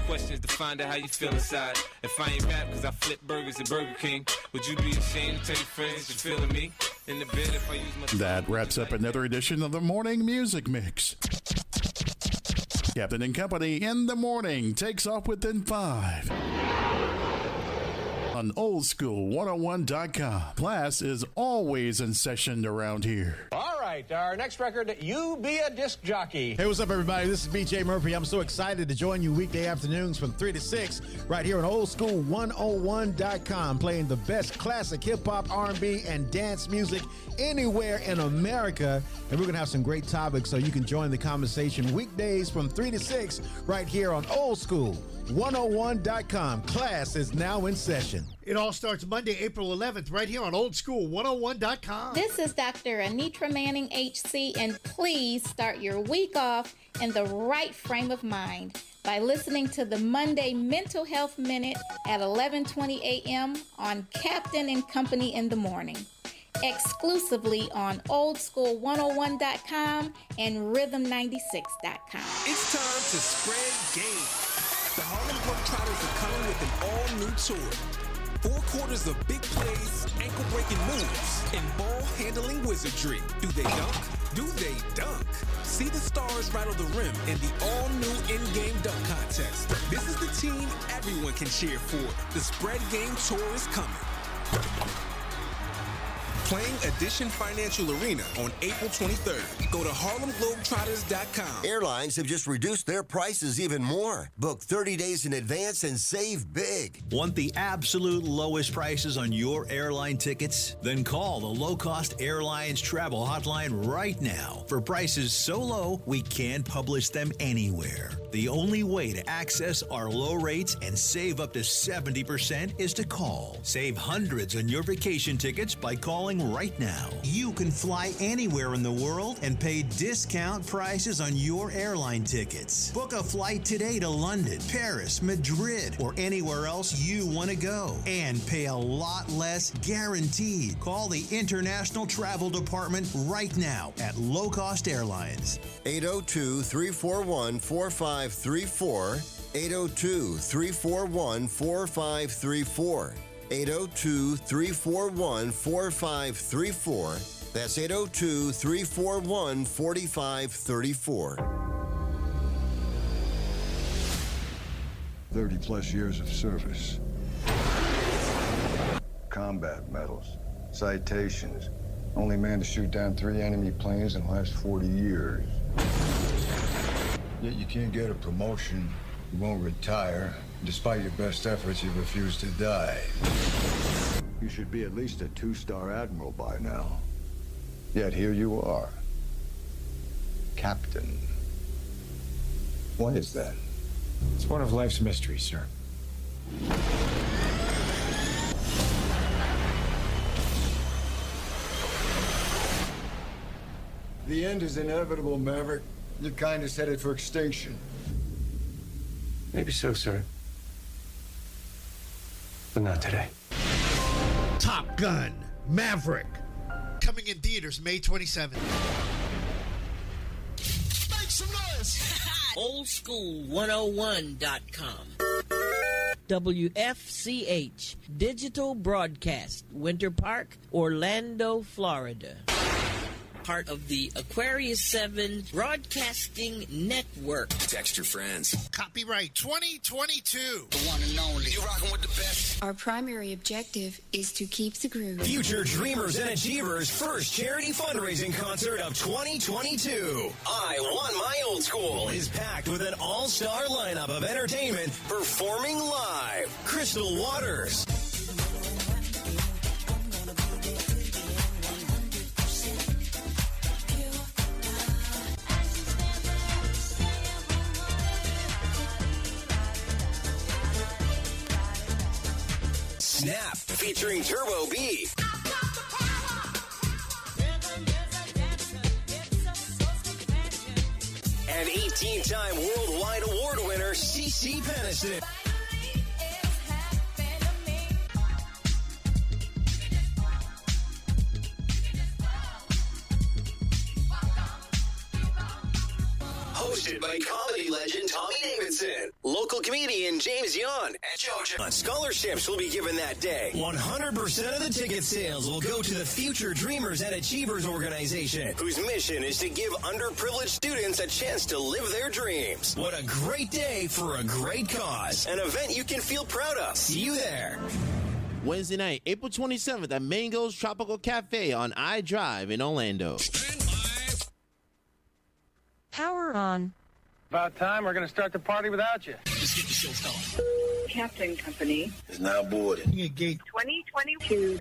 questions to find out how you feel inside. If I ain't rap cause I flip burgers at Burger King, would you be ashamed to tell your friends that you're feeling me? In the bed if I use my... That wraps up another edition of the Morning Music Mix. Captain and Company in the morning takes off within 5. On oldschool101.com. Class is always in session around here. All right, our next record, You Be a Disc Jockey. Hey, what's up, everybody? This is BJ Murphy. I'm so excited to join you weekday afternoons from 3 to 6 right here on oldschool101.com, playing the best classic hip-hop, R&B, and dance music anywhere in America. And we're going to have some great topics so you can join the conversation weekdays from 3 to 6 right here on oldschool101.com. Class is now in session. It all starts Monday, April 11th, right here on oldschool101.com. This is Dr. Anitra Manning, HC, and please start your week off in the right frame of mind by listening to the Monday Mental Health Minute at 11:20 a.m. on Captain and Company in the morning, exclusively on oldschool101.com and rhythm96.com. It's time to spread game. The Harlem Globetrotters are coming with an all-new tour. 4 quarters of big plays, ankle-breaking moves, and ball-handling wizardry. Do they dunk? Do they dunk? See the stars rattle the rim in the all-new in-game dunk contest. This is the team everyone can cheer for. The Spread Game Tour is coming. Playing Edition Financial Arena on April 23rd. Go to HarlemGlobetrotters.com. Airlines have just reduced their prices even more. Book 30 days in advance and save big. Want the absolute lowest prices on your airline tickets? Then call the Low Cost Airlines Travel Hotline right now. For prices so low, we can't publish them anywhere. The only way to access our low rates and save up to 70% is to call. Save hundreds on your vacation tickets by calling right now. You can fly anywhere in the world and pay discount prices on your airline tickets. Book a flight today to London, Paris, Madrid, or anywhere else you want to go and pay a lot less guaranteed. Call the International Travel Department right now at Low Cost Airlines. 802-341-4534. 802-341-4534. 802-341-4534. That's 802-341-4534. 30 plus years of service. Combat medals, citations. Only man to shoot down 3 enemy planes in the last 40 years. Yet you can't get a promotion, you won't retire. Despite your best efforts, you refuse to die. You should be at least a 2-star admiral by now. Yet here you are. Captain. What is that? It's one of life's mysteries, sir. The end is inevitable, Maverick. Your kind is headed for extinction. Maybe so, sir. But not today. Top Gun, Maverick, coming in theaters May 27th. Make some noise! Oldschool101.com. WFCH, Digital Broadcast, Winter Park, Orlando, Florida. Part of the Aquarius 7 Broadcasting Network. Text your friends. Copyright 2022. The one and only. You rocking with the best. Our primary objective is to keep the groove. Future Dreamers and Achievers' first charity fundraising concert of 2022. I Want My Old School is packed with an all-star lineup of entertainment performing live. Crystal Waters. Snap, featuring Turbo B. And 18-time worldwide award winner, CeCe Peniston. Hosted by comedy legend Tommy Davidson. Local local comedian James Yon at JoJo. Scholarships will be given that day. 100% of the ticket sales will go to the Future Dreamers and Achievers organization, whose mission is to give underprivileged students a chance to live their dreams. What a great day for a great cause. An event you can feel proud of. See you there. Wednesday night, April 27th at Mango's Tropical Cafe on I-Drive in Orlando. Power on. About time. We're going to start the party without you. Let's get the show going. Captain Company Is now boarded. Gate 2022.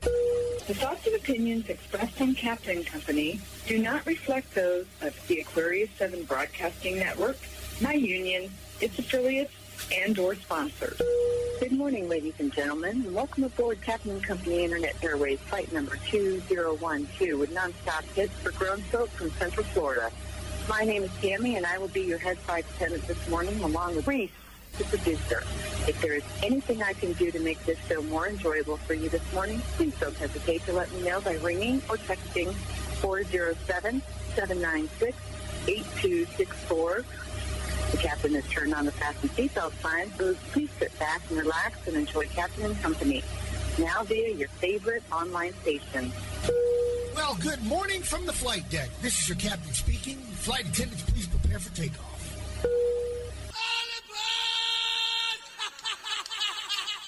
The thoughts and opinions expressed on Captain Company do not reflect those of the Aquarius 7 Broadcasting Network, my union, its affiliates, and or sponsors. Good morning, ladies and gentlemen, and welcome aboard Captain Company Internet Airways flight number 2012 with nonstop hits for grown folk from Central Florida. My name is Tammy, and I will be your head flight attendant this morning, along with Reese, the producer. If there is anything I can do to make this show more enjoyable for you this morning, please don't hesitate to let me know by ringing or texting 407-796-8264. The captain has turned on the fasten seatbelt sign, so please sit back and relax and enjoy Captain & Company, now via your favorite online station. Well, good morning from the flight deck. This is your captain speaking. Flight attendants, please prepare for takeoff.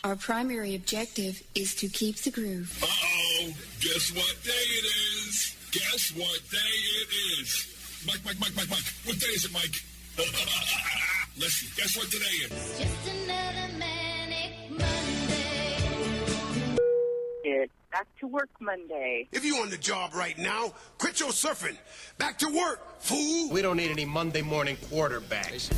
Our primary objective is to keep the groove. Uh-oh. Guess what day it is? Guess what day it is? Mike. What day is it, Mike? Listen, guess what today is? Just another manic Monday. It's Back to Work Monday. If you on the job right now, quit your surfing. Back to work, fool. We don't need any Monday morning quarterbacks.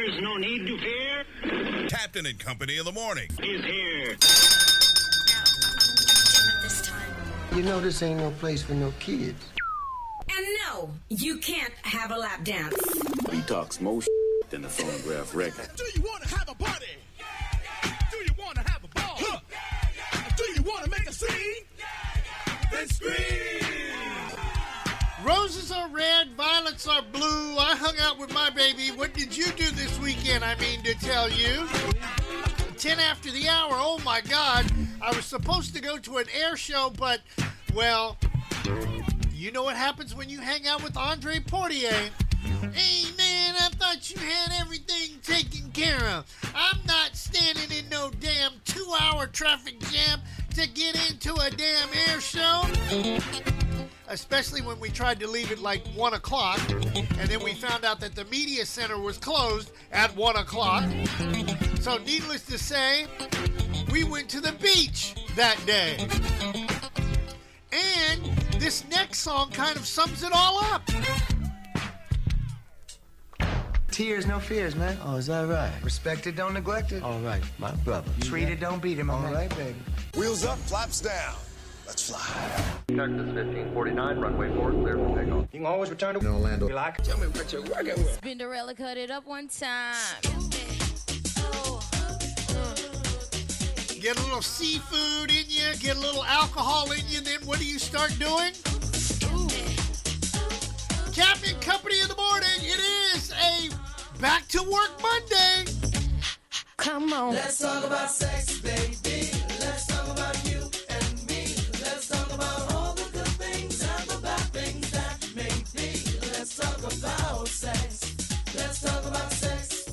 There's no need to fear. Captain and Company in the morning Is here. This time. You know this ain't no place for no kids. And no, you can't have a lap dance. He talks more than the phonograph record. Do you want to have a party? Do you want to have a ball? Do you want to make a scene? Then scream! Roses are red, violets are blue. I hung out with my baby. What did you do this weekend, I mean to tell you? 10 after the hour, oh my God. I was supposed to go to an air show, but, well, you know what happens when you hang out with Andre Portier. Hey, man, I thought you had everything taken care of. I'm not standing in no damn 2-hour traffic jam to get into a damn air show. Especially when we tried to leave at like 1 o'clock, and then we found out that the media center was closed at 1 o'clock. So needless to say, we went to the beach that day. And this next song kind of sums it all up. Tears, no fears, man. Oh, is that right? Respect it, don't neglect it. All right, my brother. Treat it, don't beat him. All right, baby. Wheels up, flaps down. Let's fly. Texas 1549, runway 4, clear for takeoff. You can always return to Orlando. You like? Tell me what you're working with. Spinderella cut it up one time. Get a little seafood in you, get a little alcohol in you, then what do you start doing? Captain Company in the morning. It is a Back to Work Monday. Come on. Let's talk about sex, baby. Let's talk about you and me. Let's talk about all the good things and the bad things that may be. Let's talk about sex. Let's talk about sex.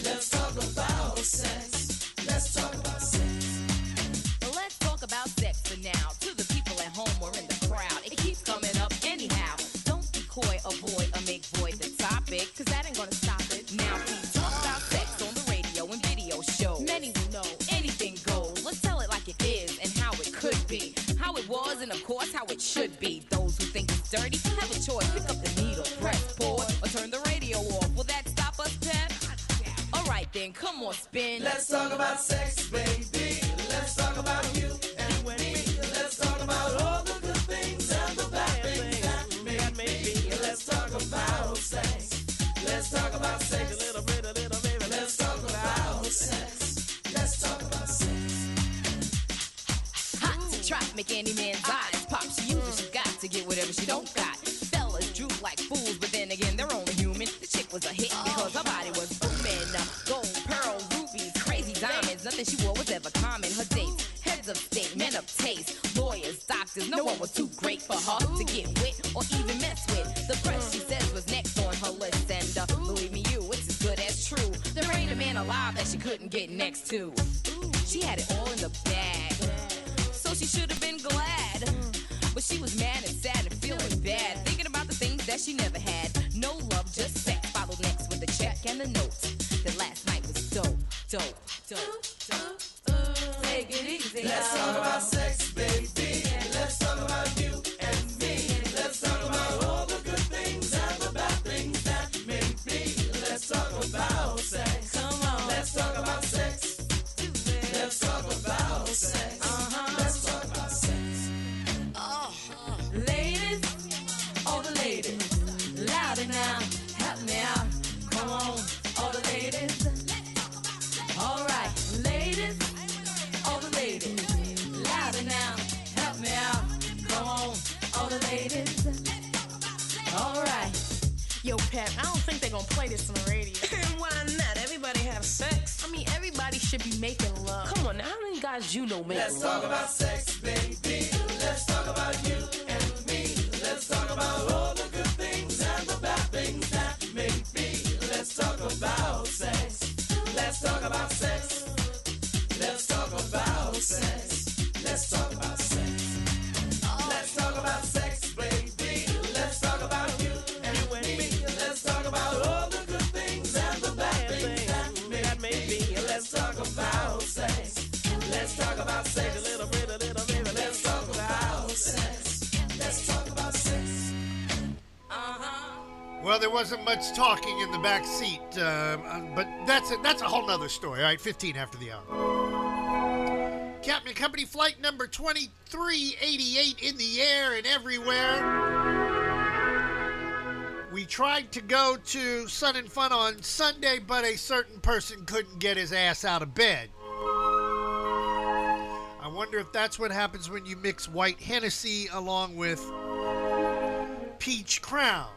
Let's talk about sex. Let's talk about sex. Well, let's talk about sex for now. To the people at home or in the crowd, it keeps coming up anyhow. Don't be coy, avoid, or make void the topic, cause that ain't gonna stop it. Now please talk about sex on the radio and video shows. Many will know anything goes. Let's tell it like it is and how it could be. How it was and of course how it should be. Those who think it's dirty have a choice. Pick up the needle, press pause, or turn the radio off. Will that stop us, Pep? Alright then, come on, spin. Let's talk about sex, baby. Let's talk about you and me. Let's talk about all the good things and the bad things that may be. Let's talk about sex. Let's talk about sex. A little bit, baby. Let's talk about sex. Let's talk about sex. Hot to trap, make any man's eyes pop. She uses, she got to get whatever she don't got. Fellas droop like fools, but then again, they're only human. The chick was a hit because her body was booming. Gold, pearl, rubies, crazy diamonds. Nothing she wore was ever common. Her dates, heads of state, men of taste, lawyers, doctors. No one was too great for her to get with or even mess with. The press, she says, was next on her list. And believe me, it's as good as true. There ain't a man alive that she couldn't get next to. She had it all in the bag, so she should have been glad. But she was mad and sad and feeling bad, thinking about the things that she never had. No love, just sex. Followed next with the check and the note. That last night was dope, dope, dope, dope. Take it easy. Let's talk about sex, baby. Let's talk about you and me. Let's talk about all the good things and the bad things that may be. Let's talk about sex. Come on. Let's talk about sex. Let's talk about sex. Let's talk about sex. Ladies, all the ladies, louder now, help me out. Come on, all the ladies. All right, ladies, all the ladies, louder now, help me out. Come on, all the ladies. All right. Yo, Pep, I don't think they're gonna play this on the radio. Why not? Everybody have sex. I mean, everybody should be making love. Come on, now, how many guys you know make Let's love? talk about sex, baby. Let's talk about you and me. Let's talk about all the good things and the bad things that may be. Let's talk about sex. Let's talk about sex. Let's talk about sex. Let's talk about sex. Let's talk about sex, baby. Let's talk about you and me. Let's talk about all the good things and the bad things that may be. Let's talk about sex. Let's talk about sex. A little bit, baby. Let's talk about sex. Let's talk about sex. Well, Well, there wasn't much talking in the back seat, but that's a whole nother story. All right, 15 after the hour. Captain Company flight number 2388 in the air and everywhere. We tried to go to Sun and Fun on Sunday, but a certain person couldn't get his ass out of bed. I wonder if that's what happens when you mix white Hennessy along with peach Crown.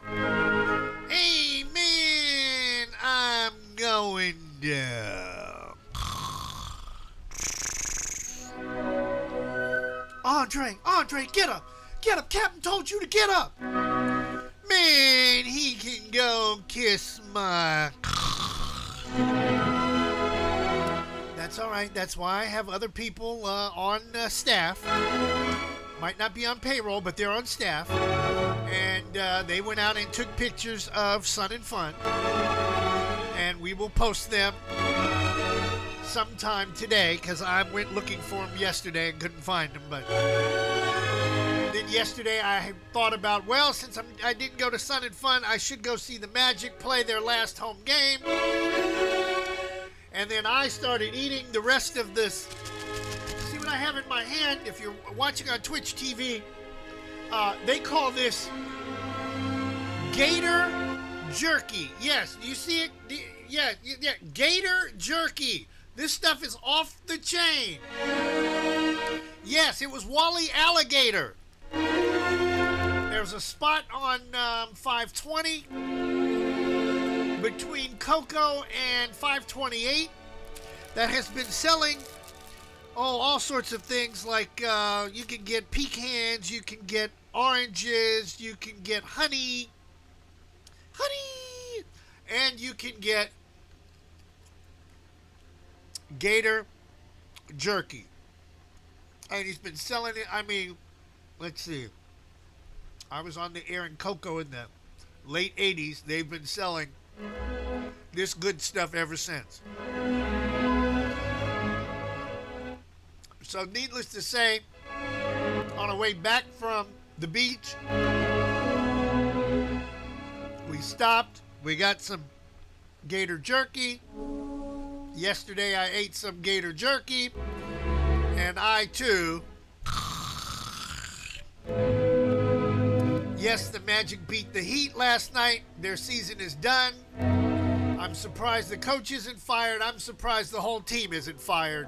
Amen. I'm going down. Andre, get up. Get up. Captain told you to get up. Man, he can go kiss my... That's all right. That's why I have other people on staff. Might not be on payroll, but they're on staff. And they went out and took pictures of Sun and Fun. And we will post them sometime today, because I went looking for them yesterday and couldn't find them. But then yesterday I thought about, well, since I didn't go to Sun and Fun, I should go see the Magic play their last home game. And then I started eating the rest of this. See what I have in my hand? If you're watching on Twitch TV, they call this Gator Jerky. Yes, you see it? Yeah, Gator Jerky. This stuff is off the chain. Yes, it was Wally Alligator. There's a spot on 520 between Cocoa and 528 that has been selling all sorts of things, like you can get pecans, you can get oranges, you can get honey, and you can get Gator Jerky. And he's been selling it. I mean, let's see. I was on the air in Cocoa in the late 80s. They've been selling this good stuff ever since. So needless to say, on our way back from the beach, we stopped. We got some Gator Jerky. Yesterday I ate some Gator Jerky. And I too... Yes, the Magic beat the Heat last night. Their season is done. I'm surprised the coach isn't fired. I'm surprised the whole team isn't fired.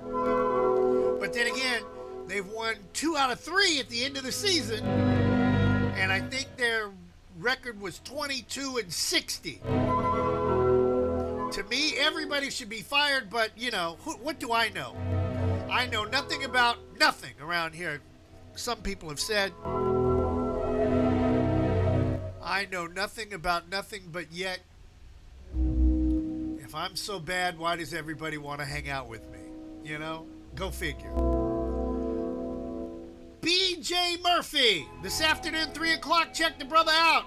But then again, they've won 2 out of 3 at the end of the season. And I think their record was 22-60. To me, everybody should be fired, but, you know, what do I know? I know nothing about nothing around here. Some people have said. I know nothing about nothing, but yet, if I'm so bad, why does everybody want to hang out with me? You know? Go figure. BJ Murphy, this afternoon, 3 o'clock, check the brother out.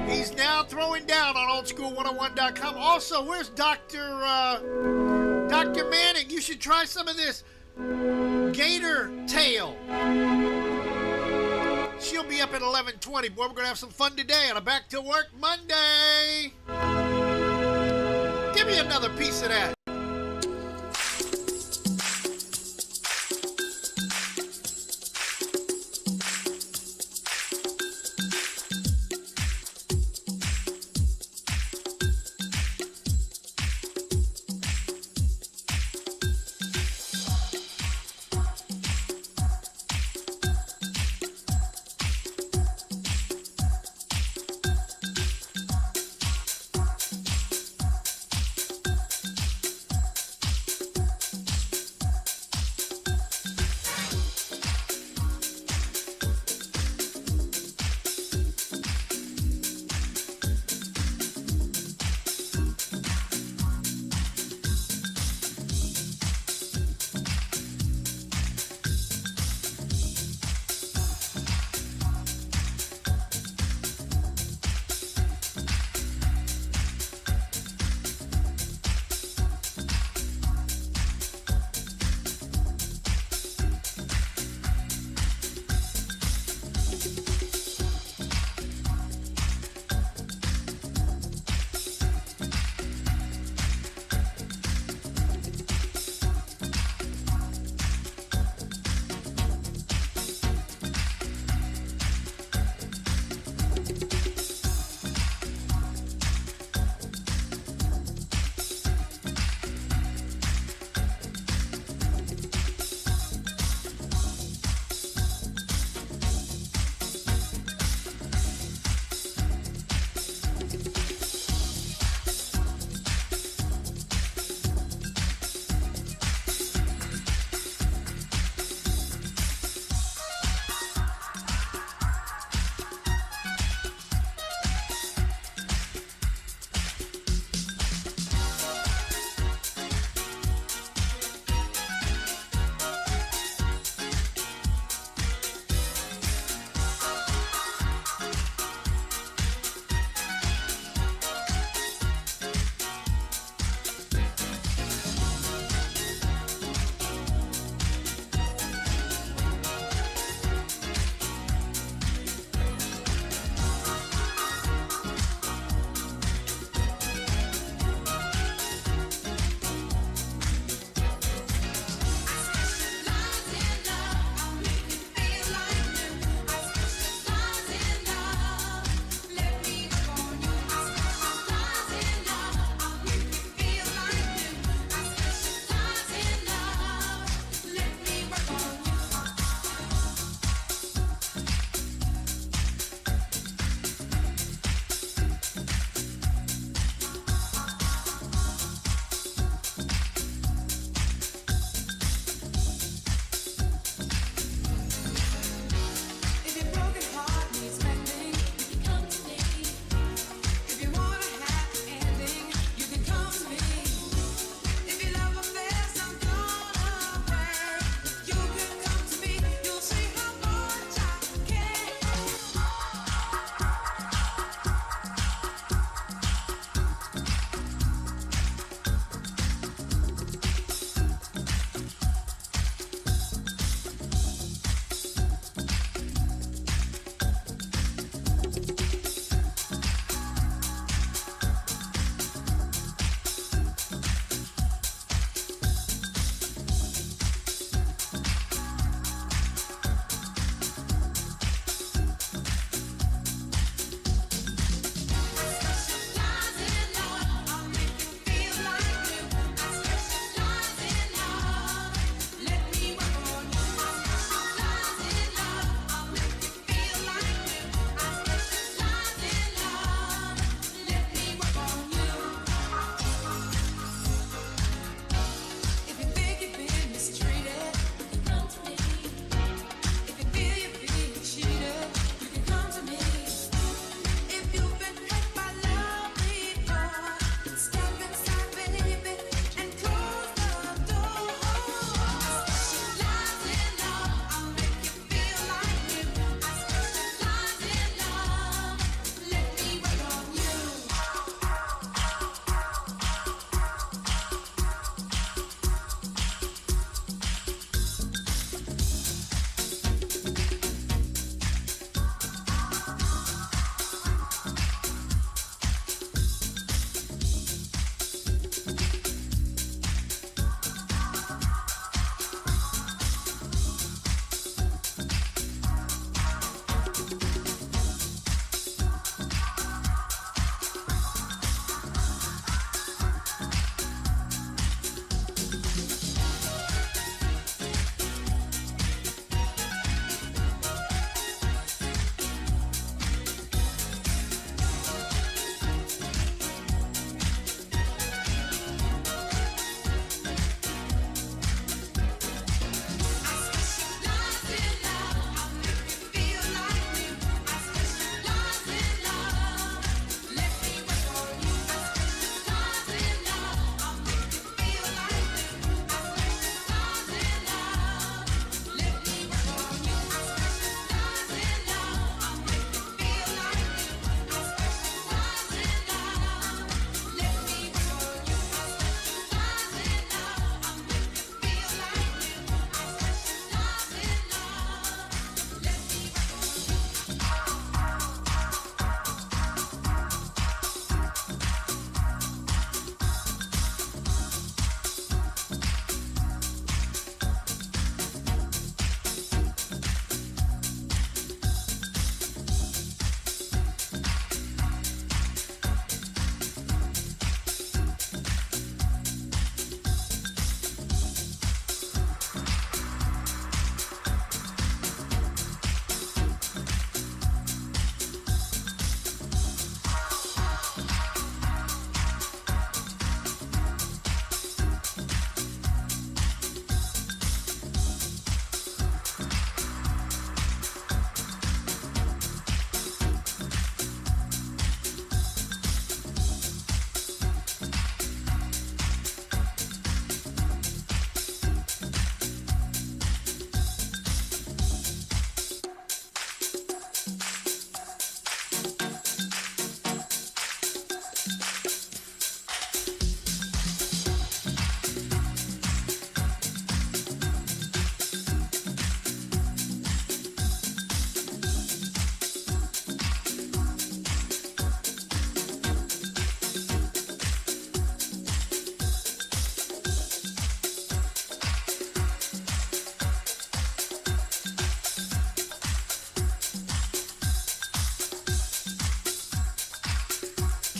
He's now throwing down on oldschool101.com. Also, where's Dr. Manning? You should try some of this gator tail. She'll be up at 11:20. Boy, we're going to have some fun today on a Back to Work Monday. Give me another piece of that.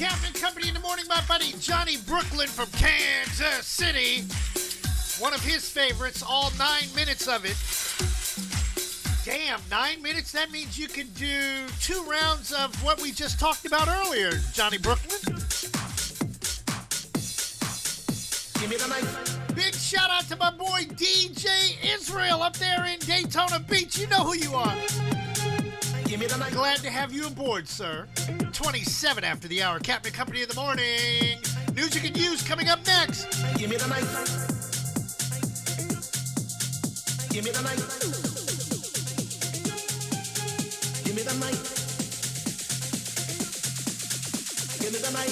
Captain Company in the morning. My buddy Johnny Brooklyn from Kansas City. One of his favorites, all 9 minutes of it. Damn, 9 minutes? That means you can do 2 rounds of what we just talked about earlier, Johnny Brooklyn. Give me the mic. Big shout out to my boy DJ Israel up there in Daytona Beach. You know who you are. Give me the mic. Glad to have you aboard, sir. 27 after the hour. Captain Company in the morning. News you can use coming up next. Give me the mic. Give me the mic. Give me the mic. Give me the mic.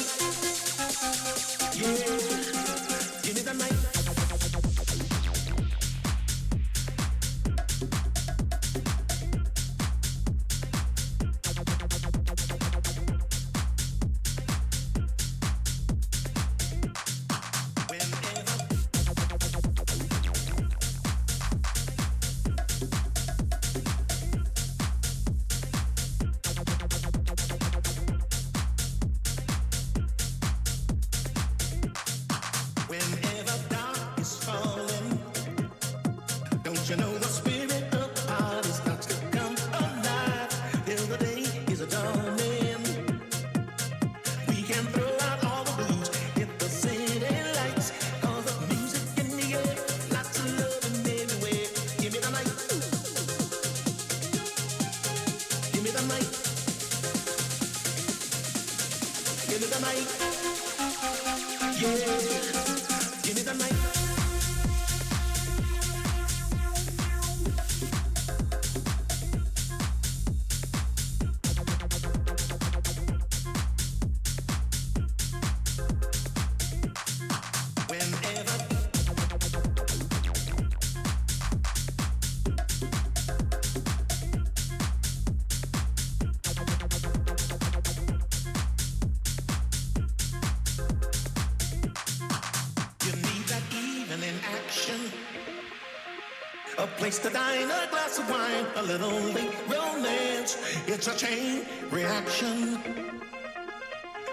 Yeah. Give me the mic. A place to dine, a glass of wine, a little late romance. It's a chain reaction.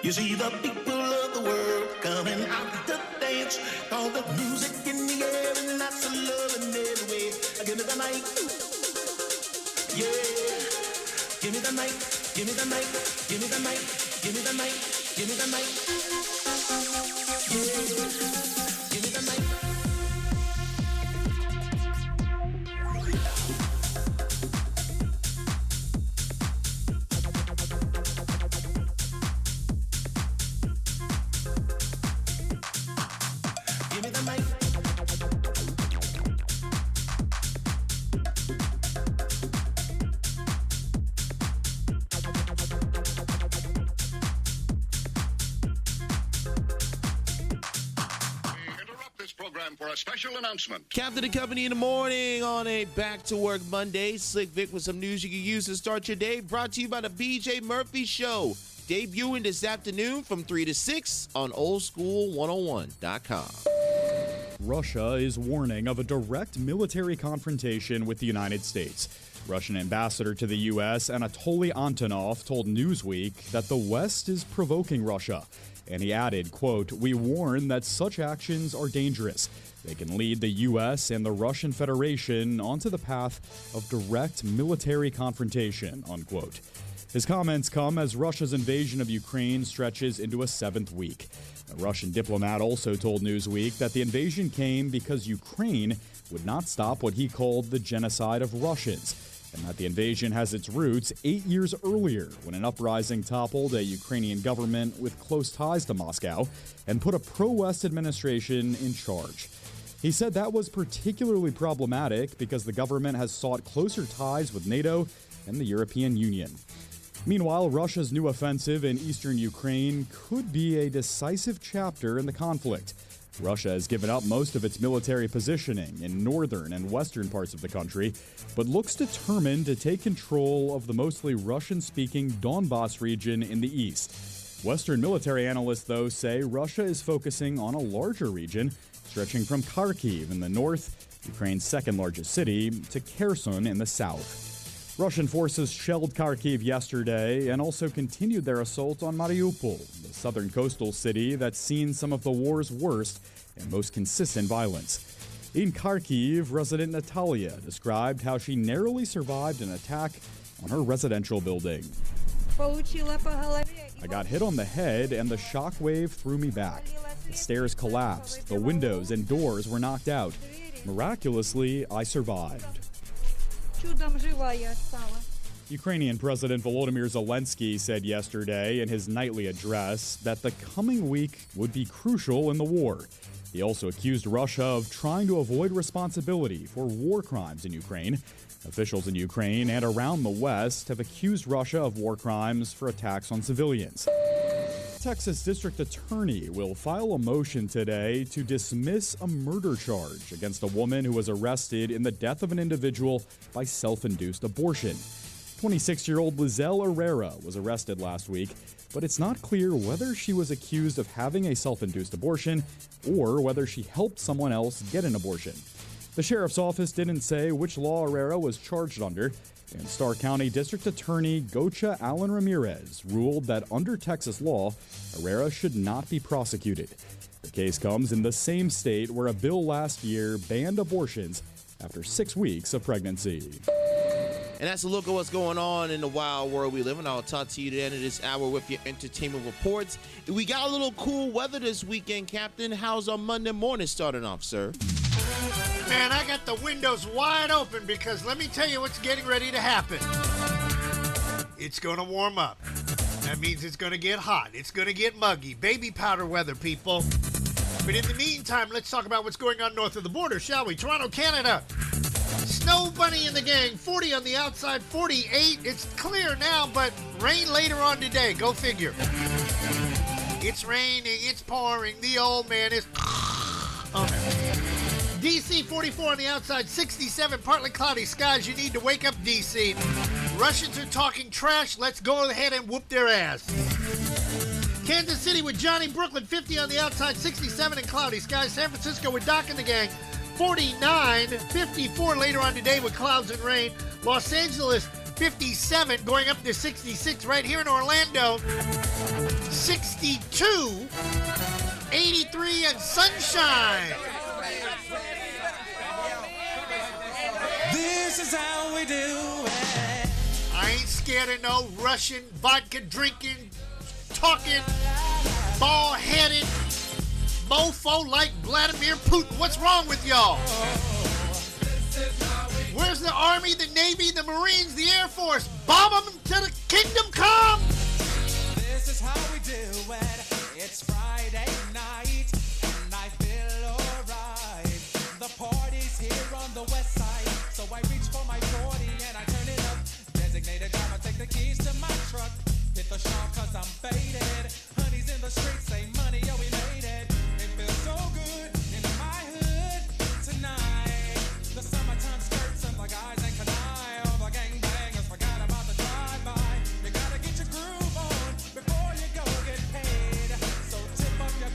You see the people of the world coming out to dance. All the music in the air and lots of love in every way. Give me the mic. Yeah. Give me the mic. Give me the mic. Give me the mic. Give me the mic. Give me the mic. Yeah. Give me the mic. For a special announcement. Captain and Company in the morning on a Back to Work Monday. Slick Vic with some news you can use to start your day. Brought to you by the BJ Murphy Show. Debuting this afternoon from 3 to 6 on oldschool101.com. Russia is warning of a direct military confrontation with the United States. Russian ambassador to the U.S. Anatoly Antonov told Newsweek that the West is provoking Russia. And he added, quote, "We warn that such actions are dangerous. They can lead the U.S. and the Russian Federation onto the path of direct military confrontation," unquote. His comments come as Russia's invasion of Ukraine stretches into a 7th week. A Russian diplomat also told Newsweek that the invasion came because Ukraine would not stop what he called the genocide of Russians, and that the invasion has its roots 8 years earlier when an uprising toppled a Ukrainian government with close ties to Moscow and put a pro-West administration in charge. He said that was particularly problematic because the government has sought closer ties with NATO and the European Union. Meanwhile, Russia's new offensive in eastern Ukraine could be a decisive chapter in the conflict. Russia has given up most of its military positioning in northern and western parts of the country, but looks determined to take control of the mostly Russian-speaking Donbas region in the east. Western military analysts, though, say Russia is focusing on a larger region, stretching from Kharkiv in the north, Ukraine's second largest city, to Kherson in the south. Russian forces shelled Kharkiv yesterday and also continued their assault on Mariupol, the southern coastal city that's seen some of the war's worst and most consistent violence. In Kharkiv, resident Natalia described how she narrowly survived an attack on her residential building. I got hit on the head and the shock wave threw me back. The stairs collapsed, the windows and doors were knocked out. Miraculously, I survived. Ukrainian President Volodymyr Zelensky said yesterday in his nightly address that the coming week would be crucial in the war. He also accused Russia of trying to avoid responsibility for war crimes in Ukraine. Officials in Ukraine and around the West have accused Russia of war crimes for attacks on civilians. Texas District Attorney will file a motion today to dismiss a murder charge against a woman who was arrested in the death of an individual by self-induced abortion. 26-year-old Lizelle Herrera was arrested last week, but it's not clear whether she was accused of having a self-induced abortion or whether she helped someone else get an abortion. The sheriff's office didn't say which law Herrera was charged under, and Starr County District Attorney Gocha Alan Ramirez ruled that under Texas law, Herrera should not be prosecuted. The case comes in the same state where a bill last year banned abortions after 6 weeks of pregnancy. And that's a look at what's going on in the wild world we live in. I'll talk to you at the end of this hour with your entertainment reports. We got a little cool weather this weekend, Captain. How's our Monday morning starting off, sir? Man, I got the windows wide open because let me tell you what's getting ready to happen. It's going to warm up. That means it's going to get hot. It's going to get muggy. Baby powder weather, people. But in the meantime, let's talk about what's going on north of the border, shall we? Toronto, Canada. Snow Bunny and the gang, 40 on the outside, 48. It's clear now, but rain later on today. Go figure. It's raining. It's pouring. The old man is... DC, 44 on the outside, 67, partly cloudy skies. You need to wake up, DC. Russians are talking trash. Let's go ahead and whoop their ass. Kansas City with Johnny, Brooklyn, 50 on the outside, 67 and cloudy skies. San Francisco with Doc and the gang, 49, 54 later on today with clouds and rain. Los Angeles, 57, going up to 66 right here in Orlando. 62, 83, and sunshine. This is how we do it. I ain't scared of no Russian vodka drinking, talking, bald-headed mofo like Vladimir Putin. What's wrong with y'all? Where's the Army, the Navy, the Marines, the Air Force? Bomb them to the kingdom come! This is how we do it. It's Friday night, and I feel alright. The party's here on the west side, so I reach for my 40 and I turn it up. Designated driver, take the keys to my truck. Hit the shop cause I'm faded. Honey's in the streets, say money, yo, we made it. It feels so good in my hood tonight. The summertime skirts and the guys ain't canine. All the gangbangers forgot about the drive-by. You gotta get your groove on before you go get paid. So tip up your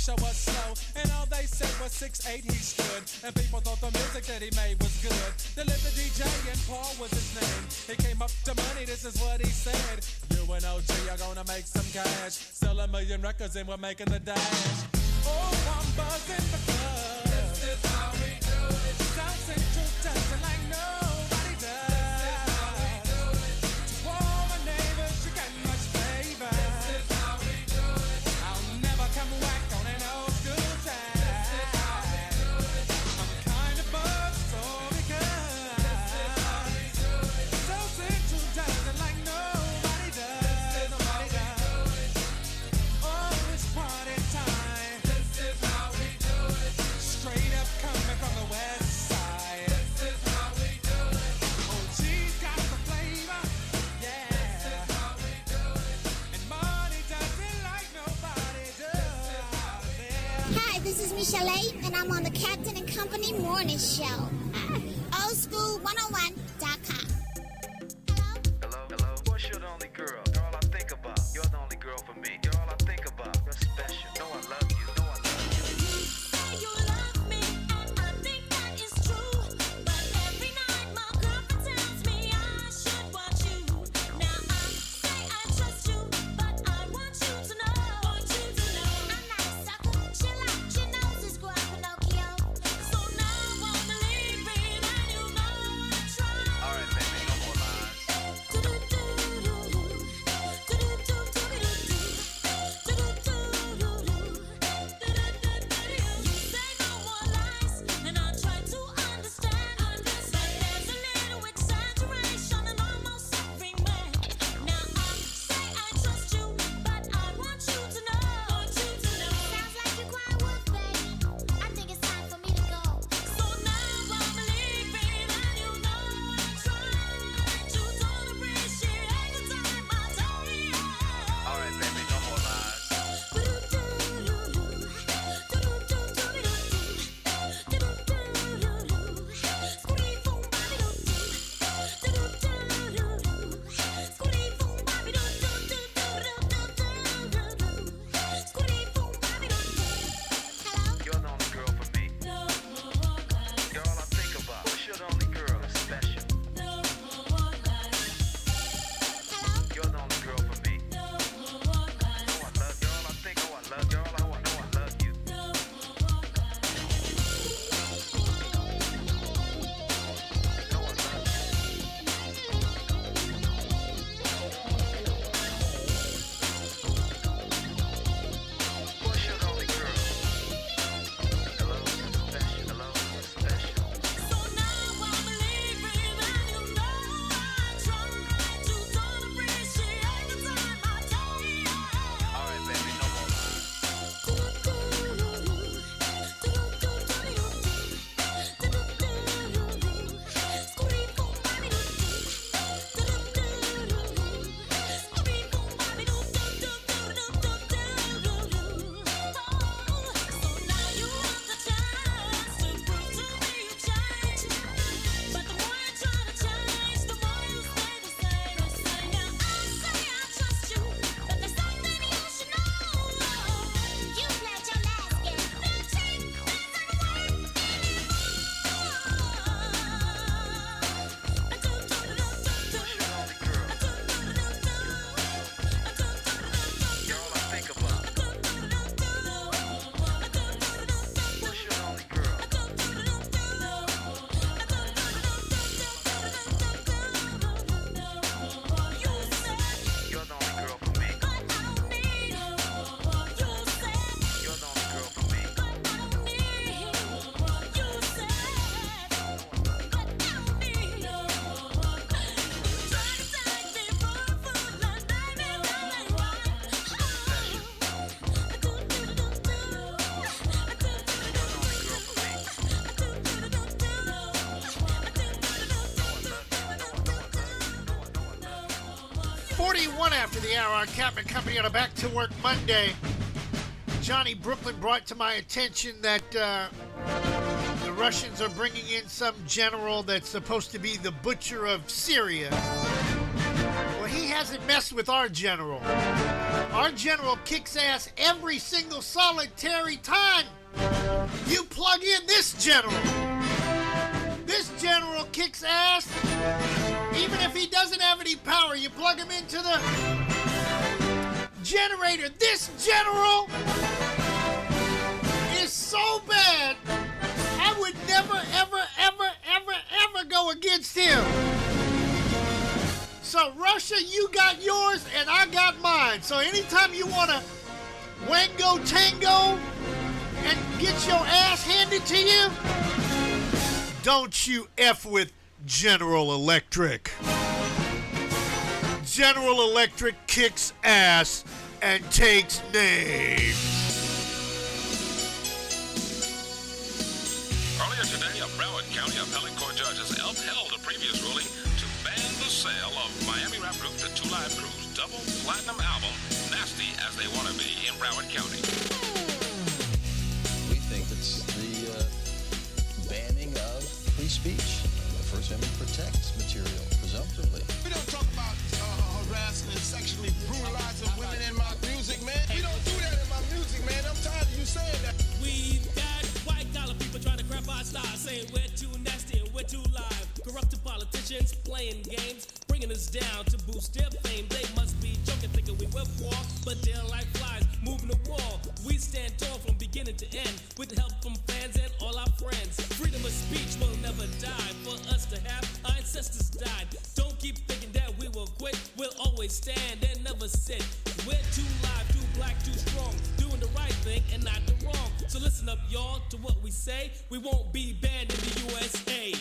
show was slow, and all they said was 6'8" he stood, and people thought the music that he made was good. Delivered DJ and Paul was his name. He came up to money, this is what he said. You and OG are gonna make some cash, sell 1 million records and we're making the dash. Oh, I'm buzzing the club. This is how we do it. South Central dancing like nobody does. This is how we do it. To all my neighbors, you got much flavor. This is how we do it. I'll never come whack on an old school time. This is how we do it. I'm kind of buzzed, so because this is how we do it. South Central dancing like nobody does. This is nobody does. Oh, it's party time. This is how we do it. Straight up coming from the west side. This is how we do it. OG's got the flavor. Yeah. This is how we do it. And money does it like nobody does. Hi, this is Michelle, and I'm on the Captain and Company Morning Show. Oldschool101.com. Hello? What's your only girl? You're all I think about. You're the only girl for me. You're all I think about. You're special. Know I love you. Know I love you. Say you love me, and I think that is true. But every night my girlfriend tells me I should watch you. Now I say I trust you, but I want you to know. I'm not a sucker. She likes, she knows it's Squad Pinocchio. So now I'm believing, and you know I try. All right, baby, no more lies. You say no more lies, and I try to understand. But there's a little exaggeration and almost every man. Now I say I trust you, but I want you to know. Sounds like you cry wolf, baby. I think it's time for me to go. So now I'm leaving, and you know I tried. You don't appreciate the time I told you. All right, baby, no more lies. You're the only girl for me. You're all I think about. What's your only girl? You're special. You're the only girl for me. Know I love you. All I think. Oh, I love you. All I want. Know I love you. What's your only girl? Hello, special. Hello, special. So now I'm leaving, and you know I tried. You don't appreciate the time I told you. All right, baby, no more lies. But the more you try to change, the more you stay the same. Now I say I trust you, but there's something you should know. You played your last game. That chick doesn't work You're all I think about. What's your only girl? You're the only girl for me. You're the only girl for me. After the hour on Captain Company on a Back to Work Monday. Johnny Brooklyn brought to my attention that the Russians are bringing in some general that's supposed to be the butcher of Syria. Well, he hasn't messed with our general. Our general kicks ass every single solitary time you plug in this general. This general kicks ass. Even if he doesn't have any power, you plug him into the generator. This general is so bad, I would never, ever go against him. So, Russia, you got yours, and I got mine. So, anytime you want to wango tango and get your ass handed to you, don't you F with General Electric. General Electric kicks ass and takes names. Earlier today, a Broward County appellate court judge has upheld a previous ruling to ban the sale of Miami rap group The Two Live Crew's double platinum album, Nasty As They Wanna Be, in Broward County. We think it's the banning of free speech. The First Amendment protects material, presumptively. We don't talk about harassing and sexually brutalizing women in my music, man. We don't do that in my music, man. I'm tired of you saying that. We've got white collar people trying to crap our style, saying we're too nasty and we're too live. Corrupted politicians playing games, bringing us down to boost their fame. They must be joking, thinking we were poor, but they're like flies moving the wall. We stand tall from beginning to end, with the help from fans and all our friends. Freedom of speech will never die. For us to have, our ancestors died. Don't keep thinking that we will quit. We'll always stand and never sit. We're too live, too black, too strong, doing the right thing and not the wrong. So listen up, y'all, to what we say. We won't be banned in the USA.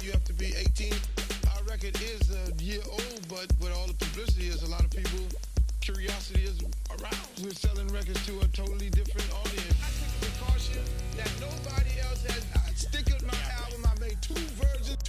You have to be 18. Our record is a year old, but with all the publicity, is a lot of people, curiosity is around. We're selling records to a totally different audience. I take the precaution that nobody else has. I stick with my album. I made two versions.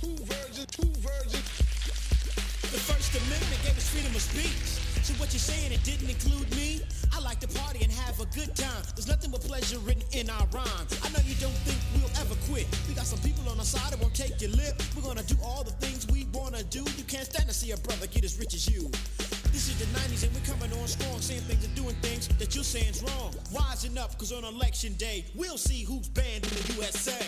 The First Amendment gave us freedom of speech. So what you're saying, it didn't include me? I like to party and have a good time. There's nothing but pleasure written in our rhymes. I know you don't think we'll ever quit. We got some people on our side that won't take your lip. We're gonna do all the things we wanna do. You can't stand to see a brother get as rich as you. This is the 90s and we're coming on strong, saying things and doing things that you're saying's wrong. Wising up, cause on election day, we'll see who's banned in the USA.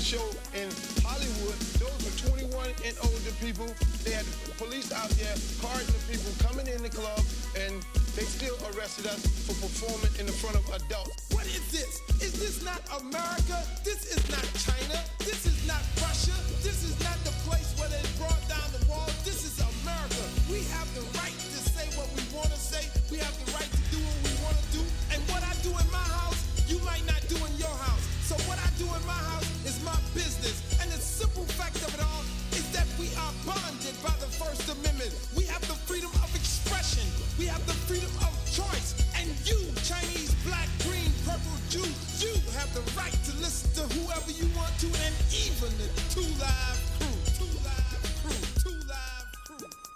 Show in Hollywood, those were 21 and older people. They had the police out there carding the people coming in the club, and they still arrested us for performing in the front of adults. What is this? Is this not America? This is not China. This is not Russia. This is not the place where they brought down the wall. This is America. We have the right to say what we want to say. We have the right to do what we want to do. And what I do in my house, you might not do in your house. So what I do in my house is my business. And the simple fact of it all is that we are bonded by the First Amendment. We have the freedom of expression. We have the freedom of choice. And you, Chinese, black, green, purple, Jew, you have the right to listen to whoever you want to, and even the Two Live Crew.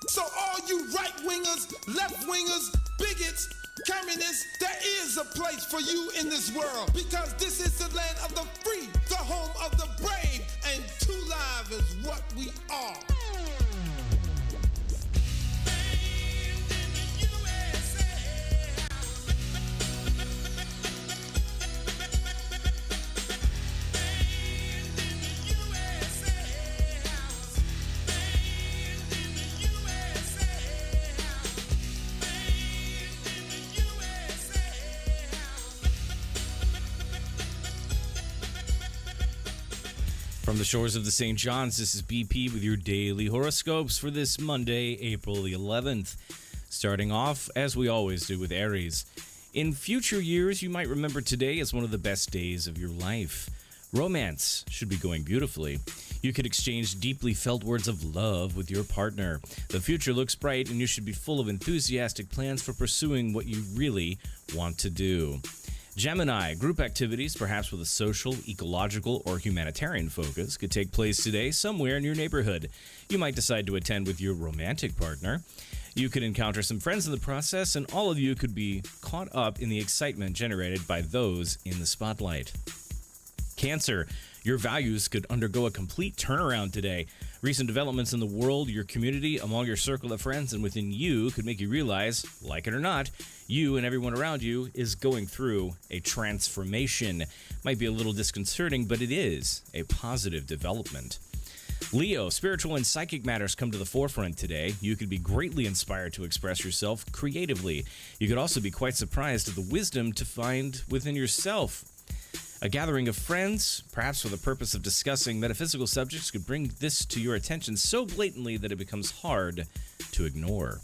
So all you right-wingers, left-wingers, bigots, communists, there is a place for you in this world, because this is the land of the free, the home of the brave, and Two Live is what we are. From the shores of the St. John's, this is BP with your daily horoscopes for this Monday, April the 11th. Starting off, as we always do, with Aries. In future years, you might remember today as one of the best days of your life. Romance should be going beautifully. You could exchange deeply felt words of love with your partner. The future looks bright, and you should be full of enthusiastic plans for pursuing what you really want to do. Gemini, group activities, perhaps with a social, ecological, or humanitarian focus, could take place today somewhere in your neighborhood. You might decide to attend with your romantic partner. You could encounter some friends in the process, and all of you could be caught up in the excitement generated by those in the spotlight. Cancer, your values could undergo a complete turnaround today. Recent developments in the world, your community, among your circle of friends, and within you could make you realize, like it or not, you and everyone around you is going through a transformation. Might be a little disconcerting, but it is a positive development. Leo, spiritual and psychic matters come to the forefront today. You could be greatly inspired to express yourself creatively. You could also be quite surprised at the wisdom to find within yourself. A gathering of friends, perhaps for the purpose of discussing metaphysical subjects, could bring this to your attention so blatantly that it becomes hard to ignore.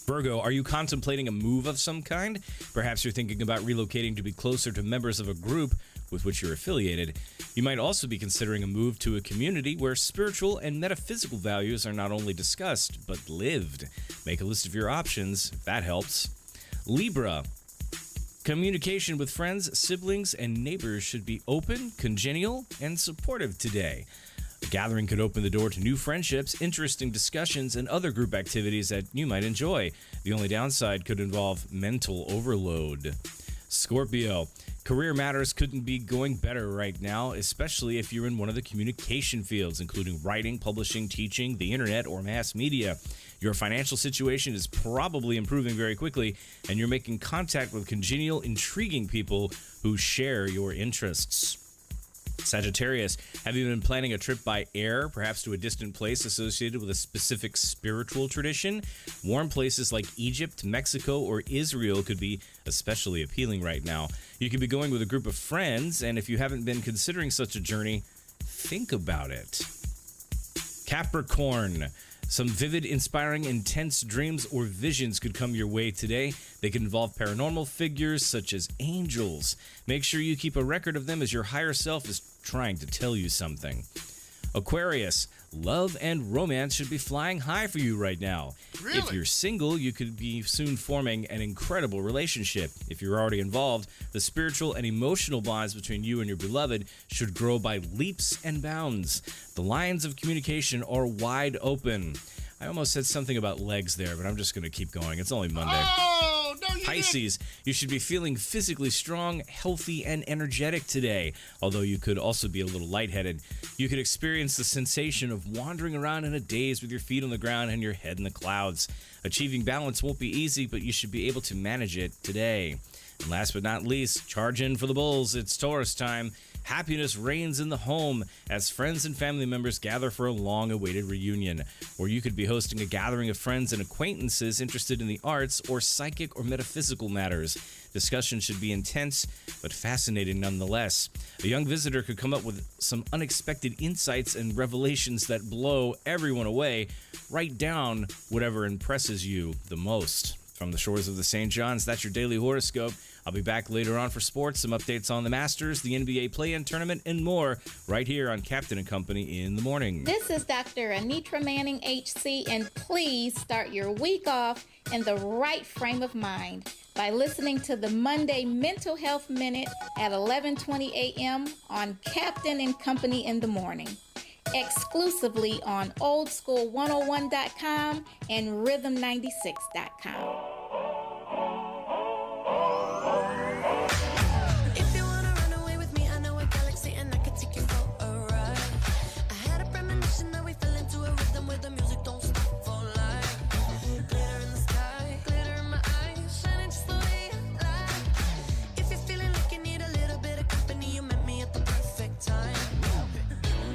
Virgo, are you contemplating a move of some kind? Perhaps you're thinking about relocating to be closer to members of a group with which you're affiliated. You might also be considering a move to a community where spiritual and metaphysical values are not only discussed, but lived. Make a list of your options, if that helps. Libra, communication with friends, siblings, and neighbors should be open, congenial, and supportive today. A gathering could open the door to new friendships, interesting discussions, and other group activities that you might enjoy. The only downside could involve mental overload. Scorpio, career matters couldn't be going better right now, especially if you're in one of the communication fields, including writing, publishing, teaching, the internet, or mass media. Your financial situation is probably improving very quickly, and you're making contact with congenial, intriguing people who share your interests. Sagittarius, have you been planning a trip by air, perhaps to a distant place associated with a specific spiritual tradition? Warm places like Egypt, Mexico, or Israel could be especially appealing right now. You could be going with a group of friends, and if you haven't been considering such a journey, think about it. Capricorn, some vivid, inspiring, intense dreams or visions could come your way today. They could involve paranormal figures such as angels. Make sure you keep a record of them as your higher self is trying to tell you something. Aquarius, love and romance should be flying high for you right now. Really? If you're single, you could be soon forming an incredible relationship. If you're already involved, the spiritual and emotional bonds between you and your beloved should grow by leaps and bounds. The lines of communication are wide open. I almost said something about legs there, but I'm just going to keep going. It's only Monday. Oh, no, you Pisces, you should be feeling physically strong, healthy, and energetic today, although you could also be a little lightheaded. You could experience the sensation of wandering around in a daze with your feet on the ground and your head in the clouds. Achieving balance won't be easy, but you should be able to manage it today. And last but not least, charge in for the Bulls. It's Taurus time. Happiness reigns in the home as friends and family members gather for a long-awaited reunion. Or you could be hosting a gathering of friends and acquaintances interested in the arts or psychic or metaphysical matters. Discussion should be intense, but fascinating nonetheless. A young visitor could come up with some unexpected insights and revelations that blow everyone away. Write down whatever impresses you the most. From the shores of the St. John's, that's your daily horoscope. I'll be back later on for sports, some updates on the Masters, the NBA play-in tournament, and more right here on Captain & Company in the morning. This is Dr. Anitra Manning, HC, and please start your week off in the right frame of mind by listening to the Monday Mental Health Minute at 11:20 a.m. on Captain & Company in the morning, exclusively on oldschool101.com and rhythm96.com. If you wanna run away with me, I know a galaxy and I could take you for a ride. I had a premonition that we fell into a rhythm where the music don't stop for life. Glitter in the sky, glitter in my eyes, shining just the way I like. If you're feeling like you need a little bit of company, you met me at the perfect time.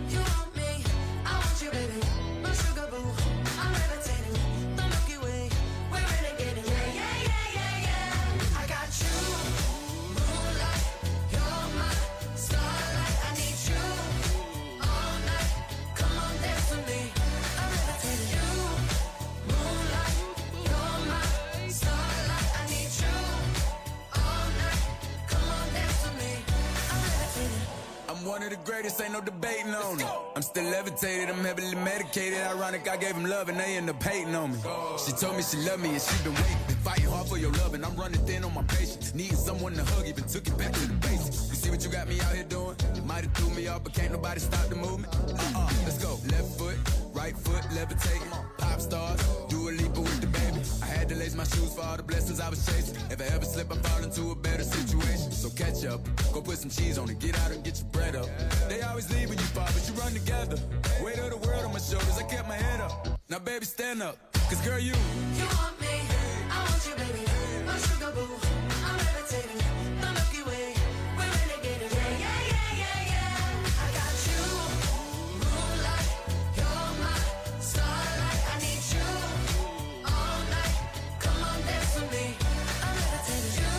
You want me, I want you, baby. My sugar boo, I'm levitating. The Milky Way, we're renegading. greatest, ain't no debating on it. I'm still levitated, I'm heavily medicated. Ironic, I gave him love and they end up hating on me. She told me she loved me and she been waiting. Been fighting hard for your love and I'm running thin on my patience. Needing someone to hug, even took it back to the basics. You see what you got me out here doing? You might have threw me off, but can't nobody stop the movement. Let's go. Left foot, right foot, levitating. Pop stars, do a leap with the baby. I had to lace my shoes for all the blessings I was chasing. If I ever slip, I fall into a better situation. So catch up, go put some cheese on it, get out and get your bread up. They always leave when you fall, but you run together. Weight of the world on my shoulders, I kept my head up. Now baby, stand up, cause girl, you want me, I want you, baby. My sugar boo, I'm levitating. The Milky Way, we're renegading. Yeah, yeah, yeah, yeah, yeah. I got you, moonlight. You're my starlight. I need you all night. Come on, dance with me. I'm levitating. You,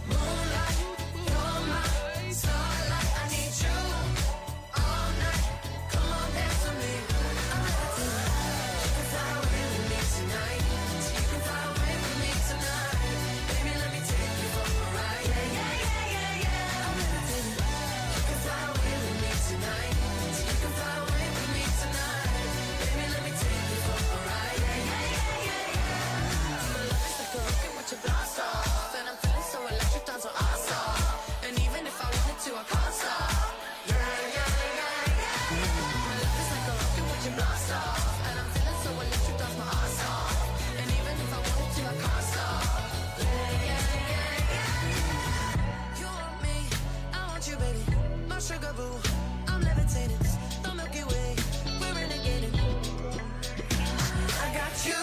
moonlight. You're my starlight. I need you all night. Come on, dance with me. I'm levitating. You can fly away with me tonight. You can fly away with me tonight. Baby, let me take you for a ride. Yeah, yeah, yeah, yeah, yeah. I'm levitating. You can fly away with me tonight. You can fly away with me tonight. Baby, let me take you for a ride. Yeah, yeah, yeah, yeah, yeah. My love is like a rocket, watch it blast off. And I'm feeling so electric, down so awesome. And even if I wanted to, I can't stop. Yeah, yeah, yeah, yeah. My love is like a rocket, watch it blast off. And I'm feeling so electric, down my ass off. And even if I wanted to, I can't stop. Yeah, yeah, yeah, yeah. You want me, I want you, baby. My sugar boo, I'm levitating. The Milky Way, we're renegading. I got you,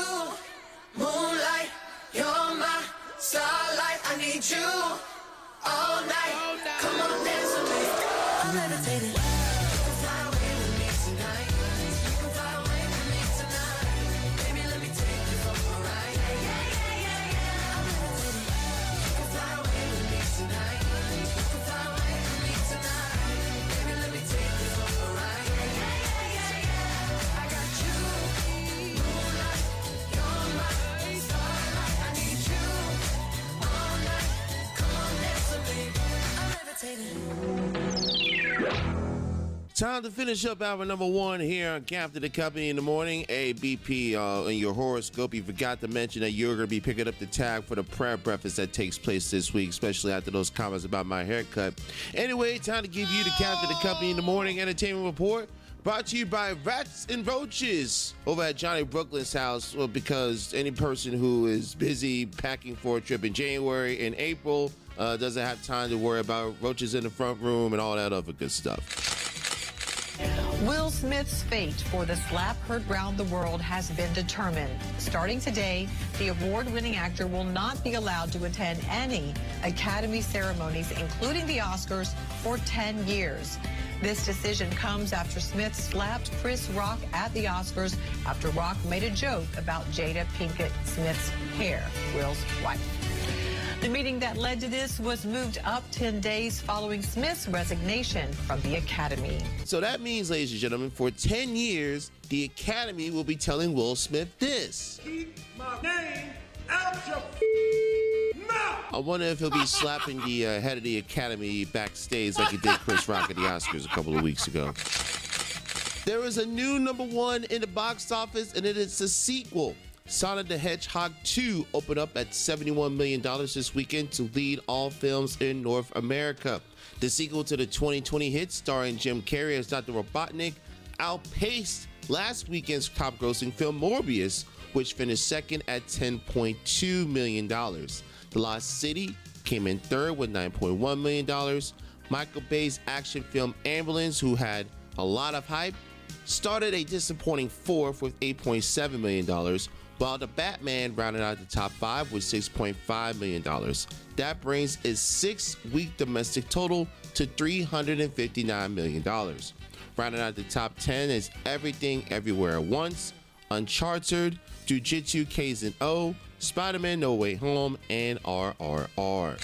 moonlight. You're my starlight. I need you all night. Come on, dance with me. I'm levitating. You can fly away with me tonight. You can fly away with me tonight. Baby, let me take you for a ride. Yeah, yeah, yeah, yeah, yeah. I'm levitating. You can fly away with me tonight. You can fly away with me tonight. Baby, let me take you for a ride. Yeah, yeah, yeah, yeah, yeah. I got you, moonlight. You're my starlight. I need you all night. Come on, dance with me. I'm levitating. Time to finish up hour number one here on Captain the Company in the morning. ABP in your horoscope. You forgot to mention that you're going to be picking up the tab for the prayer breakfast that takes place this week, especially after those comments about my haircut. Anyway, time to give you the Captain the Company in the morning entertainment report. Brought to you by Rats and Roaches over at Johnny Brooklyn's house. Well, because any person who is busy packing for a trip in January and April doesn't have time to worry about roaches in the front room and all that other good stuff. Will Smith's fate for the slap heard round the world has been determined. Starting today, the award-winning actor will not be allowed to attend any Academy ceremonies, including the Oscars, for 10 years. This decision comes after Smith slapped Chris Rock at the Oscars after Rock made a joke about Jada Pinkett Smith's hair, Will's wife. The meeting that led to this was moved up 10 days following Smith's resignation from the Academy. So that means, ladies and gentlemen, for 10 years, the Academy will be telling Will Smith this. Keep my name out your mouth. I wonder if he'll be slapping the head of the Academy backstage like he did Chris Rock at the Oscars a couple of weeks ago. There is a new number one in the box office, and it is a sequel. Sonic the Hedgehog 2 opened up at $71 million this weekend to lead all films in North America. The sequel to the 2020 hit starring Jim Carrey as Dr. Robotnik outpaced last weekend's top-grossing film Morbius, which finished second at $10.2 million. The Lost City came in third with $9.1 million. Michael Bay's action film Ambulance, who had a lot of hype, started a disappointing fourth with $8.7 million, while The Batman rounded out the top five with $6.5 million. That brings its 6-week domestic total to $359 million. Rounding out the top 10 is Everything Everywhere at Once, Uncharted, Jujutsu Kaisen O, Spider-Man No Way Home, and RRR.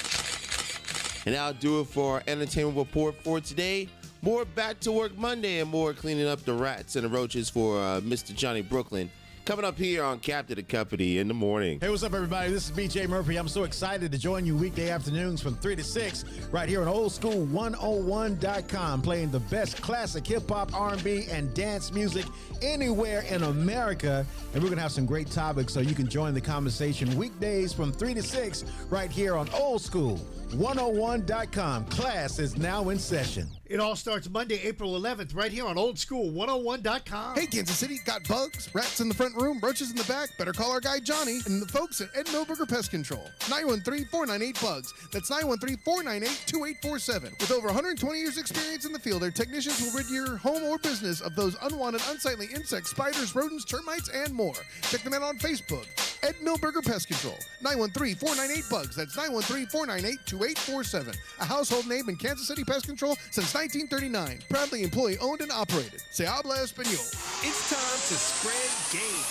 And that'll do it for our entertainment report for today. More Back to Work Monday and more cleaning up the rats and the roaches for Mr. Johnny Brooklyn. Coming up here on Captain and Company in the morning. Hey, what's up, everybody? This is BJ Murphy. I'm so excited to join you weekday afternoons from 3 to 6 right here on oldschool101.com, playing the best classic hip-hop, R&B, and dance music anywhere in America. And we're going to have some great topics so you can join the conversation weekdays from 3 to 6 right here on oldschool101.com. Class is now in session. It all starts Monday, April 11th, right here on oldschool101.com. Hey, Kansas City, got bugs, rats in the front room, roaches in the back? Better call our guy Johnny and the folks at Ed Milberger Pest Control. 913-498-BUGS. That's 913-498-2847. With over 120 years experience in the field, their technicians will rid your home or business of those unwanted, unsightly insects, spiders, rodents, termites, and more. Check them out on Facebook. Ed Milberger Pest Control. 913-498-BUGS. That's 913-498-2847. A household name in Kansas City Pest Control since 1939. Proudly employee owned and operated. Se habla español. It's time to spread game.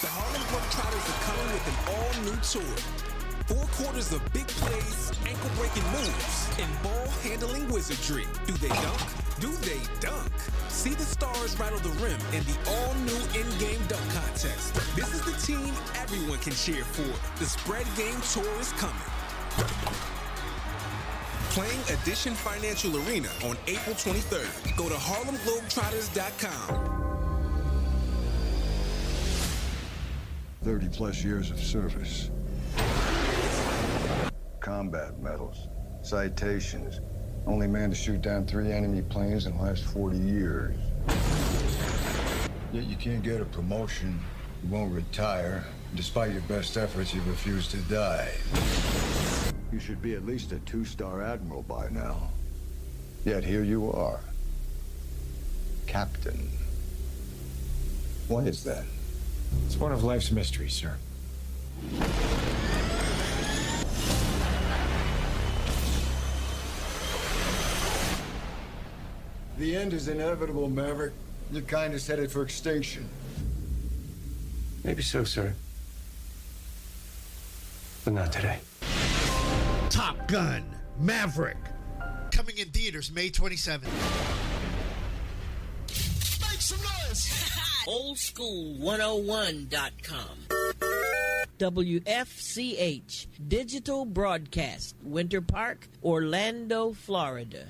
The Harlem Globetrotters are coming with an all-new tour. 4 quarters of big plays, ankle-breaking moves, and ball-handling wizardry. Do they dunk? Do they dunk? See the stars rattle the rim in the all-new in-game dunk contest. This is the team everyone can cheer for. The Spread Game Tour is coming. Playing Edition Financial Arena on April 23rd. Go to HarlemGlobetrotters.com. 30-plus years of service. Combat medals, citations. Only man to shoot down 3 enemy planes in the last 40 years. Yet you can't get a promotion, you won't retire. Despite your best efforts, you refuse to die. You should be at least a 2-star admiral by now. Yet here you are. Captain. Why is that? It's one of life's mysteries, sir. The end is inevitable, Maverick. Your kind is headed for extinction. Maybe so, sir. But not today. Top Gun Maverick. Coming in theaters May 27th. Make some noise! Oldschool101.com. WFCH Digital Broadcast, Winter Park, Orlando, Florida.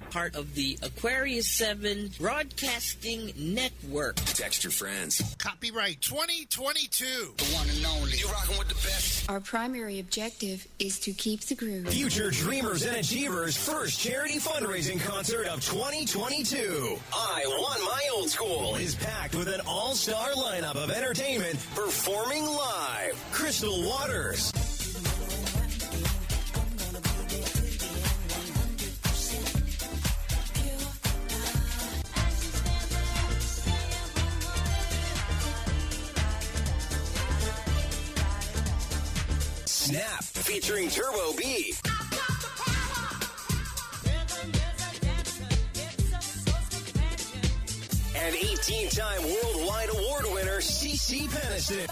Part of the Aquarius 7 Broadcasting Network. Text your friends. Copyright 2022. The one and only. You rocking with the best. Our primary objective is to keep the groove. Future Dreamers and Achievers' first charity fundraising concert of 2022. I Want My Old School is packed with an all-star lineup of entertainment performing live. Crystal Waters. Snap, featuring Turbo B. And 18-time worldwide award winner, CeCe Peniston.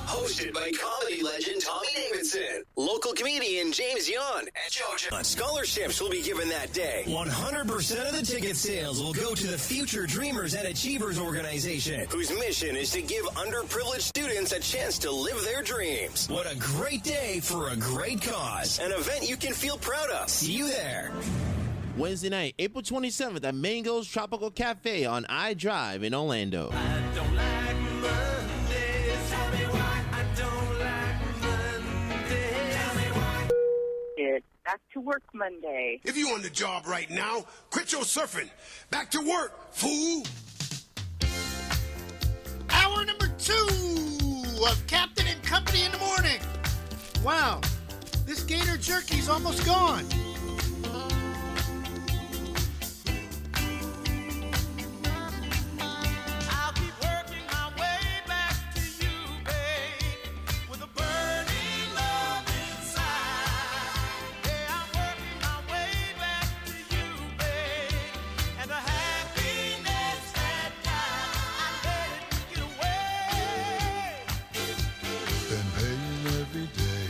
Hosted by comedy legend Tommy Davidson, local comedian James Young, and JoJo. Scholarships will be given that day. 100% of the ticket sales will go to the Future Dreamers and Achievers organization, whose mission is to give underprivileged students a chance to live their dreams. What a great day for a great cause. An event you can feel proud of. See you there. Wednesday night, April 27th at Mango's Tropical Cafe on iDrive in Orlando. It's Back to Work Monday. If you on the job right now, quit your surfing. Back to work, fool. Hour number 2 of Captain and Company in the morning. Wow, this gator jerky's almost gone. Been paying every day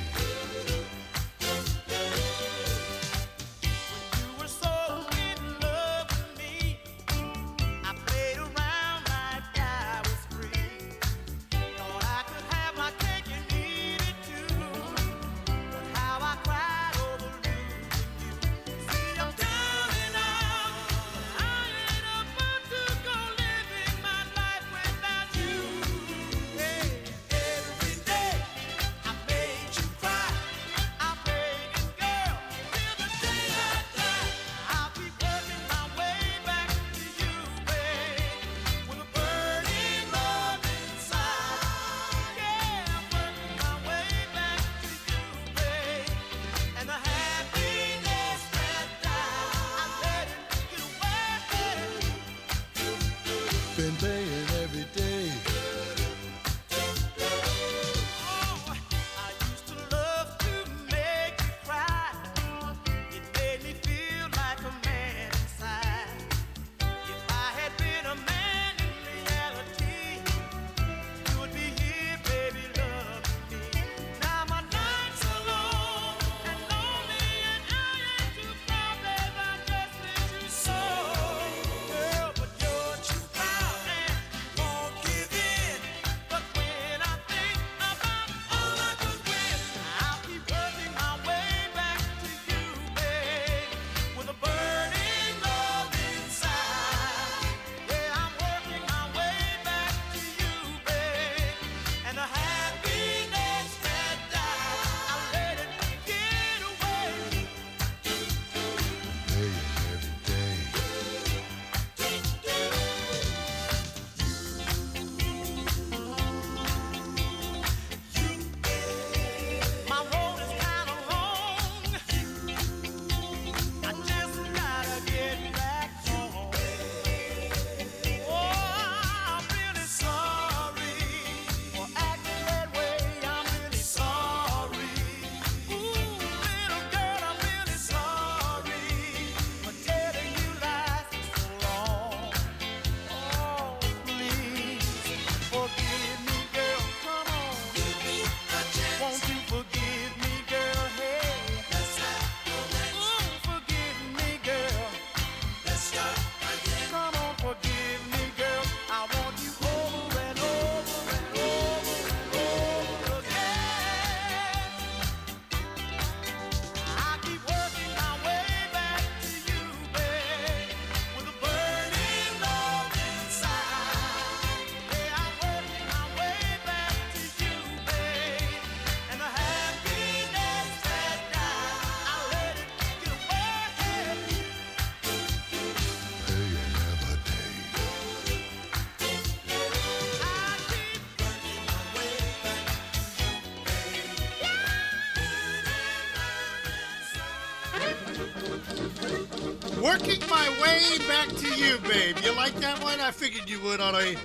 Working my way back to you, babe. You like that one? I figured you would on a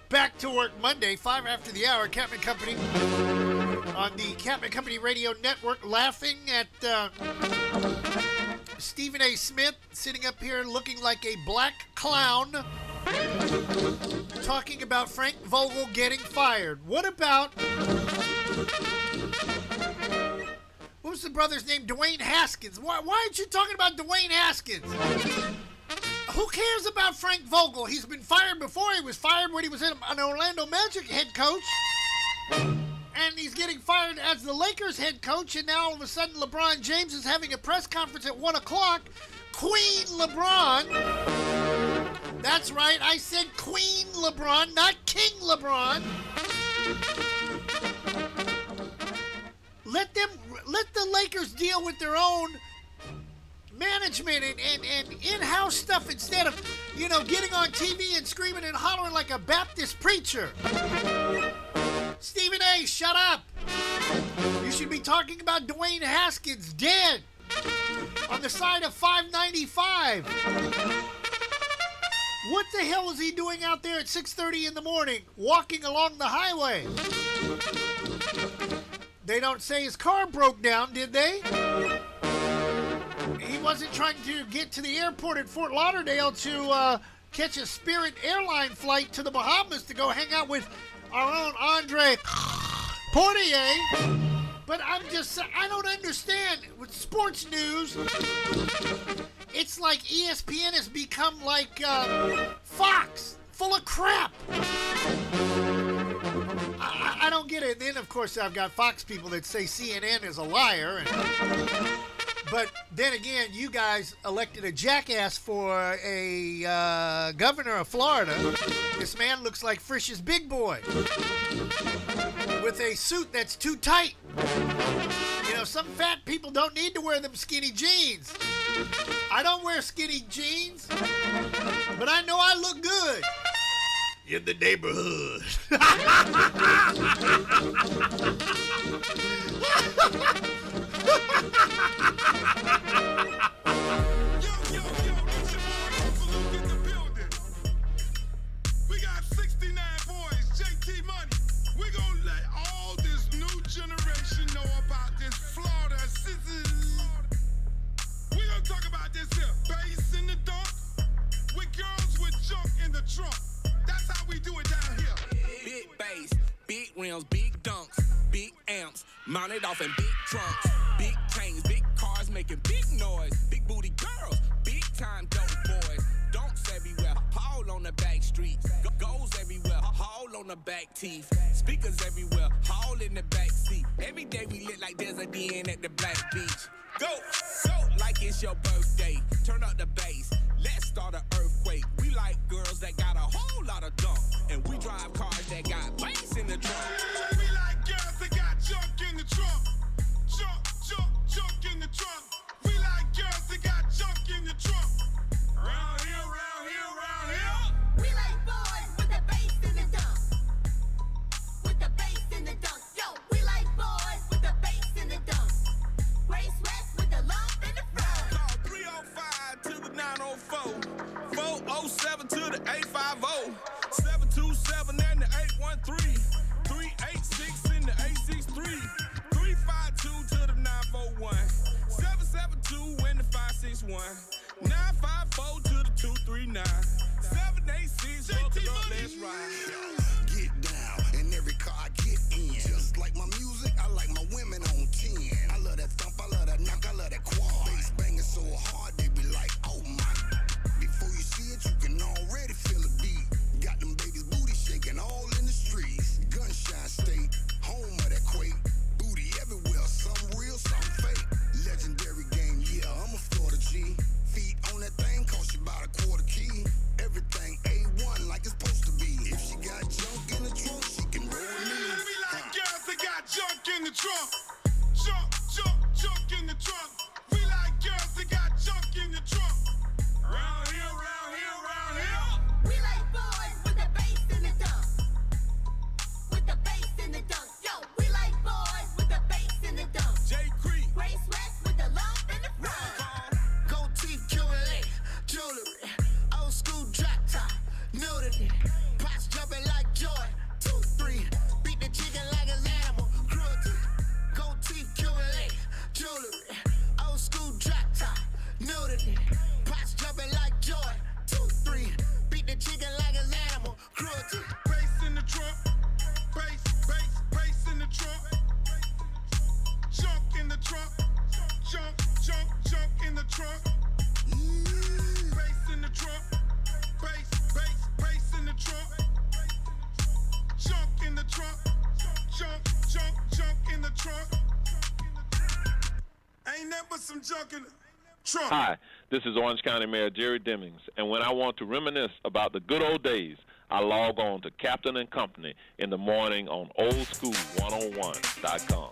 Back to Work Monday, 5 after the hour, Captain Company. On the Captain Company Radio Network, laughing at Stephen A. Smith sitting up here looking like a black clown, talking about Frank Vogel getting fired. What about... What was the brother's name? Dwayne Haskins. Why aren't you talking about Dwayne Haskins? Who cares about Frank Vogel? He's been fired before. He was fired when he was an Orlando Magic head coach. And he's getting fired as the Lakers head coach. And now all of a sudden LeBron James is having a press conference at 1 o'clock. Queen LeBron. That's right. I said Queen LeBron, not King LeBron. Let the Lakers deal with their own management and in-house stuff instead of, getting on TV and screaming and hollering like a Baptist preacher. Stephen A., shut up. You should be talking about Dwayne Haskins dead on the side of 595. What the hell is he doing out there at 6:30 in the morning, walking along the highway? They don't say his car broke down, did they? He wasn't trying to get to the airport at Fort Lauderdale to catch a Spirit airline flight to the Bahamas to go hang out with our own Andre Portier. But I don't understand. With sports news, it's like ESPN has become like Fox, full of crap. I don't get it. And then, of course, I've got Fox people that say CNN is a liar. But then again, you guys elected a jackass for a governor of Florida. This man looks like Frisch's big boy with a suit that's too tight. Some fat people don't need to wear them skinny jeans. I don't wear skinny jeans, but I know I look good in the neighborhood. We got 69 boys, JT Money. We're gonna let all this new generation know about this Florida citizen. We're gonna talk about this here. Bass in the dark, with girls with junk in the trunk. That's how we do it down here. Big bass, big rims, big dunks, big amps, mounted off in big trunks, big chains, big cars making big noise, big booty girls, big time dope boys, donks everywhere, haul on the back streets, goes everywhere, haul on the back teeth, speakers everywhere, haul in the back seat. Every day we lit like there's a DN at the Black Beach. Go like it's your birthday. Turn up the bass. Let's start an earthquake. We like girls that got a whole lot of junk, and we drive cars that got bass in the trunk. We like girls that got junk in the trunk. Junk in the trunk. We like girls that got junk in the trunk. Round here. We like boys with the bass in the dunk. With the bass in the dunk. Yo, we like boys with the bass in the dunk. Race West with the lump in the front. Call 305 to the 904, 407 to the 850, 727 and the 813, 386 and the 863, 352 to the 941, 772 and the 561, 954 to the 239, 786 up, let's ride. Get down in every car I get in. Just like my music, I like my women on 10. I love that thump, I love that knock, I love that quad. Bass banging so hard, they be like, oh my. Before you see it, you can already feel the beat. Got them babies' booty shaking all in the streets. Gunshine State, home of that quake. Booty everywhere, some real, some fake. Legendary game, yeah, I'm a Florida G. Feet on that thing, cost you about a quarter key. trunk. Bass in the trunk. Bass in the trunk. Junk in the trunk. Junk in the trunk. Ain't nothing but some junk in the trunk. Hi, this is Orange County Mayor Jerry Demings, and when I want to reminisce about the good old days, I log on to Captain and Company in the morning on oldschool101.com.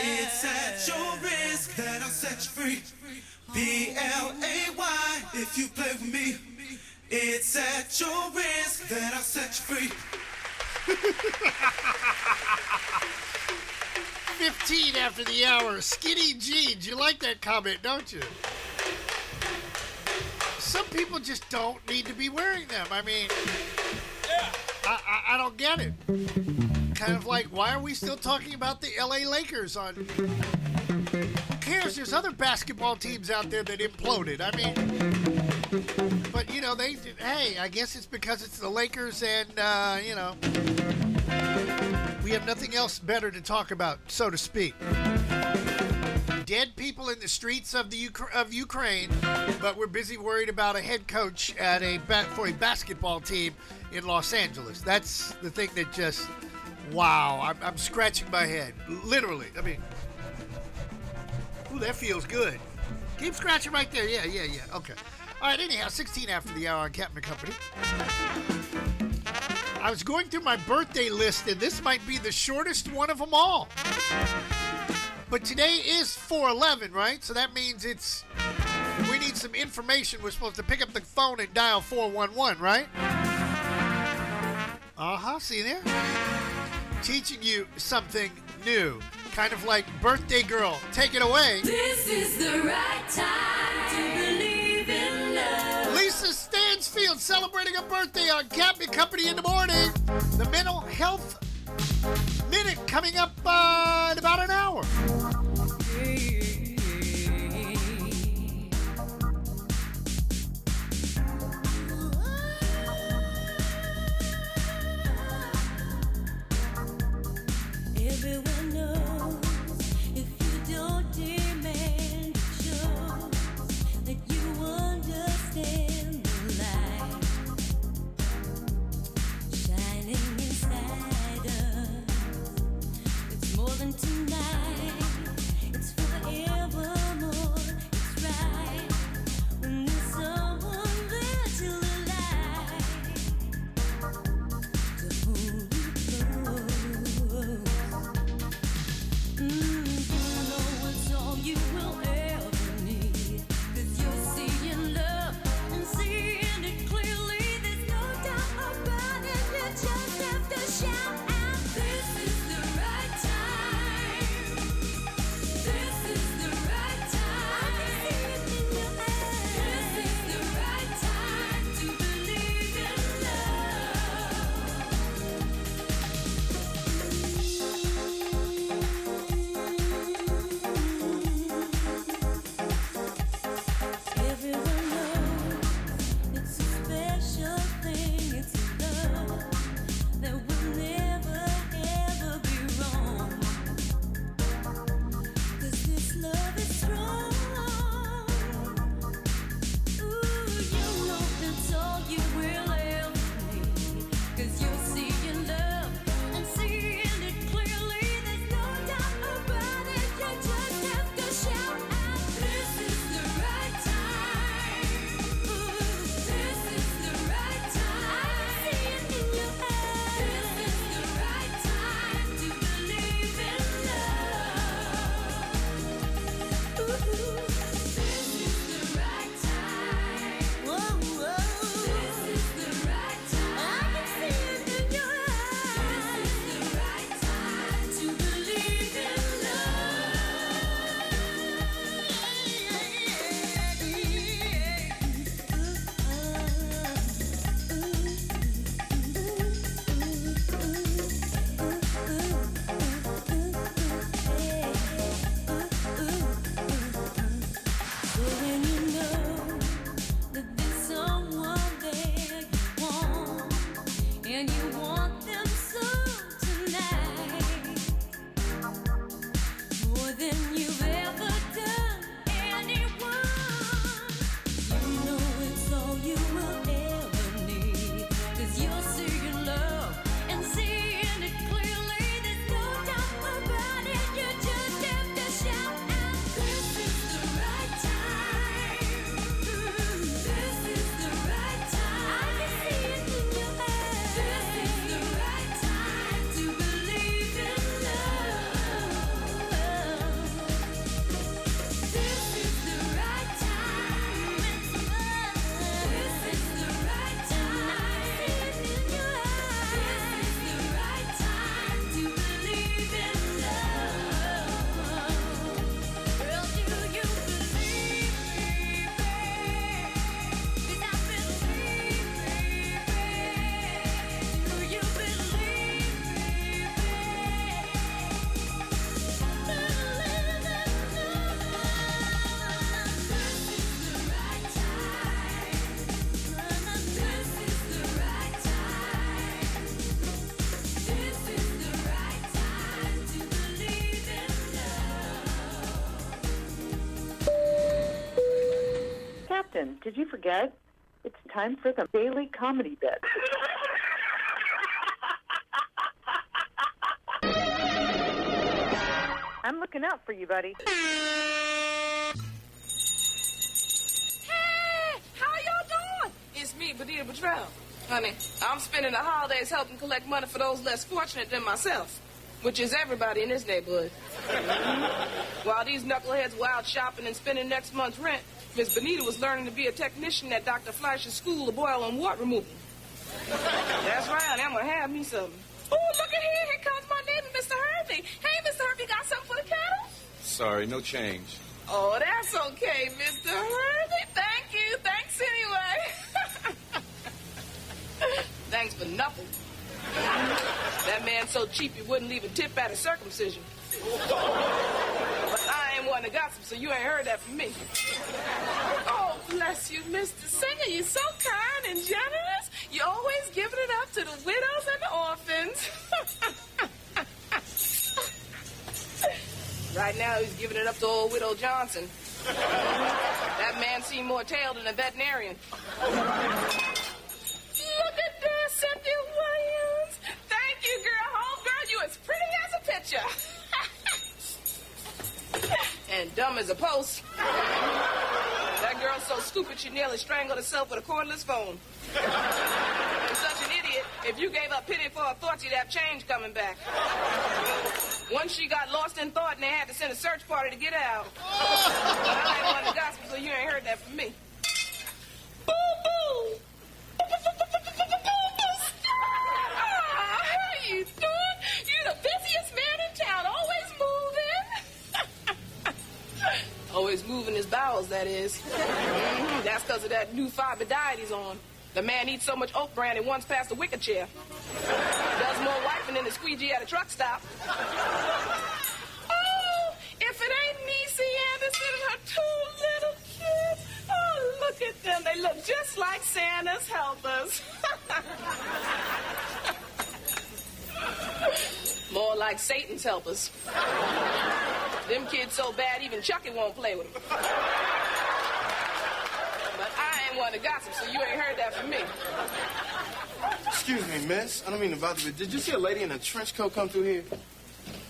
It's at your risk that I'll set you free. B-L-A-Y, if you play with me. It's at your risk that I'll set you free. 15 after the hour. Skinny jeans. You like that comment, don't you? Some people just don't need to be wearing them. I mean, I don't get it. Kind of like, why are we still talking about the LA Lakers on... Who cares? There's other basketball teams out there that imploded. I mean... But, you know, hey, I guess it's because it's the Lakers and, you know... We have nothing else better to talk about, so to speak. Dead people in the streets of Ukraine, but we're busy worried about a head coach at for a basketball team in Los Angeles. That's the thing that just, wow, I'm scratching my head, literally. I mean, ooh, that feels good. Keep scratching right there. Yeah. Okay. All right. Anyhow, 16 after the hour on Captain and Company. I was going through my birthday list, and this might be the shortest one of them all. But today is 4/11, right? So that means we need some information. We're supposed to pick up the phone and dial 411, right? See there? Teaching you something new. Kind of like Birthday Girl. Take it away. This is the right time to believe in love. Lisa Stansfield celebrating a birthday on Captain Company in the morning. The Mental Health Minute coming up in about an hour. Everyone knows if you don't demand, it shows that you understand the light shining inside us. It's more than tonight, it's forevermore. It's right when there's someone there to the light to hold you close. You know it's all you will ever need, 'cause you're seeing love and seeing it clearly. There's no doubt about it. You just have to shout out, this is the right time. This is the right time. I can see it in your eyes. This is the right time to believe in Everyone knows it's a special thing. It's a love that will never ever be wrong. 'Cause this love is strong. Ooh, you know that's all you will ever need. 'Cause you're seeing love and seeing it clearly. There's no doubt about it. You just have to shout out, this is the right time. Ooh, this is the right time. I see it in your eyes. This is the right time to believe in love. Ooh, this is the right time. Whoa, whoa. This is the right time. I can see it in your eyes. This is the right time to believe in when you know that there's someone there you want, and you want them so tonight, more than you've ever done anyone. You know it's all you will ever need, 'cause you're seeing love and seeing it clearly. There's no doubt about it. You just have to shout out, this is the right time. This is the right time. I can see it in your eyes. This is the right time to believe in love. Austin, did you forget? It's time for the Daily Comedy Bit. I'm looking out for you, buddy. Hey, how y'all doing? It's me, Benita Betrell. Honey, I'm spending the holidays helping collect money for those less fortunate than myself, which is everybody in this neighborhood. While these knuckleheads were out shopping and spending next month's rent, Miss Benita was learning to be a technician at Dr. Fleisch's School of Boil and Wart Removal. That's right, I'm gonna have me something. Oh, look at here. Here comes my neighbor, Mr. Hervey. Hey, Mr. Hervey, got something for the cattle? Sorry, no change. Oh, that's okay, Mr. Hervey. Thank you. Thanks anyway. Thanks for nothing. That man's so cheap he wouldn't leave a tip at a circumcision. But I ain't one to gossip, so you ain't heard that from me. Oh, bless you, Mr. Singer. You're so kind and generous. You're always giving it up to the widows and the orphans. Right now, he's giving it up to old Widow Johnson. That man seemed more tailed than a veterinarian. Look at that, Cynthia Williams. Thank you, girl. Home girl, you as pretty as a picture. And dumb as a post. That girl's so stupid she nearly strangled herself with a cordless phone. You're such an idiot. If you gave up pity for her thoughts, you'd have change coming back. Once she got lost in thought and they had to send a search party to get her out. But I ain't one to gospel, so you ain't heard that from me. Boo-boo! How you doing? You're the busiest man in town, always moving. Always moving his bowels, that is. That's because of that new fiber diet he's on. The man eats so much oat bran he once passed a wicker chair. Does more wiping than a squeegee at a truck stop. Oh, if it ain't Niecy Anderson and her two little kids. Oh, look at them. They look just like Santa's helpers. More like Satan's helpers. Them kids so bad even Chucky won't play with them. But I ain't one to gossip, so you ain't heard that from me. Excuse me, miss. I don't mean to bother you. Did you see a lady in a trench coat come through here?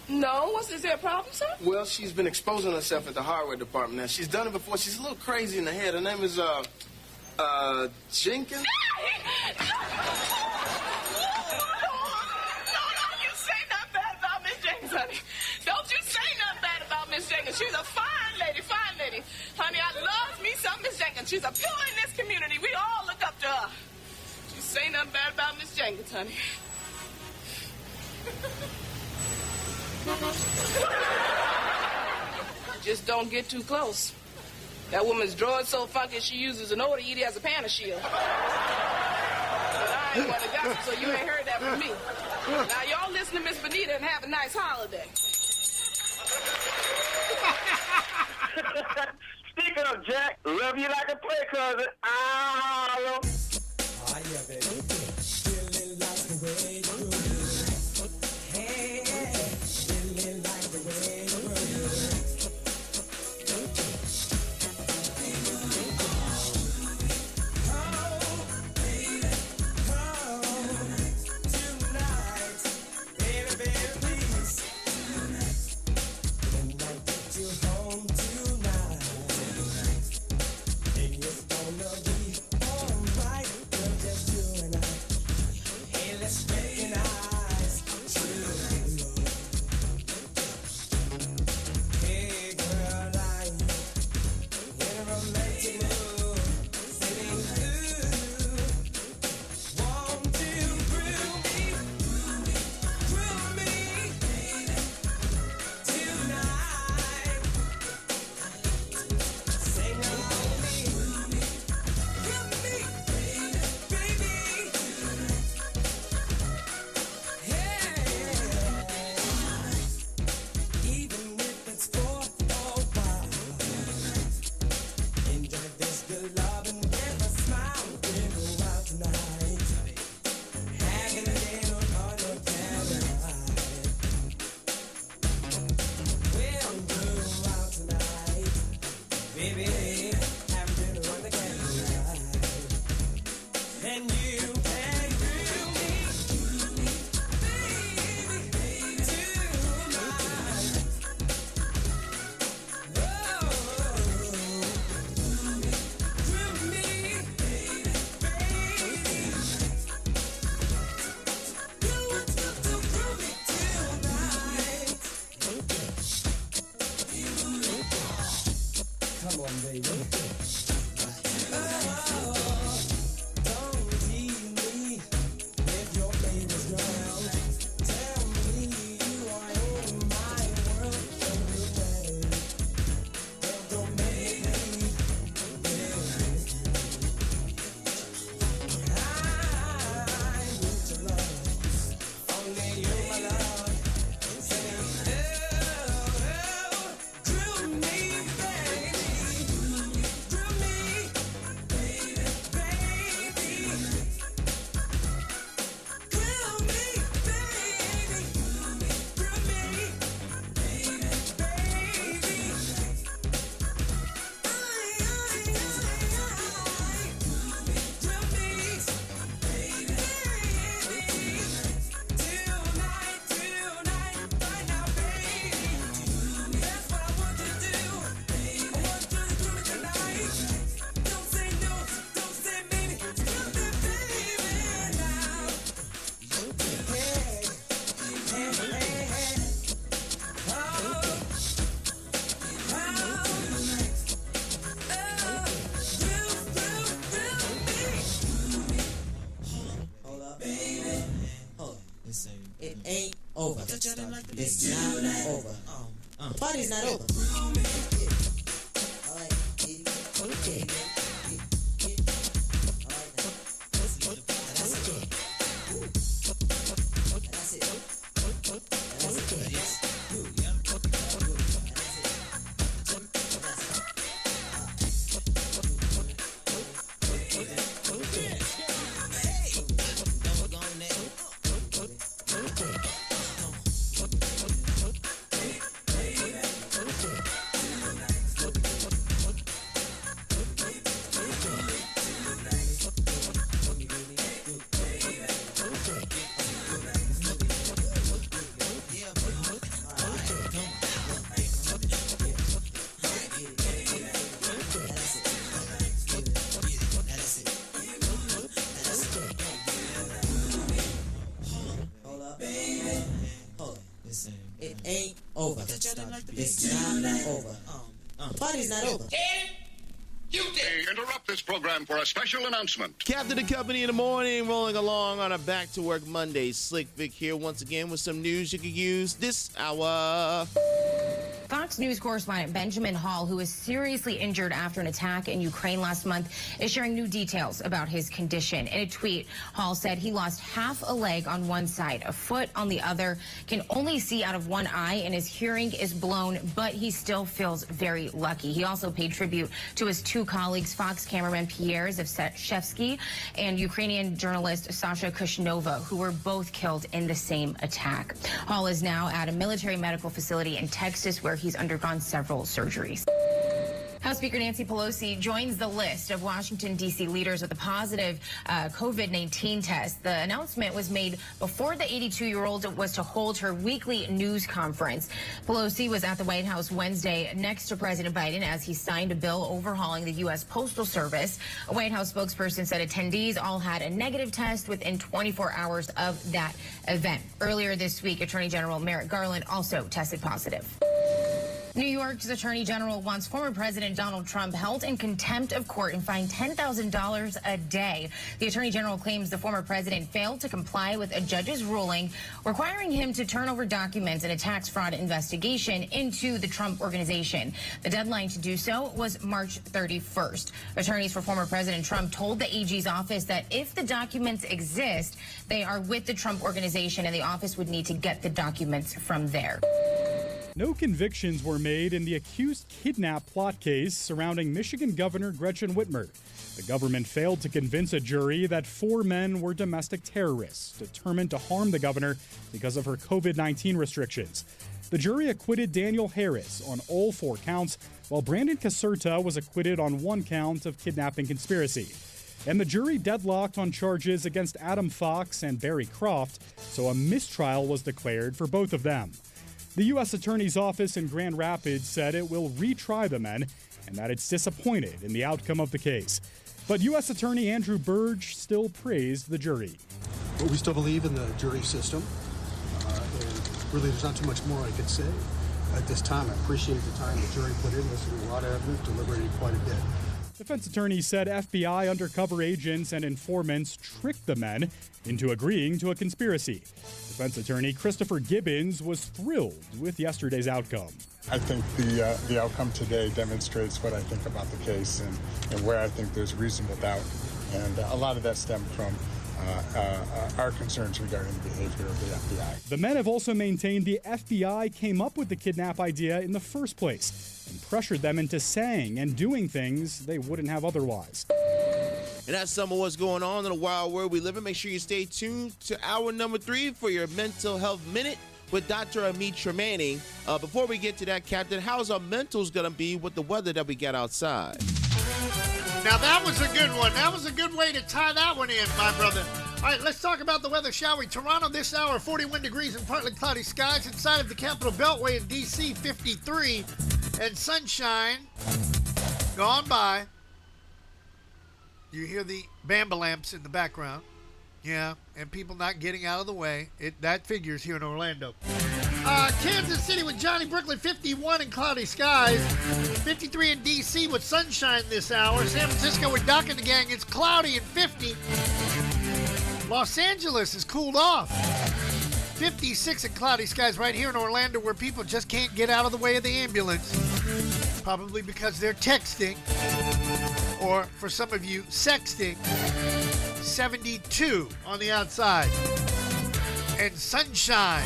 No? Is there a problem, sir? Well, she's been exposing herself at the hardware department now. She's done it before. She's a little crazy in the head. Her name is, Jenkins? Honey. Don't you say nothing bad about Miss Jenkins. She's a fine lady, fine lady. Honey, I love me some Miss Jenkins. She's a pillar in this community. We all look up to her. You say nothing bad about Miss Jenkins, honey. Just don't get too close. That woman's drawer's so funky she uses an odor eater as a panel shield. But I ain't one to gossip, so you ain't heard that from me. Now, y'all listen to Miss Benita and have a nice holiday. Speak up, Jack. Love you like a play cousin. Ah, Oh, yeah, baby. Feeling like the way you do it. Hey, feeling like the way you do Tonight, and it's gonna be alright. Just you and I. over. It's not over. The party's not over. All right. Okay. It ain't over. It's not over. The party's not over. We interrupt this program for a special announcement. Captain and Company in the morning, rolling along on a Back to Work Monday. Slick Vic here once again with some news you could use this hour. Fox News correspondent Benjamin Hall, who was seriously injured after an attack in Ukraine last month, is sharing new details about his condition. In a tweet, Hall said he lost half a leg on one side, a foot on the other, can only see out of one eye, and his hearing is blown, but he still feels very lucky. He also paid tribute to his two colleagues, Fox cameraman Pierre Zevshevsky and Ukrainian journalist Sasha Kushnova, who were both killed in the same attack. Hall is now at a military medical facility in Texas where he's undergone several surgeries. House Speaker Nancy Pelosi joins the list of Washington, D.C. leaders with a positive COVID-19 test. The announcement was made before the 82-year-old was to hold her weekly news conference. Pelosi was at the White House Wednesday next to President Biden as he signed a bill overhauling the U.S. Postal Service. A White House spokesperson said attendees all had a negative test within 24 hours of that event. Earlier this week, Attorney General Merrick Garland also tested positive. New York's Attorney General wants former President Donald Trump held in contempt of court and fined $10,000 a day. The Attorney General claims the former president failed to comply with a judge's ruling requiring him to turn over documents in a tax fraud investigation into the Trump Organization. The deadline to do so was March 31st. Attorneys for former President Trump told the AG's office that if the documents exist, they are with the Trump Organization and the office would need to get the documents from there. No convictions were made in the accused kidnap plot case surrounding Michigan Governor Gretchen Whitmer. The government failed to convince a jury that 4 men were domestic terrorists determined to harm the governor because of her COVID-19 restrictions. The jury acquitted Daniel Harris on all 4 counts, while Brandon Caserta was acquitted on 1 count of kidnapping conspiracy. And the jury deadlocked on charges against Adam Fox and Barry Croft, so a mistrial was declared for both of them. The U.S. Attorney's Office in Grand Rapids said it will retry the men and that it's disappointed in the outcome of the case. But U.S. Attorney Andrew Burge still praised the jury. But we still believe in the jury system. And really, there's not too much more I could say at this time. I appreciate the time the jury put in, listened to a lot of evidence, deliberated quite a bit. Defense attorneys said FBI undercover agents and informants tricked the men into agreeing to a conspiracy. Defense attorney Christopher Gibbons was thrilled with yesterday's outcome. I think the outcome today demonstrates what I think about the case and where I think there's reasonable doubt. And a lot of that stemmed from our concerns regarding the behavior of the FBI. The men have also maintained the FBI came up with the kidnap idea in the first place and pressured them into saying and doing things they wouldn't have otherwise. And that's some of what's going on in the wild world we live in. Make sure you stay tuned to hour number 3 for your Mental Health Minute with Dr. Amit Tremayne. Before we get to that, Captain, how's our mentals going to be with the weather that we got outside? Now, that was a good one. That was a good way to tie that one in, my brother. All right, let's talk about the weather, shall we? Toronto this hour, 41 degrees and partly cloudy skies. Inside of the Capital Beltway in D.C., 53. And sunshine gone by. You hear the Bamba lamps in the background. Yeah, and people not getting out of the way. That figures here in Orlando. Kansas City with Johnny Brooklyn, 51 and cloudy skies. 53 in D.C. with sunshine this hour. San Francisco with Doc and the gang, it's cloudy and 50. Los Angeles is cooled off. 56 and cloudy skies right here in Orlando where people just can't get out of the way of the ambulance. Probably because they're texting. Or, for some of you, sexting. 72 on the outside. And sunshine.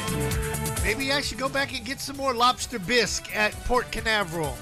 Maybe I should go back and get some more lobster bisque at Port Canaveral.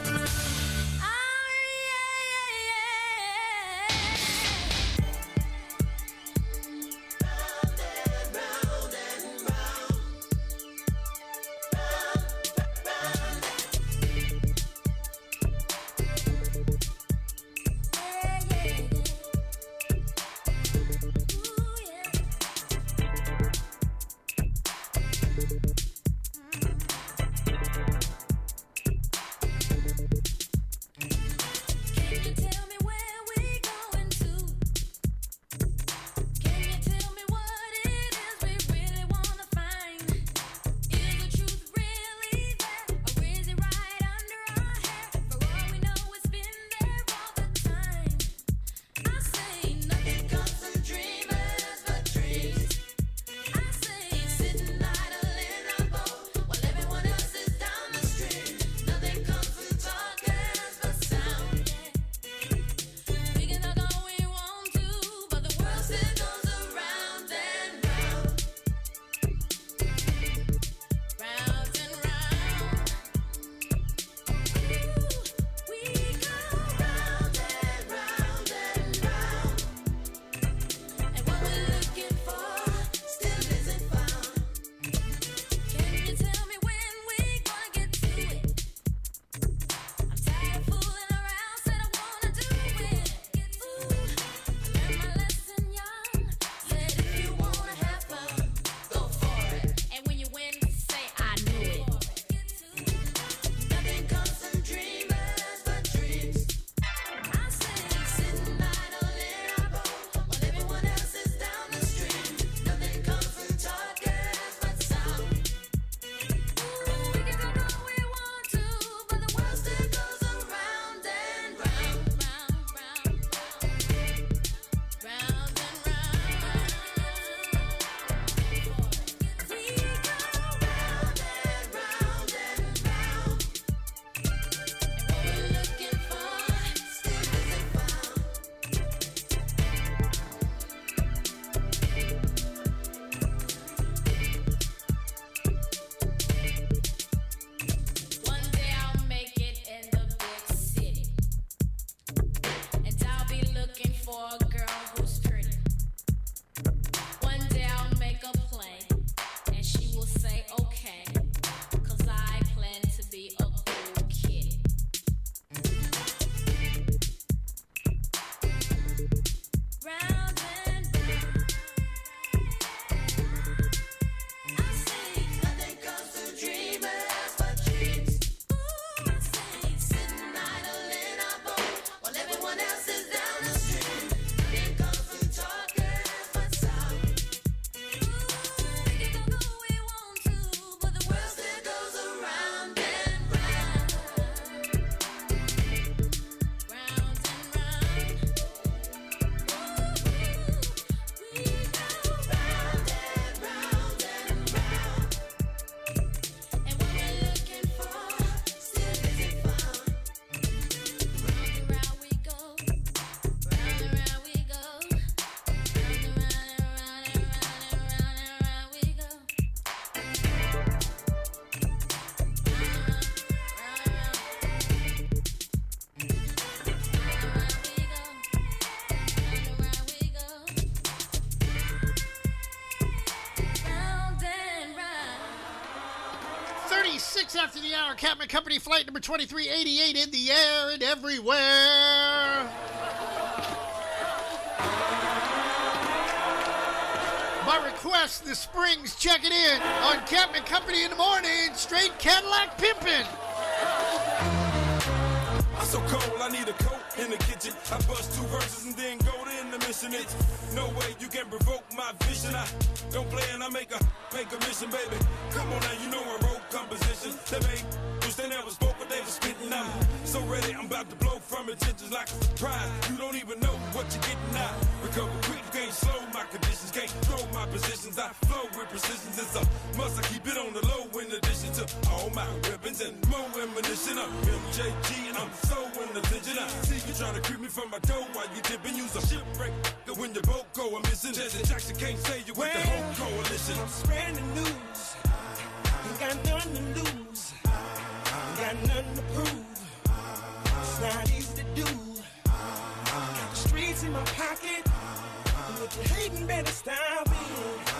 After the hour, Captain Company flight number 2388 in the air and everywhere. By request, the Springs checking in on Captain Company in the morning, straight Cadillac pimpin'. I'm so cold, I need a coat in the kitchen. I bust 2 verses and then go to intermission. It's no way you can provoke my vision. I don't play and I make a mission, baby. Come on now, you know I wrote compositions. They made they never spoke, but they were spitting out. So ready, I'm about to blow from intentions like a surprise. You don't even know what you're getting now. Recover quick, you can't slow my conditions. can't throw my positions. I flow with precision. It's a must. I keep it on the low in addition to all my weapons and more ammunition. I'm MJG and I'm so in attention. I see you trying to creep me from my door while you dipping. Use a shipwreck when your boat go a missing. Jesse Jackson can't say you with the whole coalition. I'm spreading the news. Ain't got nothing to lose. Ain't got nothing to prove. It's not easy to do. Got the streets in my pocket. And if you hating, better stop it.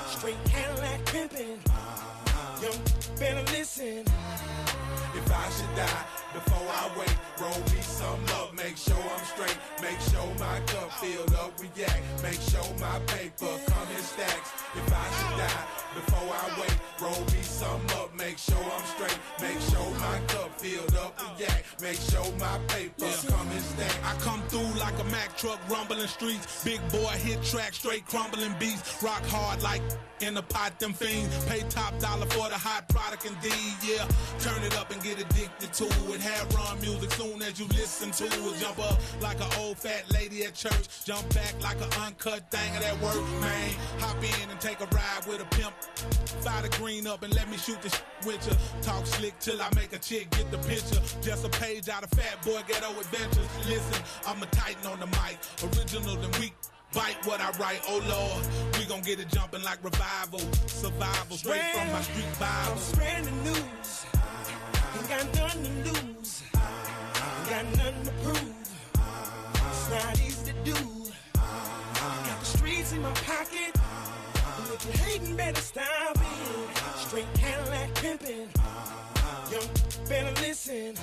Straight Cadillac pimping. Young, better listen. If I should die before I wait, roll me some up, make sure I'm straight, make sure my cup filled up, react, make sure my paper come in stacks. If I should die before I wait, roll me some up, make sure I'm straight, make sure my cup filled up, react, make sure my paper come in stacks. I come through like a Mack truck, rumbling streets, big boy hit track, straight crumbling beats, rock hard like in the pot, them fiends, pay top dollar for the hot product indeed, yeah, turn it up and get addicted to it, have run music soon as you listen to it, jump up like an old fat lady at church, jump back like an uncut thing of that work, man, hop in and take a ride with a pimp, fire the green up and let me shoot this with ya, talk slick till I make a chick get the picture, just a page out of Fat Boy Ghetto Adventures, listen, I'm a titan on the mic, original and weak, bite what I write, oh Lord, we gon' get it jumping like revival, survival, straight from my street Bible. I'm spreading the news, ain't got nothing to lose, ain't got nothing to prove, it's not easy to do, got the streets in my pocket, and if you hating, better stop it, straight Cadillac pimping, young, better listen.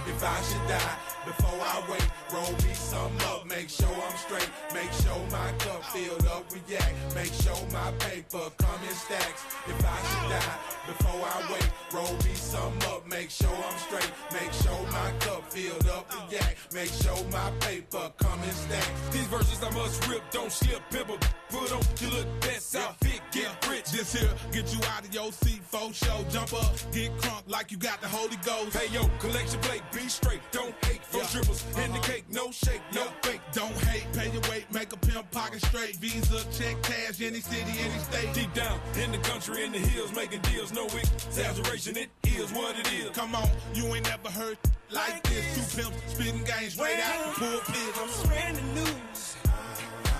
If I should die before I wait, roll me some up, make sure I'm straight, make sure my cup filled up, react, make sure my paper come in stacks. If I should die before I wait, roll me some up, make sure I'm straight, make sure my cup filled up, react, make sure my paper come in stacks. These verses I must rip, don't slip, pimple, put on your look best outfit, get rich. This here get you out of your seat, for show, jump up, get crunk like you got the Holy Ghost. Hey yo, collection plate, be straight, don't hate, for dribbles, in the cake, no shake, no fake. Don't hate, pay your weight, make a pimp pocket straight, Visa, check, cash, any city, any state. Deep down, in the country, in the hills, making deals, no exaggeration, it is what it is. Come on, you ain't never heard like this, two pimps spitting game straight out the pulpit. I'm spreading the news,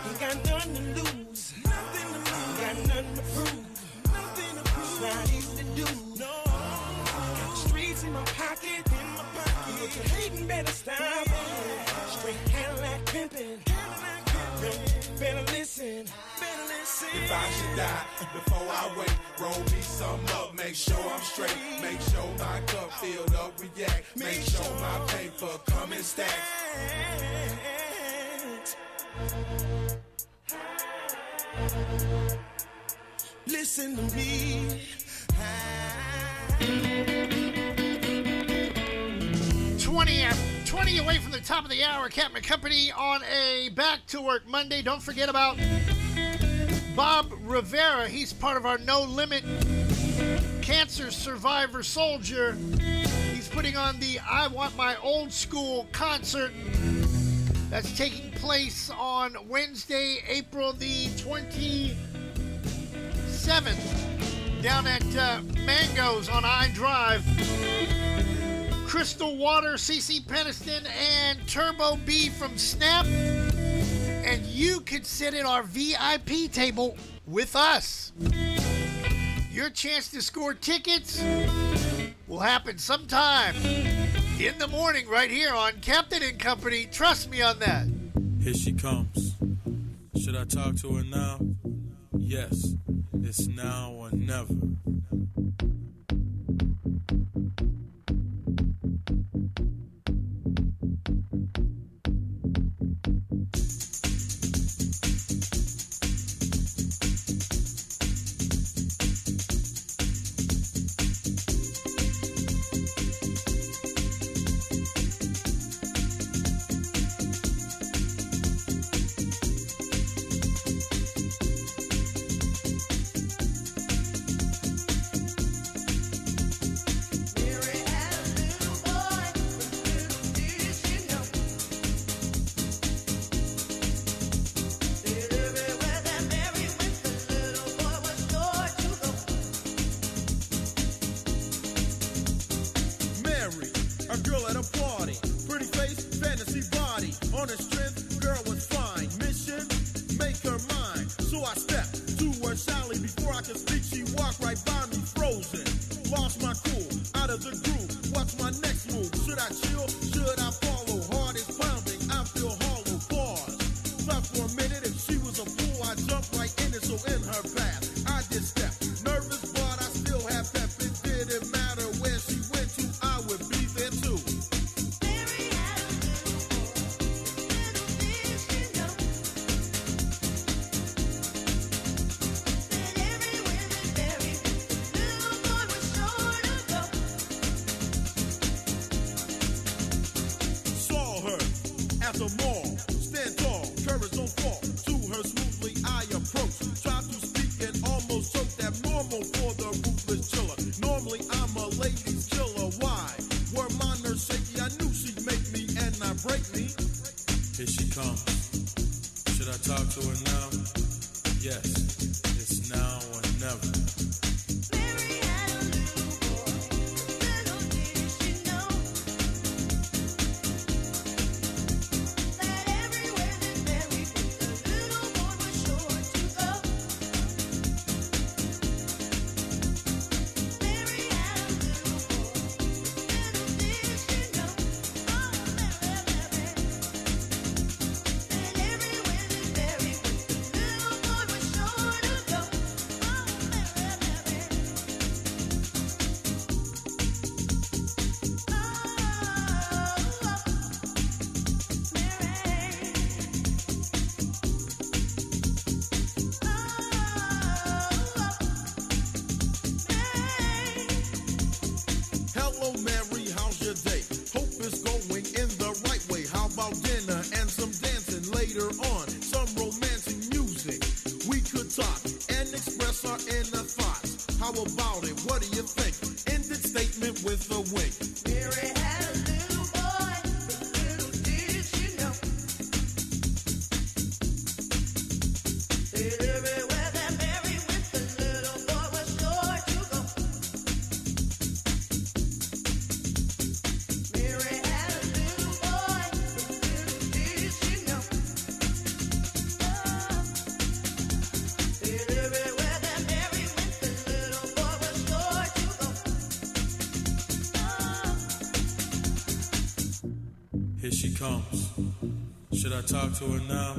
ain't got nothing to lose, ain't got nothing to prove, it's not easy to do, got the streets in my pocket, if you hating, better stop it, straight Cadillac pimping, better listen. If I should die before I wait, roll me some up, make sure I'm straight, make sure my cup filled up, react, make sure my paper come in stacks. Listen to me. 20 away from the top of the hour. Captain Company on a Back to Work Monday. Don't forget about Bob Rivera. He's part of our No Limit Cancer Survivor Soldier. He's putting on the I Want My Old School concert. That's taking place on Wednesday, April the 27th, down at Mangoes on I Drive. Crystal Water, CC Peniston, and Turbo B from Snap. And you could sit at our VIP table with us. Your chance to score tickets will happen sometime in the morning right here on Captain and Company. Trust me on that. Here she comes. Should I talk to her now? Yes, it's now or never. a girl at a party. Pretty face, fantasy body. On her strength, girl was fine. Mission, make her mine. So I stepped to her shyly. Before I could speak, she walked right by me, frozen. Lost my cool, out of the groove. What's my next move? Should I chill? Should I follow? Heart is pounding, I feel hollow. Pause. Thought for a minute, if she was a fool, I jumped right in it. So in her path, I did step. Nervous, but I still have pep. It didn't matter where she went to, I would be there too. Saw her at the mall, stand tall, courage don't fall. To her smoothly I approach, try to speak and almost choke. Abnormal for the ruthless chiller. Normally I'm a ladies killer. Why? Were my nerves shaky? I knew she'd make me and not break me. Here she comes. Should I talk to her now? Yes, it's now or never. Hello, Mary, how's your day? Hope it's going in the right way. How about dinner and some dancing later on? Some romantic music. We could talk and express our inner thoughts. How about it? What do you think? Ended statement with a wink. Mary had a little boy, but little did she know. That everywhere that Mary went, the little boy was sure to go. Mary had a little boy, but little did she know. That everywhere that Mary went, the little boy was sure to go. Here she comes. Should I talk to her now?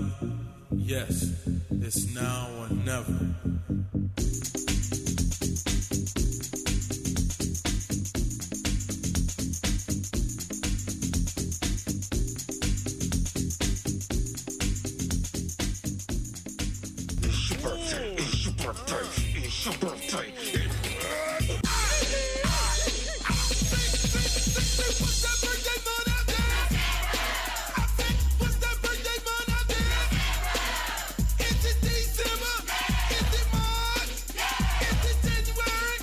Yes, it's now or never. It's your birthday, it's your birthday, it's your birthday. Is it December? Is it March? Is it January?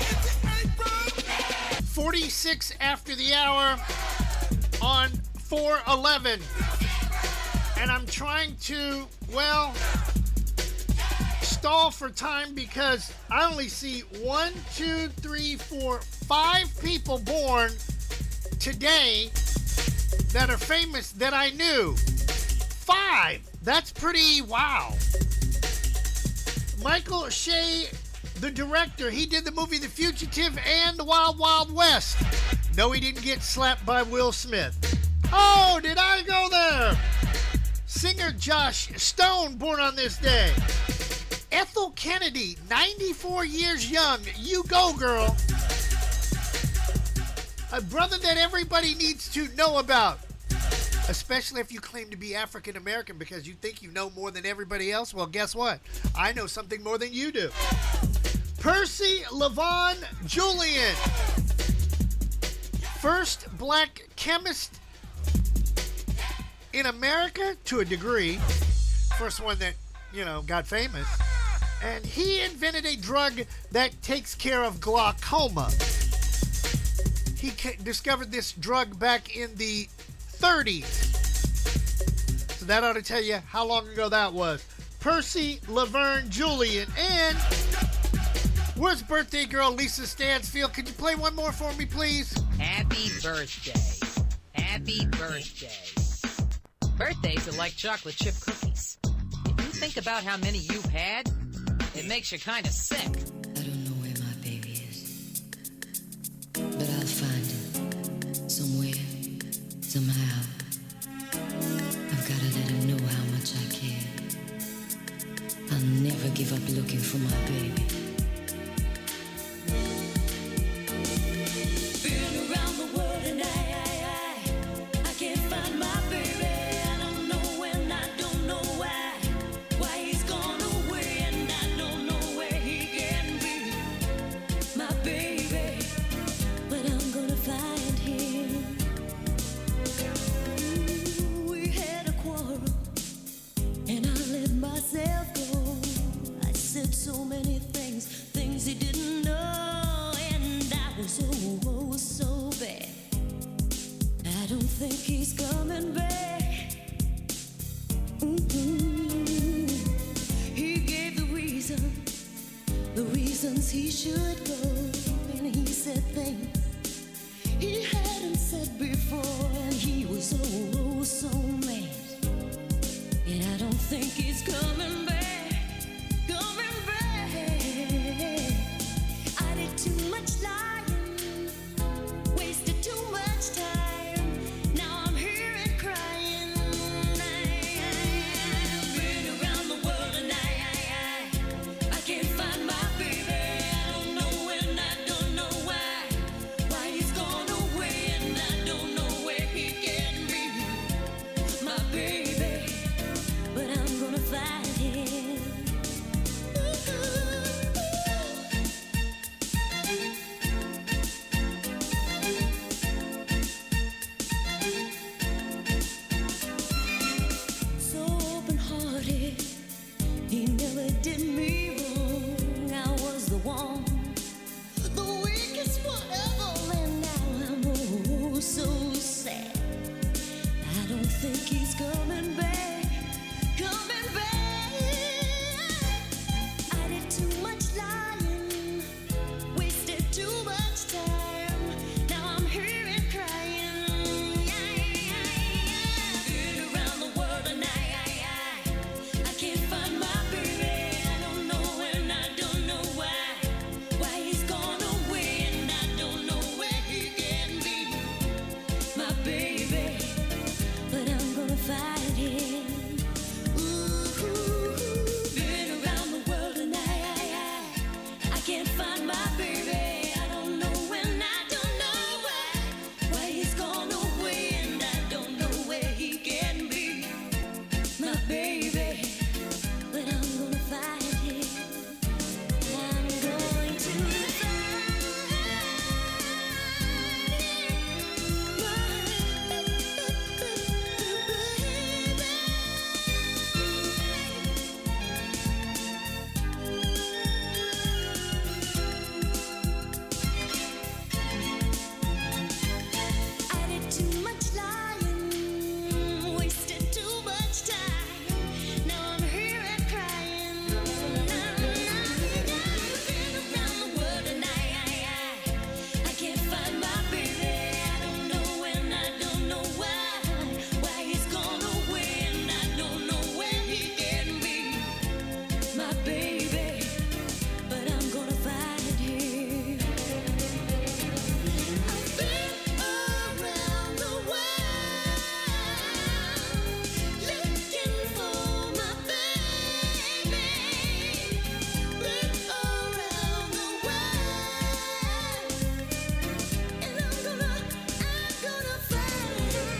Is it April? 46 after the hour on 4/11. And I'm trying to, well, stall for time because I only see 1, 2, 3, 4, 5 people born today that are famous that I knew. 5. That's pretty wow. Michael Shea, the director, he did the movie The Fugitive and The Wild Wild West. No, he didn't get slapped by Will Smith. Oh, did I go there? Singer Josh Stone, born on this day. Ethel Kennedy, 94 years young. You go, girl. A brother that everybody needs to know about, especially if you claim to be African American because you think you know more than everybody else. Well, guess what? I know something more than you do. Percy LaVon Julian, first black chemist in America to a degree. First one that, got famous. And he invented a drug that takes care of glaucoma. He discovered this drug back in the 30s. So that ought to tell you how long ago that was. Percy Laverne Julian. And where's birthday girl Lisa Stansfield? Could you play one more for me, please? Happy birthday. Happy birthday. Birthdays are like chocolate chip cookies. If you think about how many you've had, it makes you kind of sick. I don't know where my baby is, but I'll find him somewhere, somehow. I've got to let him know how much I care. I'll never give up looking for my baby. Been around the world and I can't find my baby. I don't know when, I don't know why he's gone away, and I don't know where he can be. My baby, but I'm gonna find him. Ooh, we had a quarrel, and I let myself go. I said so many things he didn't know, and I was oh so bad. I don't think he's coming back. He gave the reasons he should go, and he said things he hadn't said before, and he was oh so mad. And I don't think he's coming back. I did too much lying, wasted too much time. Now I'm here and crying. I've been around the world and I can't find my baby. I don't know when, I don't know why he's gone away, and I don't know where he can be. My baby, but I'm gonna find him. So open-hearted, he never did me wrong. I was the one, the weakest one ever, and now I'm oh so sad. I don't think he's coming back, coming back. I did too much lying, wasted too much time. Now I'm here and crying. Been around the world and I can't find my baby. I don't know when, I don't know why he's gone away, and I don't know where he can be. My baby, but I'm gonna find him. Ooh, been around the world and I can't find my baby. I don't know when, I don't know why he's gone away, and I don't know where he can be. My baby, but I'm gonna find him. I'm going to I did too much lying, wasted too much time. Now I'm here and crying. Been around the world and I can't find my baby. I don't know when, I don't know why he's gone away, and I don't know where he can be. My baby, but I'm gonna find him. I've been around the world looking for my baby. Been around the world, and I'm gonna find him.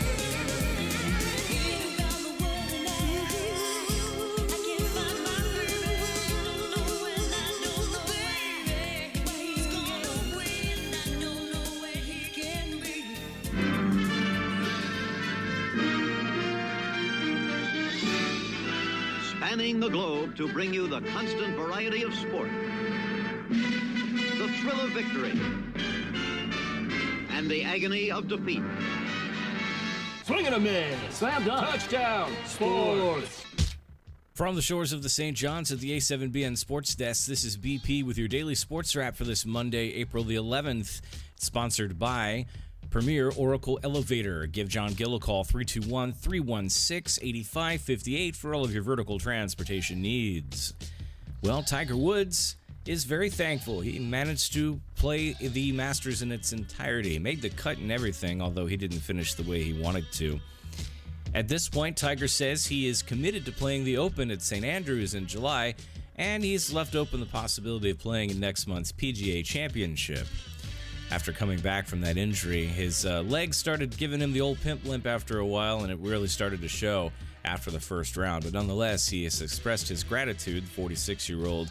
Been around the world and I can't find my baby. I don't know when, I don't know why he's gone away, and I don't know where he can be. Spanning the globe to bring you the constant variety of sport, the thrill of victory, and the agony of defeat. Swing and a miss. Slam dunk. Touchdown. Sports. From the shores of the St. John's at the A7BN Sports Desk, this is BP with your daily sports wrap for this Monday, April the 11th. It's sponsored by Premier Oracle Elevator. Give John Gill a call, 321-316-8558 for all of your vertical transportation needs. Well, Tiger Woods is very thankful. He managed to play the Masters in its entirety. Made the cut and everything, although he didn't finish the way he wanted to. At this point, Tiger says he is committed to playing the Open at St. Andrews in July, and he's left open the possibility of playing in next month's PGA Championship. After coming back from that injury, his legs started giving him the old pimp limp after a while, and it really started to show after the first round. But nonetheless, he has expressed his gratitude. The 46-year-old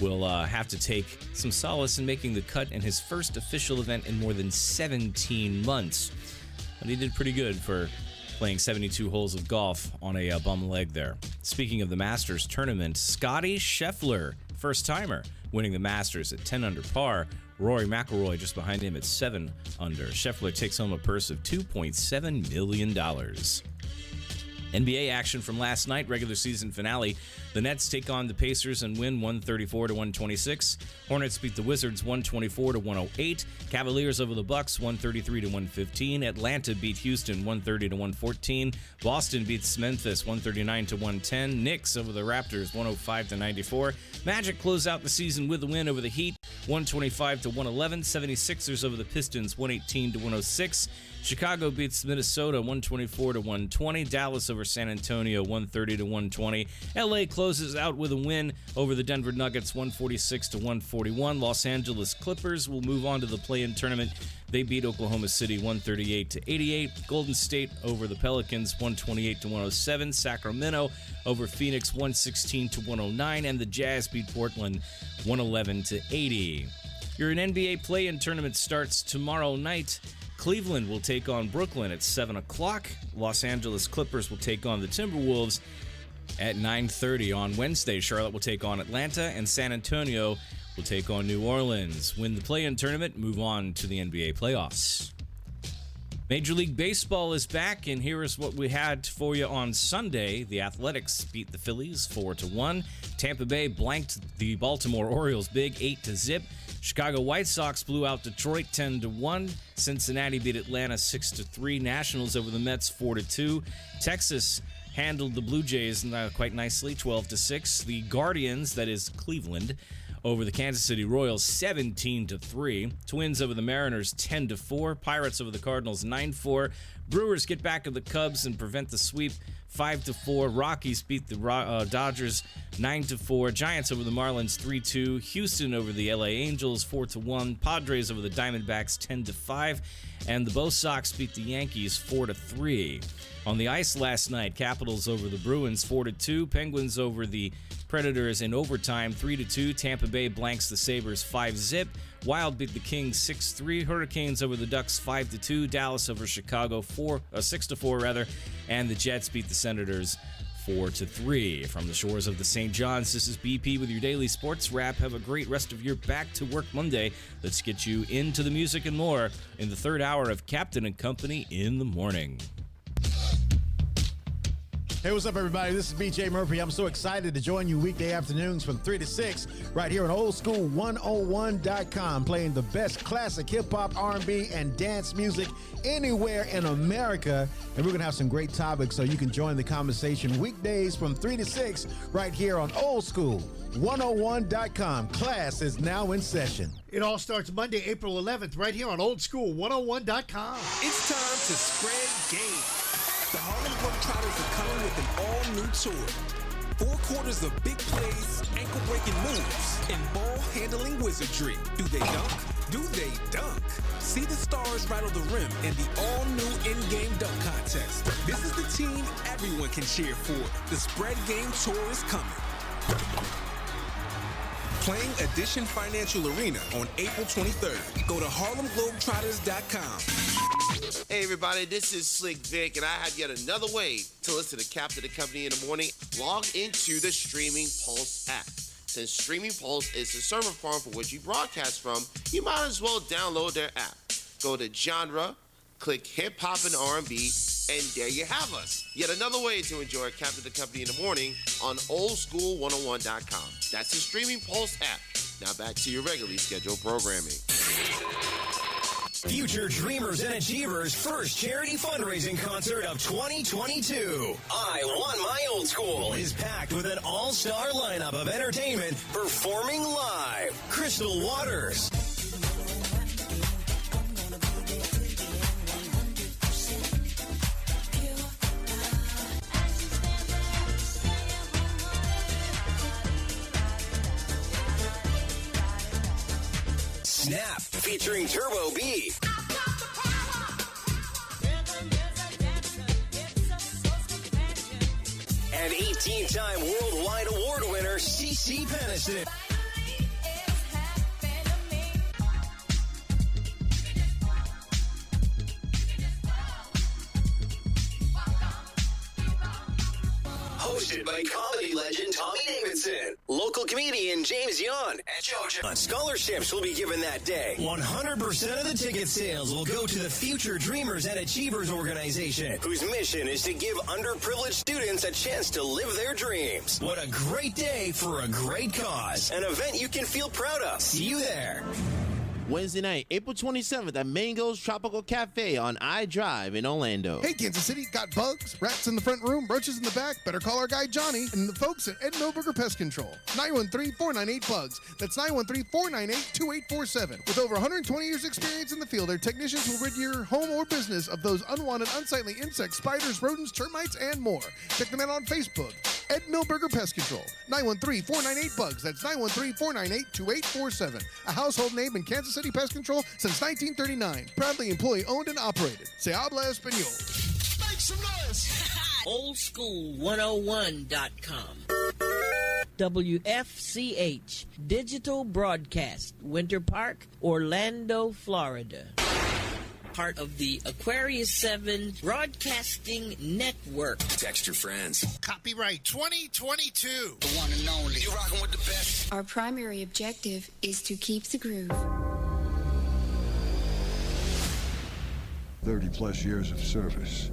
will have to take some solace in making the cut in his first official event in more than 17 months. But he did pretty good for playing 72 holes of golf on a bum leg there. Speaking of the Masters tournament, Scottie Scheffler, first-timer, winning the Masters at 10 under par. Rory McIlroy just behind him at 7 under. Scheffler takes home a purse of $2.7 million. NBA action from last night, regular season finale. The Nets take on the Pacers and win 134-126. Hornets beat the Wizards 124-108. Cavaliers over the Bucks 133-115. Atlanta beat Houston 130-114. Boston beats Memphis 139-110. Knicks over the Raptors 105-94. Magic close out the season with a win over the Heat 125-111. 76ers over the Pistons 118-106. Chicago beats Minnesota 124-120. Dallas over San Antonio 130-120. LA closes out with a win over the Denver Nuggets 146-141. Los Angeles Clippers will move on to the play-in tournament. They beat Oklahoma City 138-88. Golden State over the Pelicans 128-107. Sacramento over Phoenix 116-109. And the Jazz beat Portland 111-80. Your NBA play-in tournament starts tomorrow night. Cleveland will take on Brooklyn at 7 o'clock. Los Angeles Clippers will take on the Timberwolves at 9:30 on Wednesday. Charlotte will take on Atlanta, and San Antonio will take on New Orleans. Win the play-in tournament, move on to the NBA playoffs. Major League Baseball is back, and here is what we had for you on Sunday. The Athletics beat the Phillies 4-1. Tampa Bay blanked the Baltimore Orioles big 8-0. Chicago White Sox blew out Detroit 10-1. Cincinnati beat Atlanta 6-3. Nationals over the Mets 4-2. Texas handled the Blue Jays quite nicely 12-6. The Guardians, that is Cleveland, over the Kansas City Royals 17-3. Twins over the Mariners 10-4. Pirates over the Cardinals 9-4. Brewers get back at the Cubs and prevent the sweep 5-4. Rockies beat the Dodgers 9-4. Giants over the Marlins 3-2. Houston over the LA Angels 4-1. Padres over the Diamondbacks 10-5. And the Bo Sox beat the Yankees 4-3. On the ice last night, Capitals over the Bruins 4-2. Penguins over the Predators in overtime 3-2. Tampa Bay blanks the Sabres 5-0. Wild beat the Kings 6-3. Hurricanes over the Ducks 5-2. Dallas over Chicago 6-4 and the Jets beat the Senators 4-3. From the shores of the St. John's, this is BP with your daily sports wrap. Have a great rest of your Back to Work Monday. Let's get you into the music and more in the third hour of Captain and Company in the Morning. Hey, what's up, everybody? This is BJ Murphy. I'm so excited to join you weekday afternoons from 3 to 6 right here on oldschool101.com, playing the best classic hip-hop, R&B, and dance music anywhere in America. And we're going to have some great topics so you can join the conversation weekdays from 3 to 6 right here on oldschool101.com. Class is now in session. It all starts Monday, April 11th, right here on oldschool101.com. It's time to spread game. The Harlem Globetrotters are coming with an all-new tour. 4 quarters of big plays, ankle-breaking moves, and ball-handling wizardry. Do they dunk? Do they dunk? See the stars rattle the rim in the all-new in-game dunk contest. This is the team everyone can cheer for. The Spread Game Tour is coming. Playing Edition Financial Arena on April 23rd. Go to HarlemGlobetrotters.com. Hey everybody, this is Slick Vic, and I have yet another way to listen to Captain and Company in the Morning. Log into the Streaming Pulse app. Since Streaming Pulse is the server farm for which you broadcast from, you might as well download their app. Go to genre, click hip hop and R&B, and there you have us. Yet another way to enjoy Captain and Company in the Morning on oldschool101.com. That's the Streaming Pulse app. Now back to your regularly scheduled programming. Future Dreamers and Achievers' first charity fundraising concert of 2022. I Want My Old School is packed with an all-star lineup of entertainment performing live. Crystal Waters, Snap, featuring Turbo B. And 18-time worldwide award winner, CeCe Peniston. Hosted by comedy legend Tommy Davidson, local comedian James Yon, and JoJo. Scholarships will be given that day. 100% of the ticket sales will go to the Future Dreamers and Achievers organization, whose mission is to give underprivileged students a chance to live their dreams. What a great day for a great cause. An event you can feel proud of. See you there. Wednesday night, April 27th at Mango's Tropical Cafe on I-Drive in Orlando. Hey, Kansas City, got bugs, rats in the front room, roaches in the back? Better call our guy Johnny and the folks at Ed Milberger Pest Control. 913-498-BUGS. That's 913-498-2847. With over 120 years experience in the field, their technicians will rid your home or business of those unwanted, unsightly insects, spiders, rodents, termites, and more. Check them out on Facebook. Ed Milberger Pest Control. 913-498-BUGS. That's 913-498-2847. A household name in Kansas City Pest Control since 1939. Proudly employee owned and operated. Se habla español. Make some noise. Oldschool101.com. WFCH Digital Broadcast, Winter Park, Orlando, Florida. Part of the Aquarius 7 Broadcasting Network. Text your friends. Copyright 2022. The one and only. You rocking with the best. Our primary objective is to keep the groove. 30 plus years of service.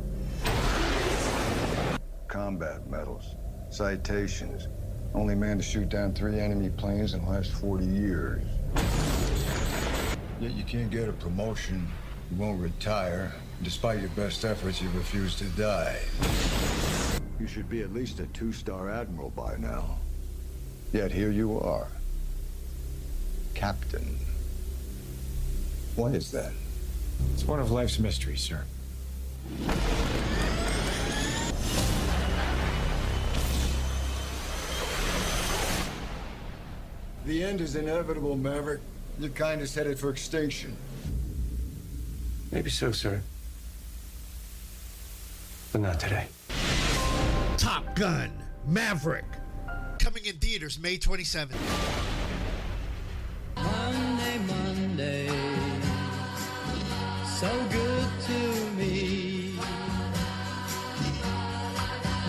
Combat medals, citations. Only man to shoot down 3 enemy planes in the last 40 years. Yet you can't get a promotion, you won't retire. Despite your best efforts, you refuse to die. You should be at least a 2-star admiral by now. Yet here you are. Captain. What is that? It's one of life's mysteries, sir. The end is inevitable, Maverick. Your kind is headed for extinction. Maybe so, sir. But not today. Top Gun Maverick. Coming in theaters May 27th. Monday, Monday, so good to me.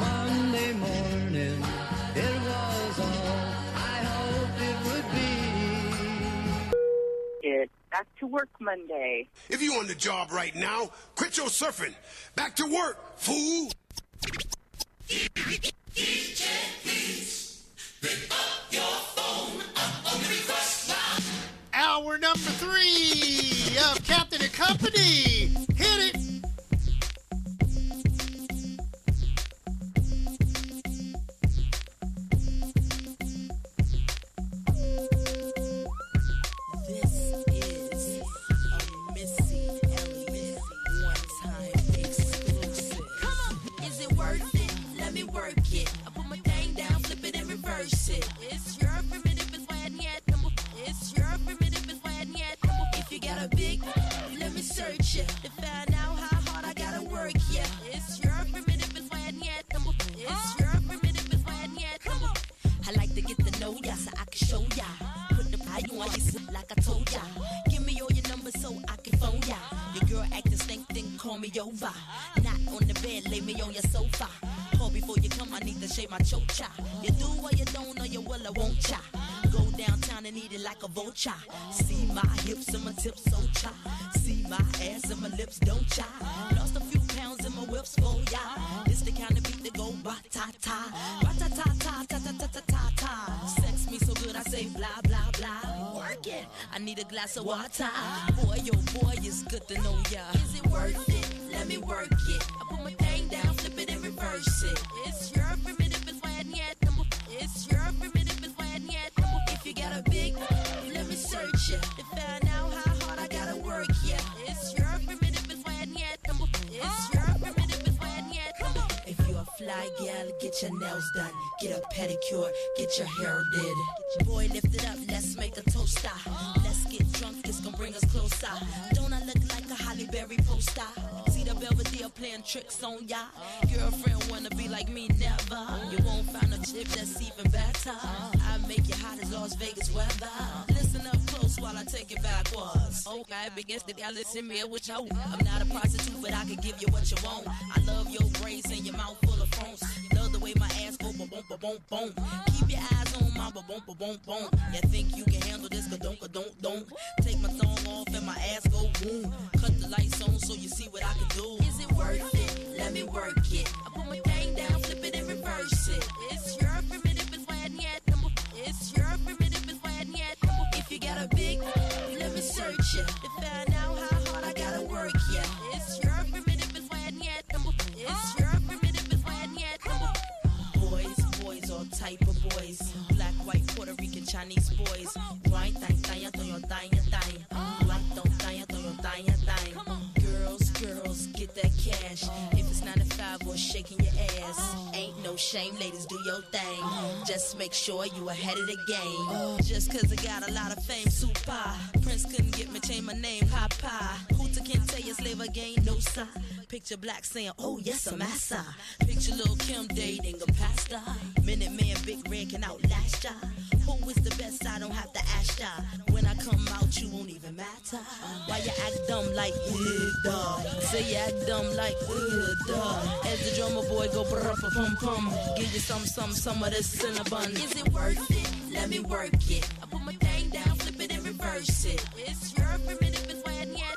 Monday morning, it was all I hoped it would be. It's Back to Work Monday. If you on the job right now, quit your surfing. Back to work, fool. DJ, please, pick up your phone on the request line. Hour number 3 of Captain and Company. Hit it. This is a Missy Elliott one-time exclusive. Come on, is it worth it? Let me work it. I put my thing down, flip it and reverse it. It's your primitive, it's why I need number. It's your primitive, it's why I need number. If you got a big, let me search it to find out how hard I gotta work. Yeah, it's your primitive, it's why I need number. It's your primitive, it's why I need number. I like to get to know ya so I can show ya. Put the pie you on this like I told ya. Give me all your numbers so I can phone ya. Your girl acting stink, then call me over. Not on the bed, lay me on your sofa. Call before you come, I need to shave my chocha. You do or you don't, or you will or won't cha. Go downtown and eat it like a vulture. See my hips and my tips so cha. See my ass and my lips don't cha. Lost a few pounds in my whips for ya. This the kind of beat that go ba-ta-ta. Ba-ta-ta-ta-ta-ta-ta-ta-ta. Sex me so good I say blah, blah, blah. Work it. I need a glass of water. Boy, oh boy, it's good to know ya. Is it worth it? Let me work it. I put my thing down, flip it and reverse it. It's your primitive, it's why yet. It's your primitive, it's why yet. If you got a big, let me search it to find out how hard I gotta work. Yeah, it's your primitive, it's why yet. It's your primitive, it's why yet. If you a fly gal, get your nails done, get a pedicure, get your hair did. Boy, lift it up, let's make a toaster. Let's get drunk, it's gonna bring us closer. Don't I look like a Holly Berry poster? See the Belvedere playing tricks on ya. Girlfriend wanna be like me, never. You won't find a chick that's even better. I make you hot as Las Vegas weather. Listen up close while I take it backwards. Okay, begins to y'all listen me with you. I'm not a prostitute, but I can give you what you want. I love your braids and your mouth full of phones. Love the way my ass go boom boom boom boom. Keep your eyes on my boom boom boom boom. You think you can handle this? Don't. Take my thumb off and my ass go boom. Cut the lights on so you see what I can do. Is it worth it? Let me work it. I put my thing down, flip it and reverse it. It's your primitive, it's why yet. It's your primitive, it's why yet. If you got a big, let me search it to find out how hard I gotta work. Yeah, it's your primitive, it's why yet. It's your primitive, it's why yet. Boys, all type of boys. Black, white, Puerto Rican, Chinese boys. White, girls, get that cash. If it's 9 to 5 or shaking your ass, ain't no shame, ladies, do your thing. Just make sure you ahead of the game. Just cause I got a lot of fame, super. Prince couldn't get me, change my name, Papa. Hooter can't tell you slave again, no sir. Picture Black saying, oh yes, I'm massa. Picture Lil Kim dating a pastor. Minute Man, Big Red can outlast ya. Who is the best? I don't have to ask ya. When I come out, you won't even matter. Why you act dumb like, duh? Say you act dumb like, duh. As the drummer boy go brr-pum-pum. Give you some of this cinnabon. Is it worth it? Let me work it. I put my thing down, flip it and reverse it. It's your primitive, it's why yet.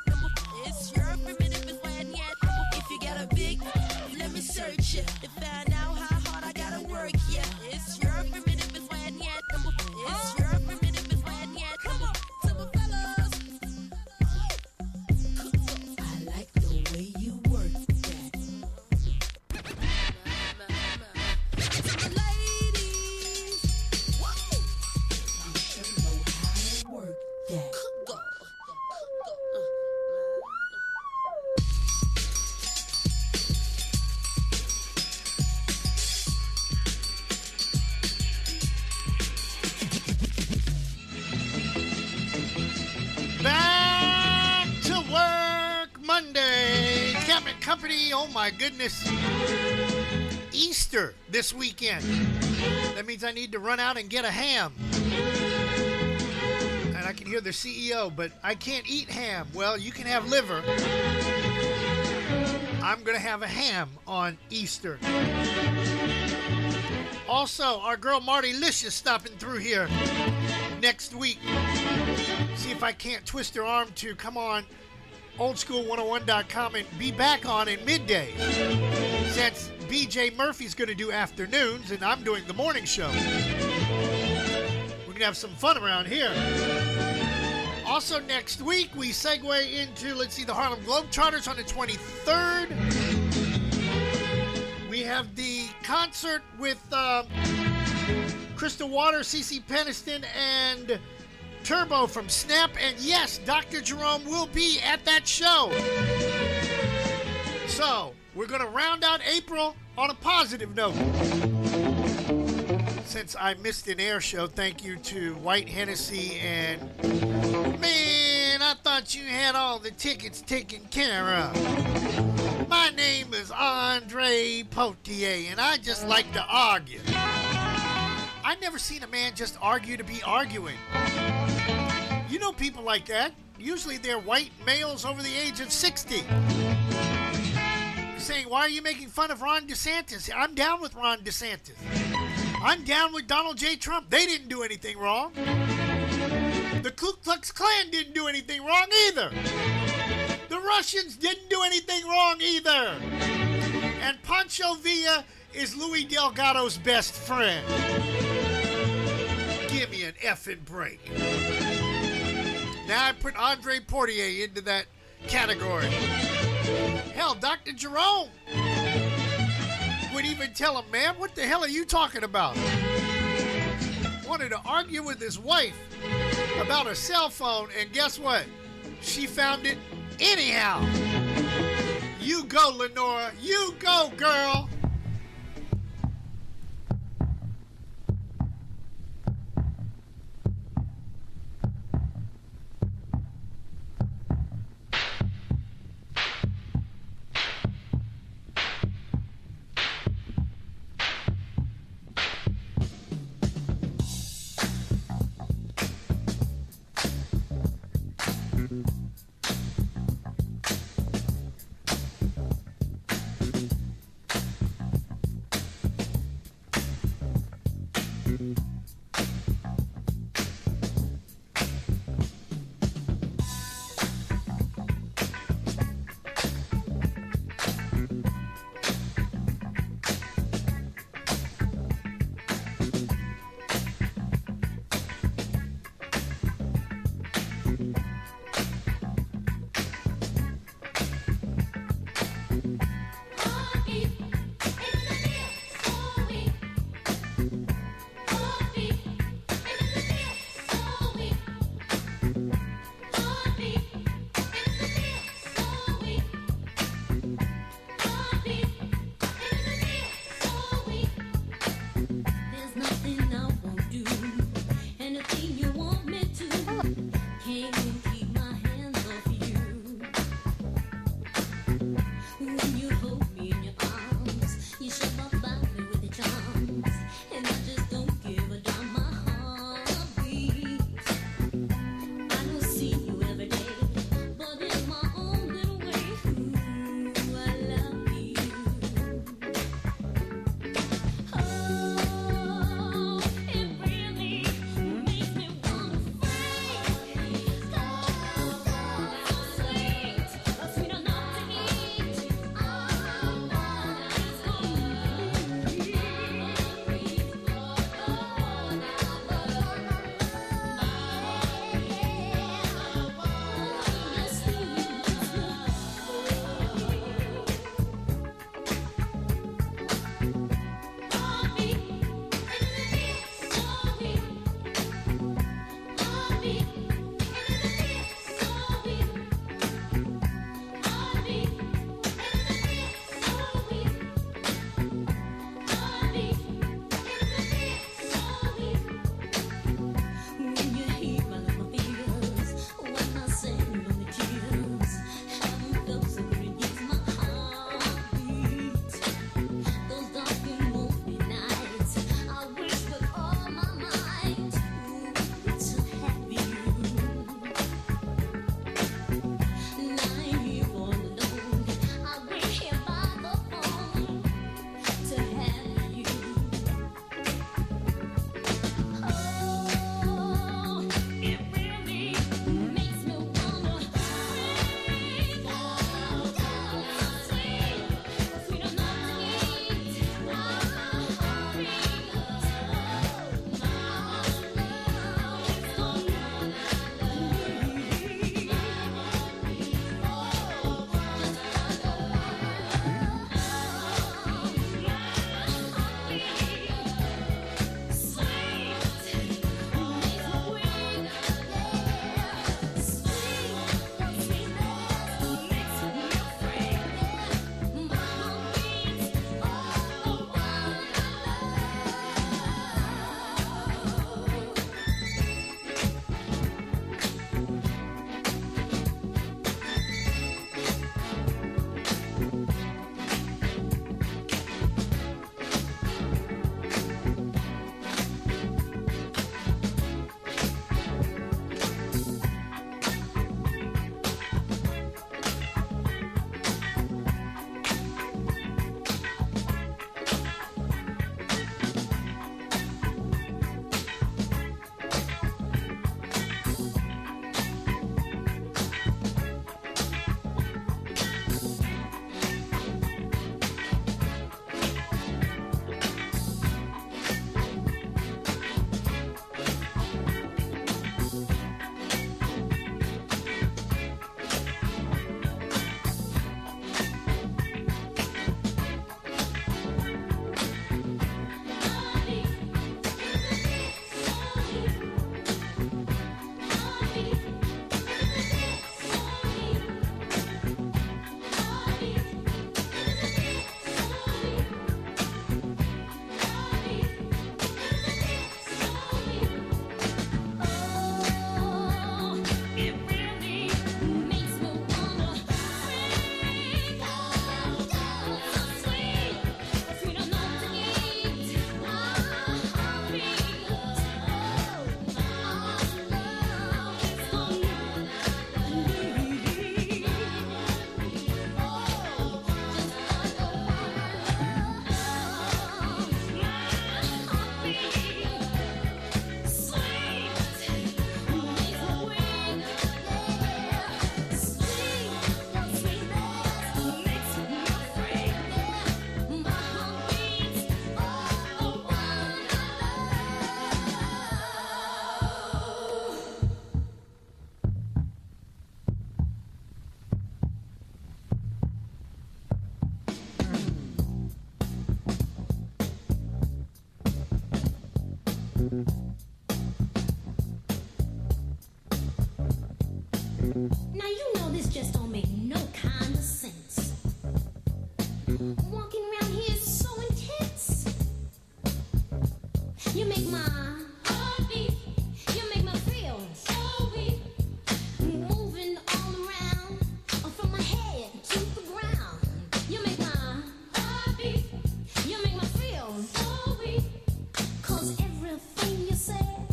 It's your primitive, it's why yet. If you got a big, let me search it to find out how hard I gotta work. Yeah, it's your primitive, it's why yet. It's your primitive, it's why yet. Super fellas, I like the way you work that. Super ladies, whoa, you sure know how to work that. Back to work Monday. Captain Company, oh my goodness. Easter this weekend. That means I need to run out and get a ham. And I can hear the CEO, but I can't eat ham. Well, you can have liver. I'm going to have a ham on Easter. Also, our girl Marty Licious stopping through here next week. See if I can't twist her arm to come on oldschool101.com and be back on in midday. Since BJ Murphy's going to do afternoons and I'm doing the morning show. We're going to have some fun around here. Also next week, we segue into, let's see, the Harlem Globetrotters on the 23rd. We have the concert with Crystal Waters, CeCe Peniston, and Turbo from Snap. And yes, Dr. Jerome will be at that show. So, we're going to round out April on a positive note. Since I missed an air show, thank you to White Hennessy and... Man, I thought you had all the tickets taken care of. My name is Andre Potier, and I just like to argue. I've never seen a man just argue to be arguing. You know people like that. Usually they're white males over the age of 60. Saying, why are you making fun of Ron DeSantis? I'm down with Ron DeSantis. I'm down with Donald J. Trump. They didn't do anything wrong. The Ku Klux Klan didn't do anything wrong either. The Russians didn't do anything wrong either. And Pancho Villa is Louis Delgado's best friend. Give me an effing break. Now I put Andre Portier into that category. Hell, Dr. Jerome would even tell him, man, what the hell are you talking about? Wanted to argue with his wife about a cell phone, and guess what? She found it anyhow. You go, Lenora. You go, girl. Walking around here is so intense. You make my heart beat. You make me feel so weak. Moving all around, from my head to the ground. You make my heart beat. You make me feel so weak. 'Cause everything you said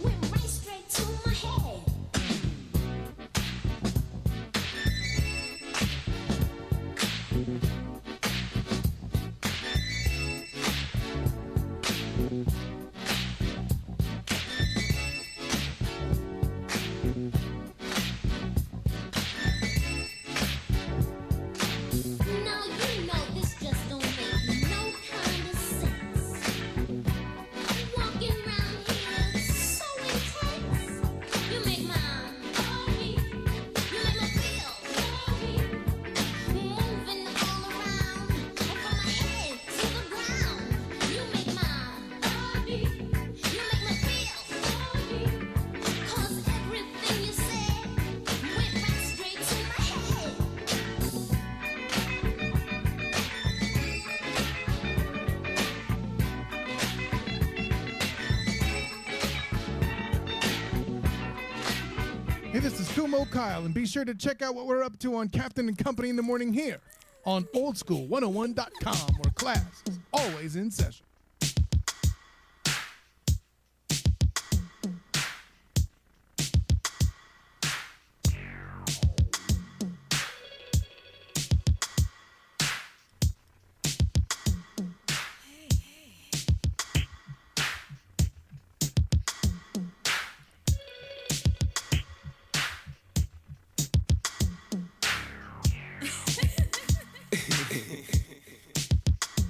went right straight to my head. Now you know this just don't make no kind of sense. Walking around here so intense. You make my heart beat. You make me feel so weak. Moving all around, from my head to the ground. You make my heart beat. You make me feel so weak. 'Cause everything you said went right straight to my head. Hey, this is Kumo Kyle, and be sure to check out what we're up to on Captain and Company in the Morning here on oldschool101.com, where class is always in session.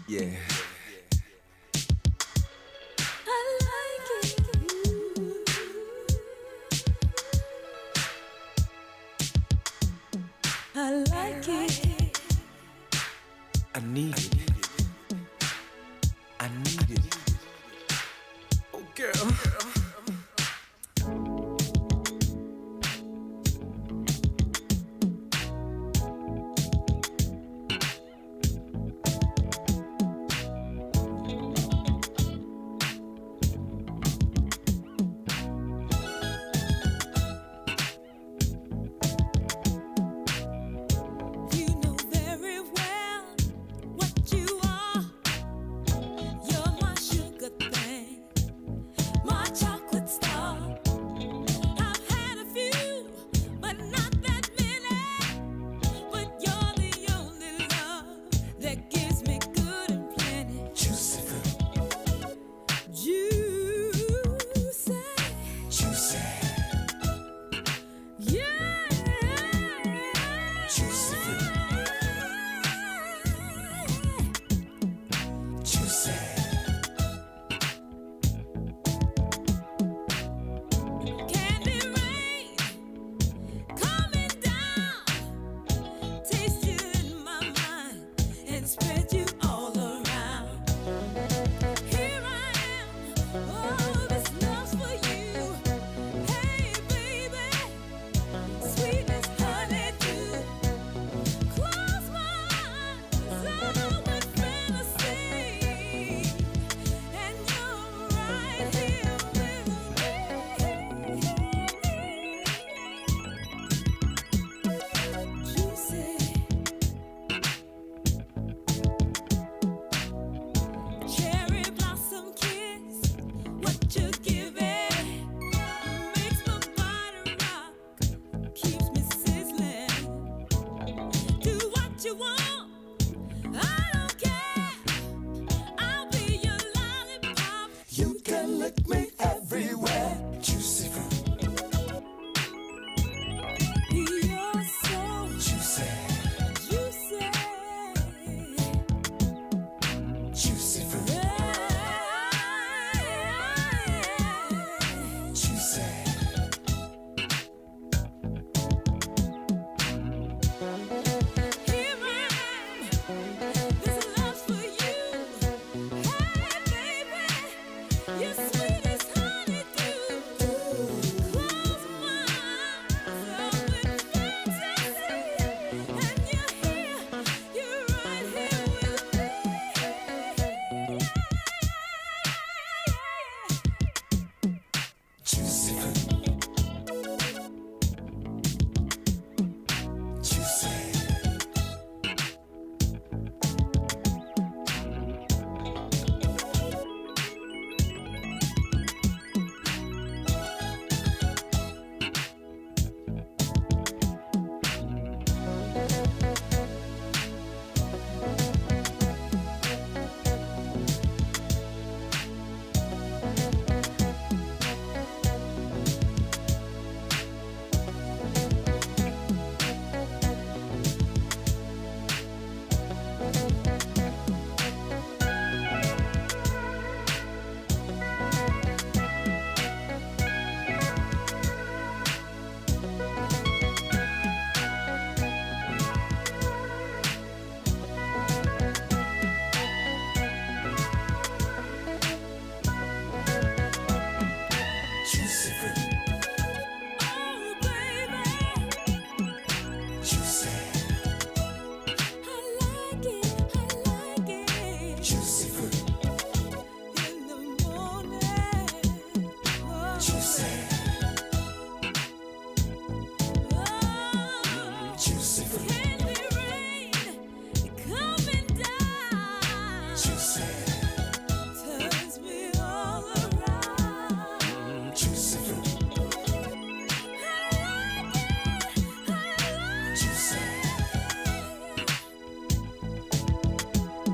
Yeah. I like it. I need it. I need it. Oh, girl. You know very well what you are. You're my sugar.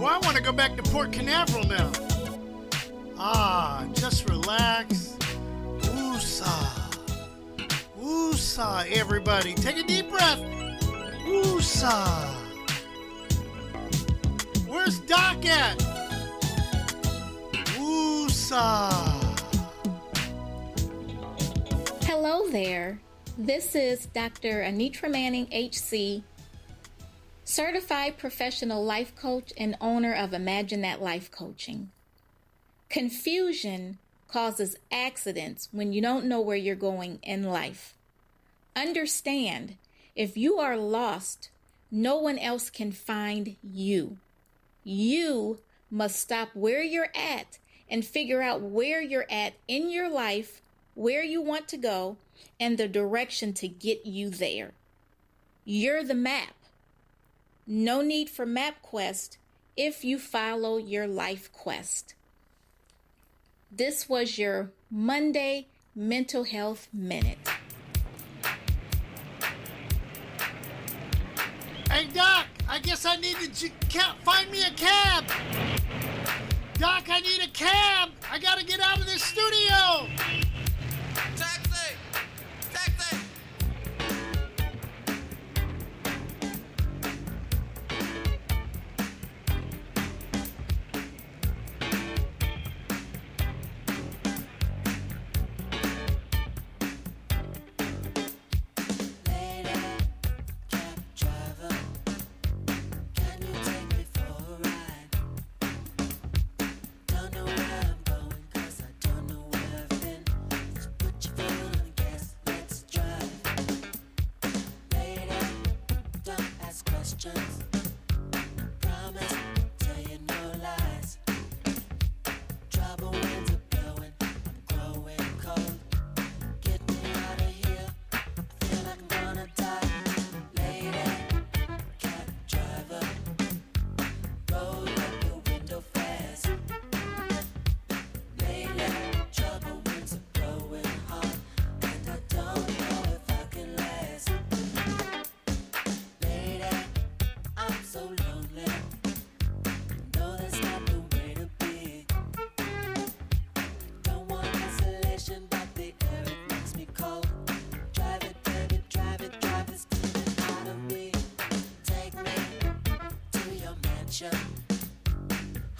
Well, I want to go back to Port Canaveral now. Ah, just relax. Woosah. Woosah, everybody. Take a deep breath. Woosah. Where's Doc at? Woosah. Hello there. This is Dr. Anitra Manning, HC, certified professional life coach and owner of Imagine That Life Coaching. Confusion causes accidents when you don't know where you're going in life. Understand, if you are lost, no one else can find you. You must stop where you're at and figure out where you're at in your life, where you want to go, and the direction to get you there. You're the map. No need for MapQuest if you follow your life quest. This was your Monday Mental Health Minute. Hey, Doc, I guess I need to find me a cab. Doc, I need a cab. I gotta get out of this studio. Taxi! Taxi!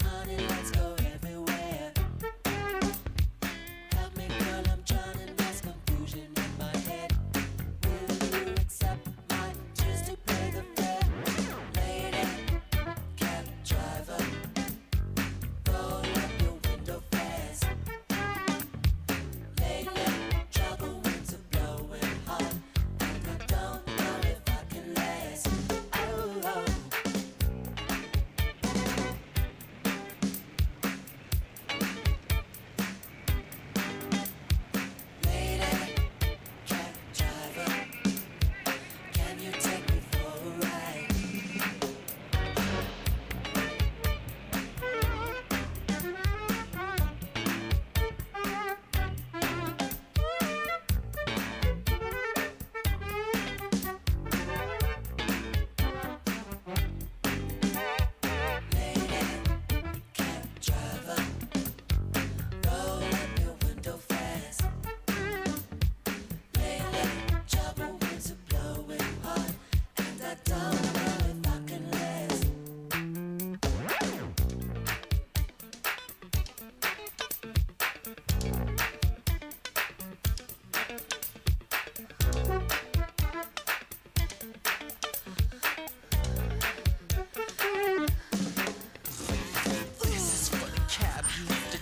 Honey, let's go everywhere. Help me, girl, I'm drowning. There's confusion in my head. Will you accept my tears to pay the fare? Lady, cab driver, roll up your window fast. Lately, trouble winds are blowing hard, and I don't know if I can last. Oh.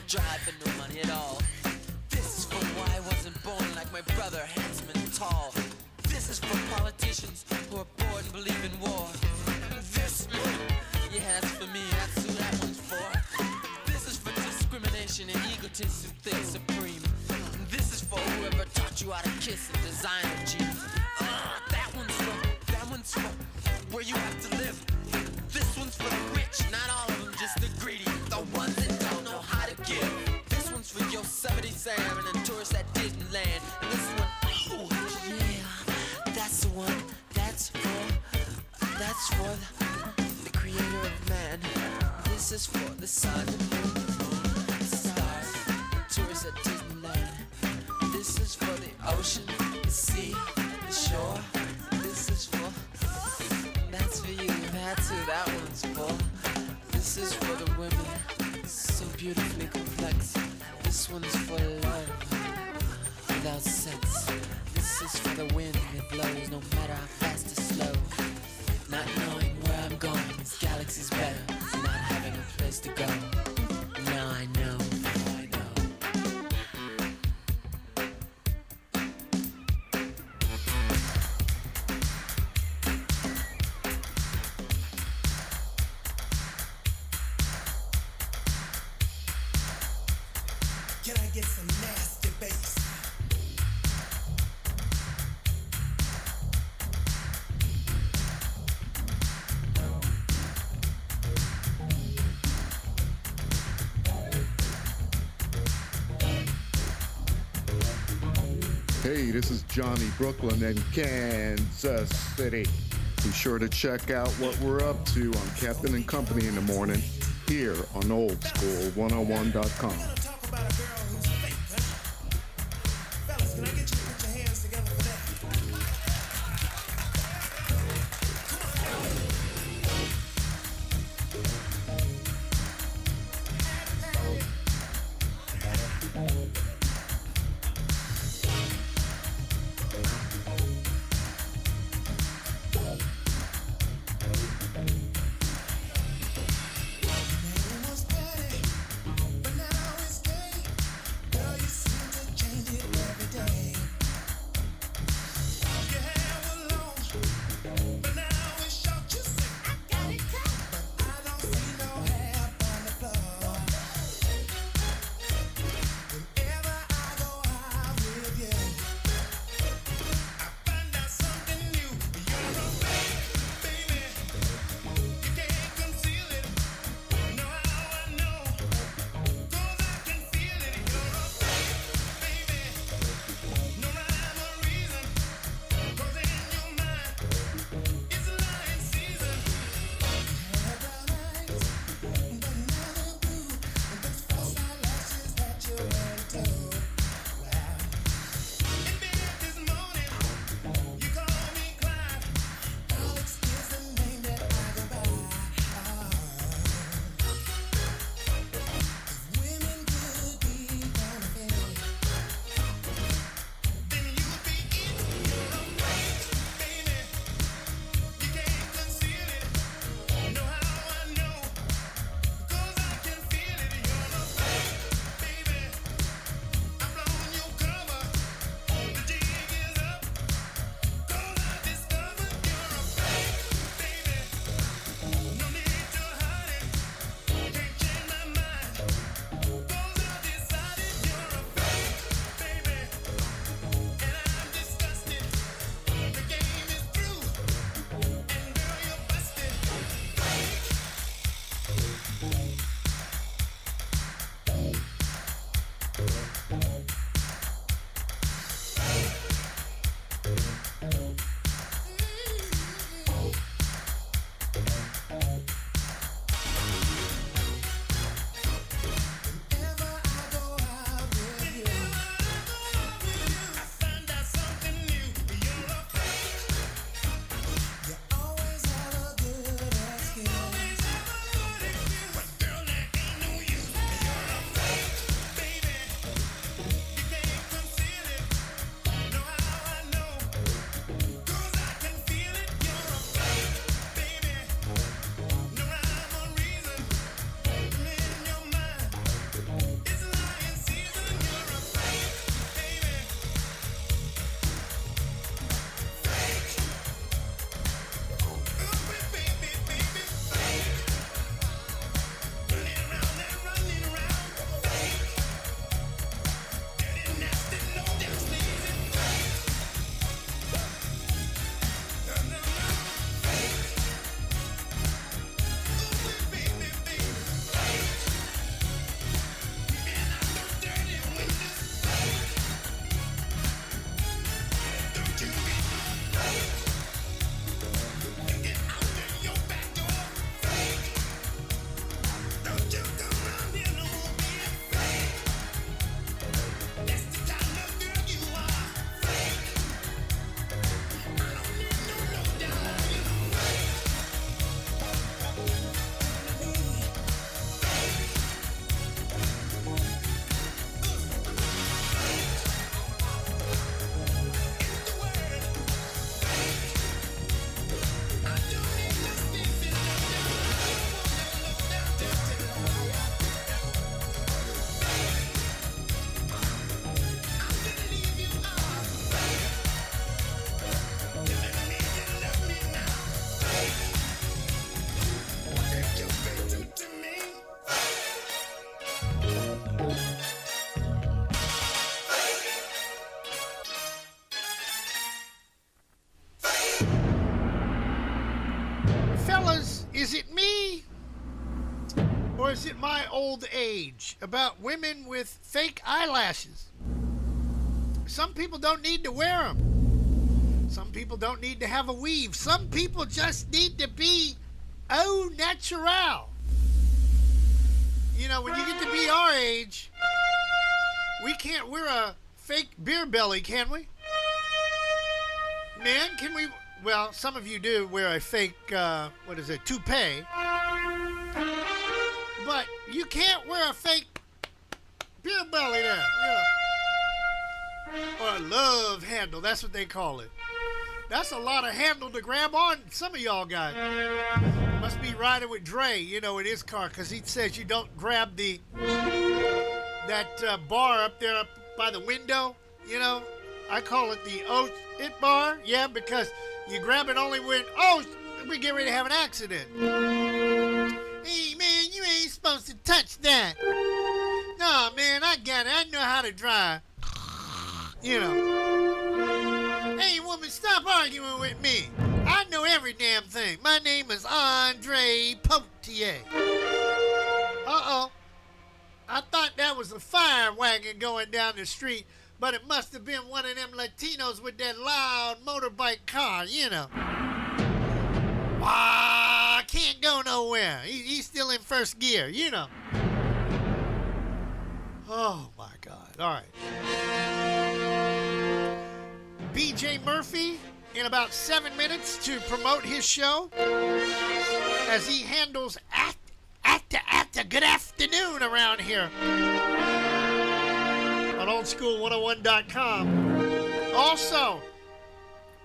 Driving no money at all. This is for why I wasn't born like my brother, handsome and tall. This is for politicians who are bored and believe in war. And this, yeah, that's for me, that's who that one's for. This is for discrimination and egotists who think supreme. And this is for whoever taught you how to kiss and design a jeans. That one's for where you have to live. This one's for the rich, not all of them, just the greedy. The ones that don't know how to give. This one's for Yosemite Sam and the tourists at Disneyland. And this one, oh yeah, that's the one. That's for the creator of man. This This is for the sun, the stars, tourists at Disneyland. This is for the ocean, the sea, the shore. This is for, that's for you, that too, that one's for. This is for the women, so beautifully complex. This one's for love, without sex. This is for the wind that blows, no matter how fast or slow. Not knowing where I'm going, this galaxy's better than not having a place to go. Now I know. Can I get some nasty bass? Hey, this is Johnny Brooklyn in Kansas City. Be sure to check out what we're up to on Captain and Company in the morning here on oldschool101.com. Fellas, can I get you to put your hands together for that? Or is it my old age about women with fake eyelashes? Some people don't need to wear them. Some people don't need to have a weave. Some people just need to be au natural. You know, when you get to be our age, we can't wear a fake beer belly, can we? Men, can we? Well, some of you do wear a fake, toupee. But you can't wear a fake beer belly there, or a love handle. That's what they call it. That's a lot of handle to grab on. Some of y'all got. Must be riding with Dre, in his car, because he says you don't grab that bar up there up by the window. I call it the it bar. Yeah, because you grab it only when we get ready to have an accident. Hey man, you ain't supposed to touch that. No man, I got it. I know how to drive. Hey woman, stop arguing with me. I know every damn thing. My name is Andre Potier. Uh-oh. I thought that was a fire wagon going down the street, but it must have been one of them Latinos with that loud motorbike car, Ah, can't go nowhere. He's still in first gear, Oh, my God. All right. BJ Murphy in about 7 minutes to promote his show as he handles after good afternoon around here on oldschool101.com. Also,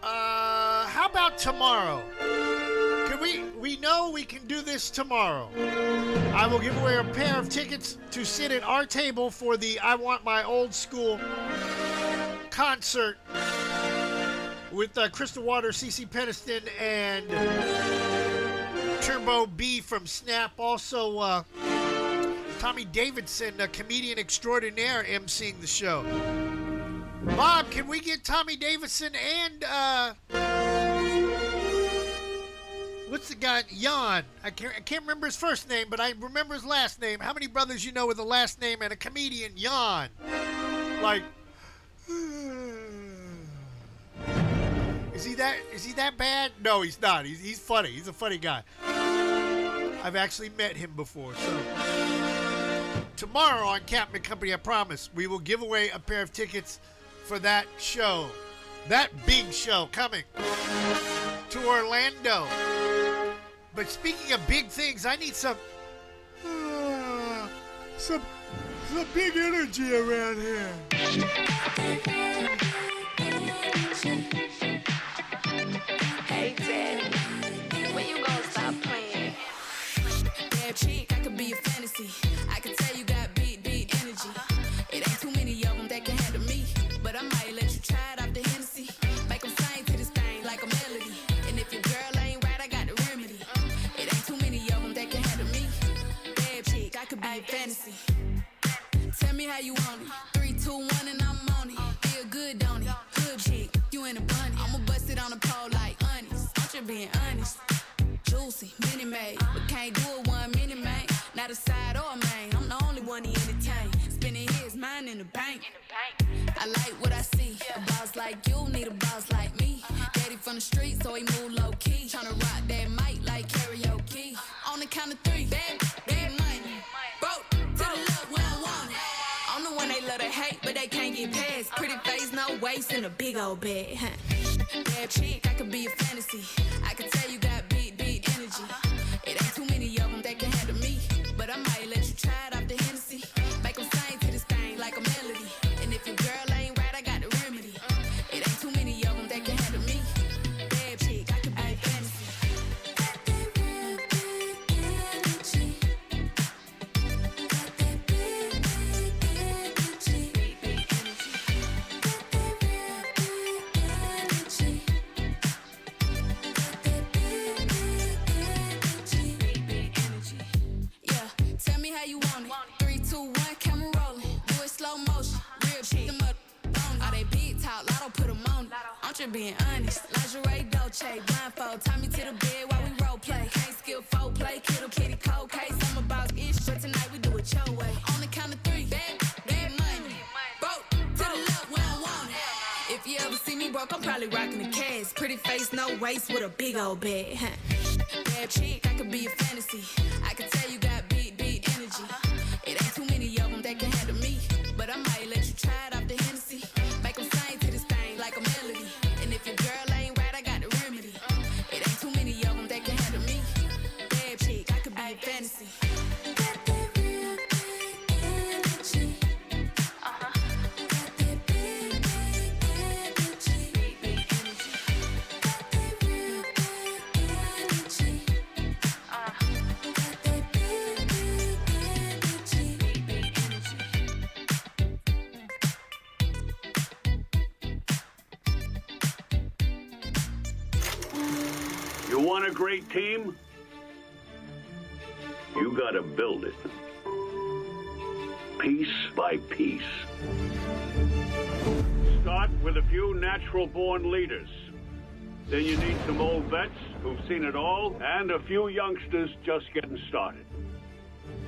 how about tomorrow? We know we can do this tomorrow. I will give away a pair of tickets to sit at our table for the I Want My Old School concert with Crystal Waters, CeCe Peniston, and Turbo B from Snap. Also, Tommy Davidson, a comedian extraordinaire, emceeing the show. Bob, can we get Tommy Davidson and what's the guy? Jan. I can't remember his first name, but I remember his last name. How many brothers you know with a last name and a comedian, Jan? Like, is he that bad? No, he's not. He's funny. He's a funny guy. I've actually met him before. So tomorrow on Captain Company, I promise, we will give away a pair of tickets for that show. That big show coming to Orlando. But speaking of big things, I need some big energy around here. Hey, Daddy, when you gonna stop playing? Bad chick, I could be a fantasy. I can tell you got big energy. It ain't too many of them that can handle me. But I might let you try it off the Hennessy. Make them sing to this thing like a melody. And if your girl ain't right, I got the remedy. It ain't too many of them that can handle me. Bad chick, I could be a fantasy. Tell me how you want it. 3, 2, 1, and I'm on it. Feel good, don't it? Good chick, you in a bunny. I'ma bust it on the pole like honest. I'm just being honest. Juicy, mini made, but can't do it 1 minute, man. Not a side or a main. I'm the only one he entertain. Spending his mind in the bank. I like what I see. A boss like you need a boss like me. Daddy from the street, so he move low key. Tryna rock that mic like karaoke. On the count of 3, bad money. Broke to the love when I want it. I'm the one they love to hate, but they can't get past. Pretty face, no waist, and a big old bag. Bad chick, I could be a fantasy. I can tell you got big energy. It ain't too many of them that can handle me. But I might let you try it off the Hennessy. Make them sing to this thing like a melody. And if your girl ain't right, I got the remedy. It ain't too many of them that can handle me. Bad chick, I could be a fantasy. Got that real big energy. Got that big energy. Big energy. Got that real big energy. Got that big energy. Yeah, tell me how you want it. 3, 2, 1, camera rolling. Do it slow motion. Real chick, them up on it. All they big talk, lotto put them on it. I'm just being honest. Lingerie, Dolce, blindfold. Tie me to the bed while we role play. Can't skill foreplay, kiddo, kitty, cold case. I'm about ish, but broke, I'm probably rocking the cash. Pretty face, no waist, with a big old bag. Bad chick, I could be a fantasy. I could tell you got big energy. It ain't too many of them that can handle me. But I might let you try it off the Hennessy. Make them sing to this thing like a melody. And if your girl ain't right, I got the remedy. It ain't too many of them that can handle me. Bad chick, I could be a fantasy. You want a great team? You gotta build it. Piece by piece. Start with a few natural-born leaders. Then you need some old vets who've seen it all, and a few youngsters just getting started.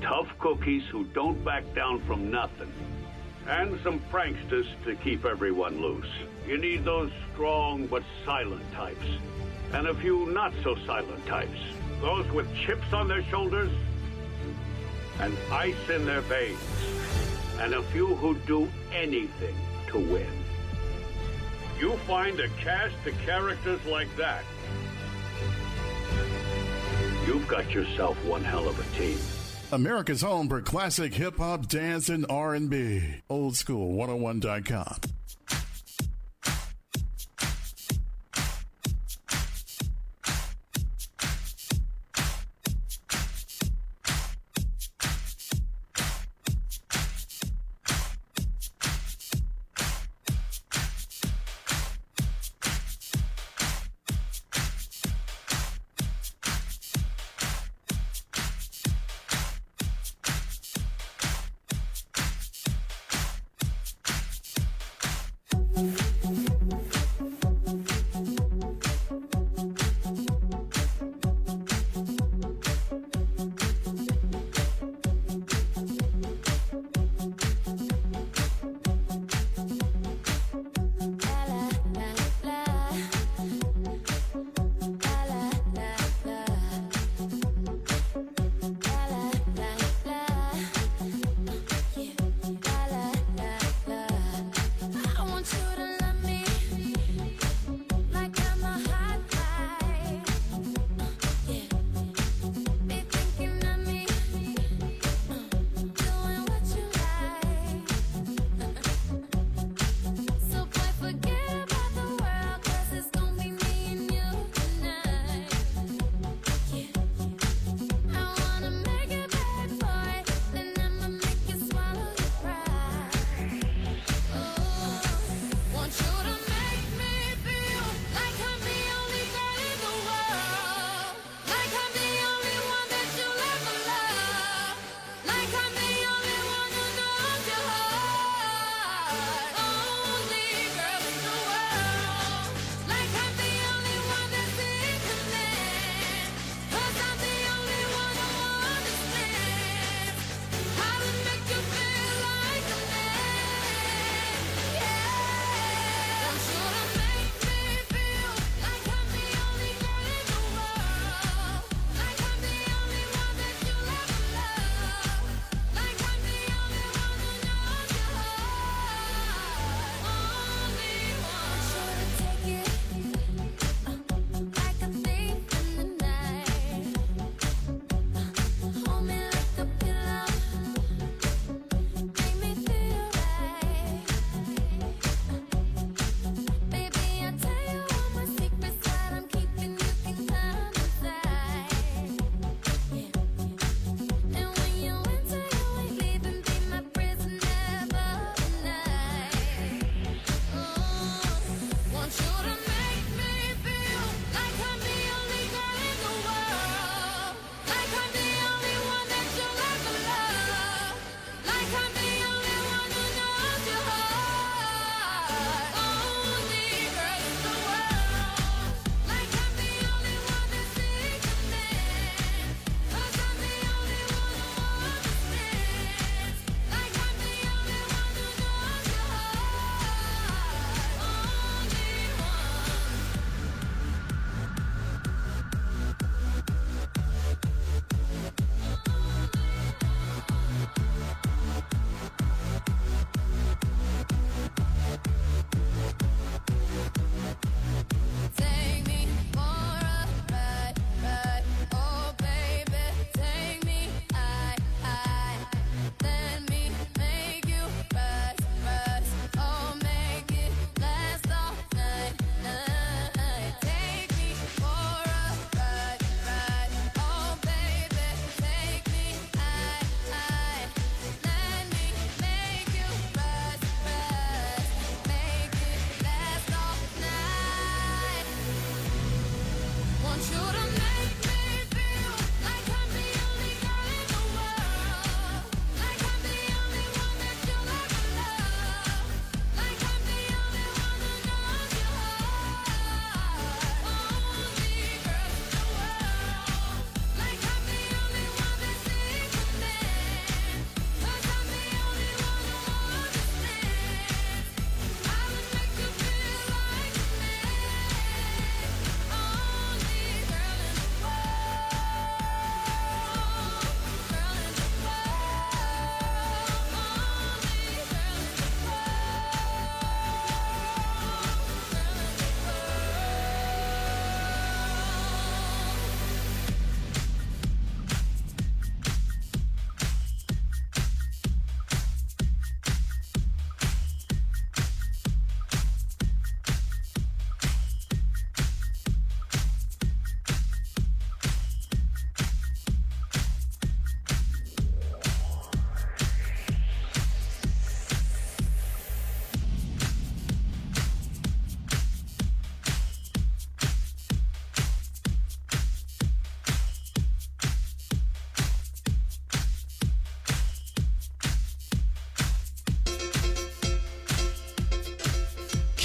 Tough cookies who don't back down from nothing. And some pranksters to keep everyone loose. You need those strong but silent types. And a few not-so-silent types. Those with chips on their shoulders and ice in their veins. And a few who do anything to win. You find a cast of characters like that, you've got yourself one hell of a team. America's home for classic hip-hop, dance, and R&B. Oldschool101.com.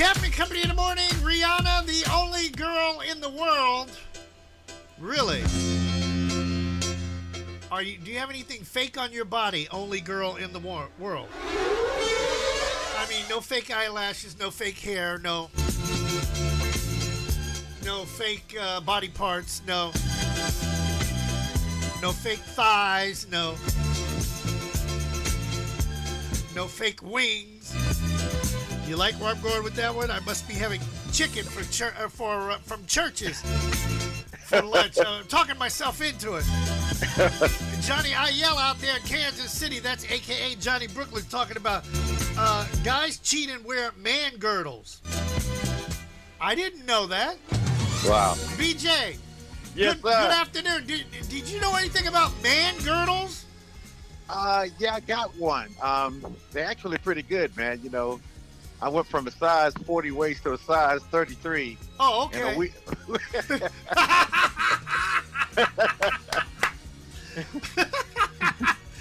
Captain Company in the morning. Rihanna, the only girl in the world. Really? Do you have anything fake on your body? Only girl in the world. I mean, no fake eyelashes, no fake hair, no fake body parts, no fake thighs, no fake wings. You like where I'm going with that one? I must be having chicken from churches for lunch. I'm talking myself into it. Johnny Ayala out there in Kansas City, that's a.k.a. Johnny Brooklyn, talking about guys cheat and wear man girdles. I didn't know that. Wow. BJ, yes, good afternoon. Did you know anything about man girdles? Yeah, I got one. They're actually pretty good, man. You know, I went from a size 40 waist to a size 33. Oh, okay. In a week.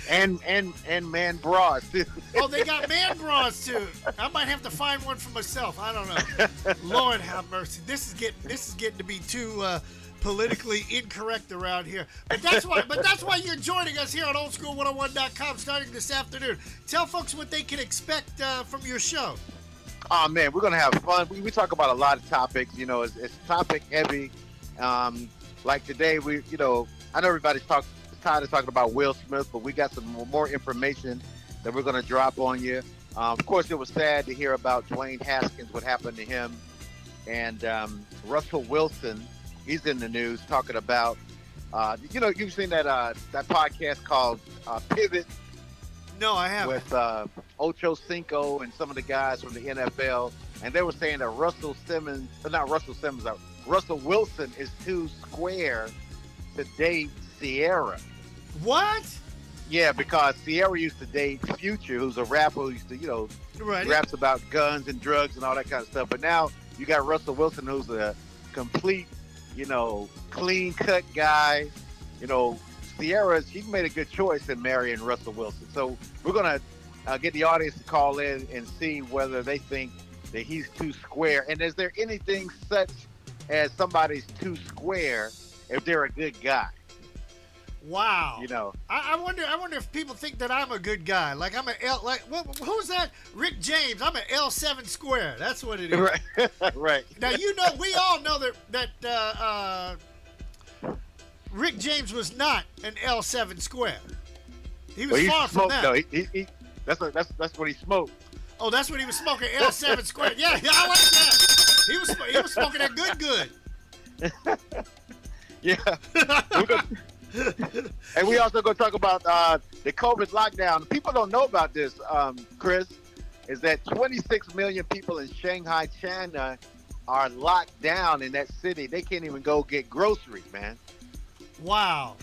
and man bras too. Oh, they got man bras too. I might have to find one for myself. I don't know. Lord have mercy. This is getting to be too politically incorrect around here. But that's why you're joining us here on oldschool101.com starting this afternoon. Tell folks what they can expect from your show. Oh man, we're gonna have fun. We talk about a lot of topics. You know, it's topic heavy. Like today, I know everybody's tired of talking about Will Smith, but we got some more information that we're gonna drop on you. Of course, it was sad to hear about Dwayne Haskins, what happened to him, and Russell Wilson. He's in the news talking about, you've seen that podcast called Pivot. No, I haven't. With Ocho Cinco and some of the guys from the NFL, and they were saying that Russell Wilson is too square to date Sierra. What? Yeah, because Sierra used to date Future, who's a rapper who used to, raps about guns and drugs and all that kind of stuff. But now you got Russell Wilson, who's a complete, clean-cut guy. Sierra, she made a good choice in marrying Russell Wilson. So we're going to get the audience to call in and see whether they think that he's too square. And is there anything such as somebody's too square if they're a good guy? Wow. I wonder if people think that I'm a good guy. Like I'm who's that? Rick James. I'm an L7 square. That's what it is. Right. Right. Now we all know that Rick James was not an L7 square. He was far from that. No, that's what he smoked. Oh, that's what he was smoking, L7 square. Yeah, I like that. He was smoking that good. Yeah. And we also going to talk about the COVID lockdown. People don't know about this, Chris, is that 26 million people in Shanghai, China are locked down in that city. They can't even go get groceries, man. Wow.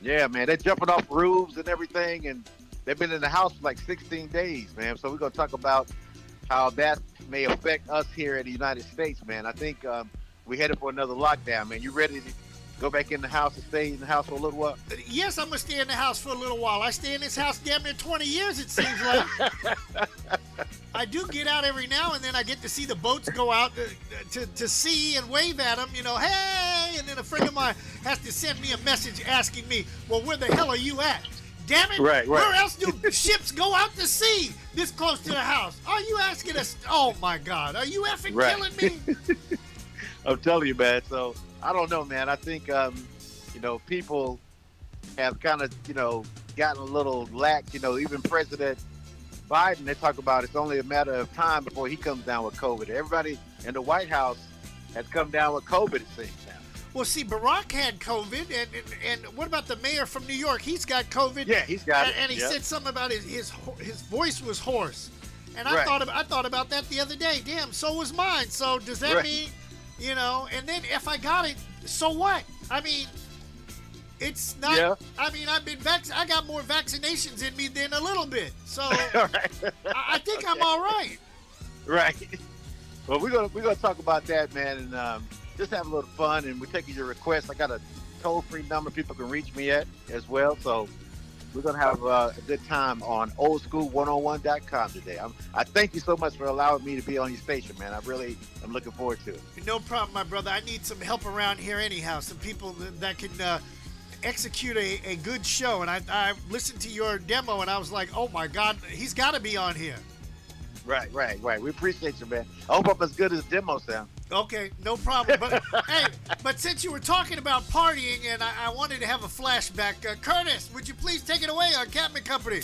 Yeah, man. They're jumping off roofs and everything, and they've been in the house for like 16 days, man. So we're going to talk about how that may affect us here in the United States, man. I think we're headed for another lockdown, man. You ready to go back in the house and stay in the house for a little while? Yes, I'm going to stay in the house for a little while. I stay in this house damn near 20 years, it seems like. I do get out every now and then. I get to see the boats go out to sea and wave at them, hey! And then a friend of mine has to send me a message asking me, well, where the hell are you at? Damn it! Right. Where else do ships go out to sea this close to the house? Are you asking us? Oh, my God. Are you effing killing me? I'm telling you, man. So, I don't know, man. I think, people have kind of, gotten a little lax. Even President Biden, they talk about it's only a matter of time before he comes down with COVID. Everybody in the White House has come down with COVID, it seems now. Well, see, Barack had COVID, and what about the mayor from New York? He's got COVID. Yeah, he's got it. And he said something about his voice was hoarse. And I thought about that the other day. Damn, so was mine. So does that mean, and then if I got it, so what? I mean, it's not. Yeah. I mean, I've been I got more vaccinations in me than a little bit. So I think I'm all right. Right. Well, we're gonna talk about that, man, and just have a little fun. And we're taking your requests. I got a toll-free number people can reach me at as well. So We're going to have a good time on oldschool101.com today. I thank you so much for allowing me to be on your station, man. I really am looking forward to it. No problem, my brother. I need some help around here anyhow, some people that can execute a good show. And I listened to your demo, and I was like, oh, my God, he's got to be on here. Right. We appreciate you, man. I hope I'm as good as demo sound. Okay, no problem. But hey, but since you were talking about partying, and I wanted to have a flashback, Curtis, would you please take it away on Captain Company?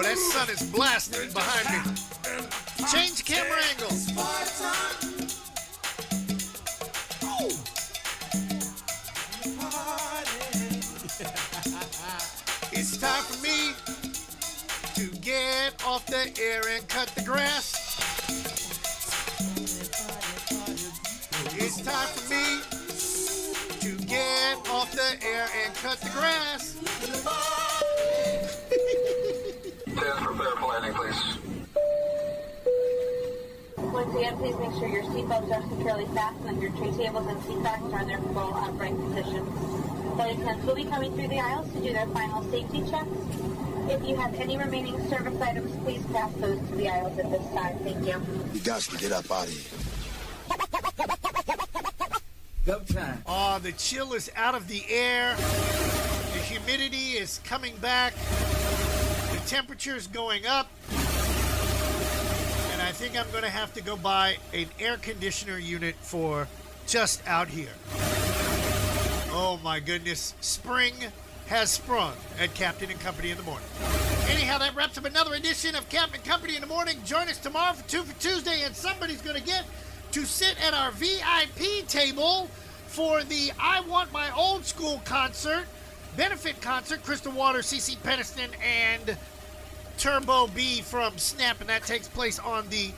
Well, that sun is blasting behind me. Change camera angle. It's time for me to get off the air and cut the grass. It's time for me to get off the air and cut the grass. Prepare planning, please. Once again, please make sure your seatbelts are securely fastened and your tray tables and seat backs are in their full upright position. Flight attendants will be coming through the aisles to do their final safety checks. If you have any remaining service items, please pass those to the aisles at this time. Thank you. You guys can get up out of here. Go time. Oh, the chill is out of the air. The humidity is coming back. The temperature is going up. And I think I'm going to have to go buy an air conditioner unit for just out here. Oh my goodness. Spring has sprung at Captain and Company in the morning. Anyhow, that wraps up another edition of Captain and Company in the morning. Join us tomorrow for 2 for Tuesday, and somebody's going to get to sit at our VIP table for the I Want My Old School concert, benefit concert. Crystal Waters, CeCe Peniston, and Turbo B from Snap, and that takes place on the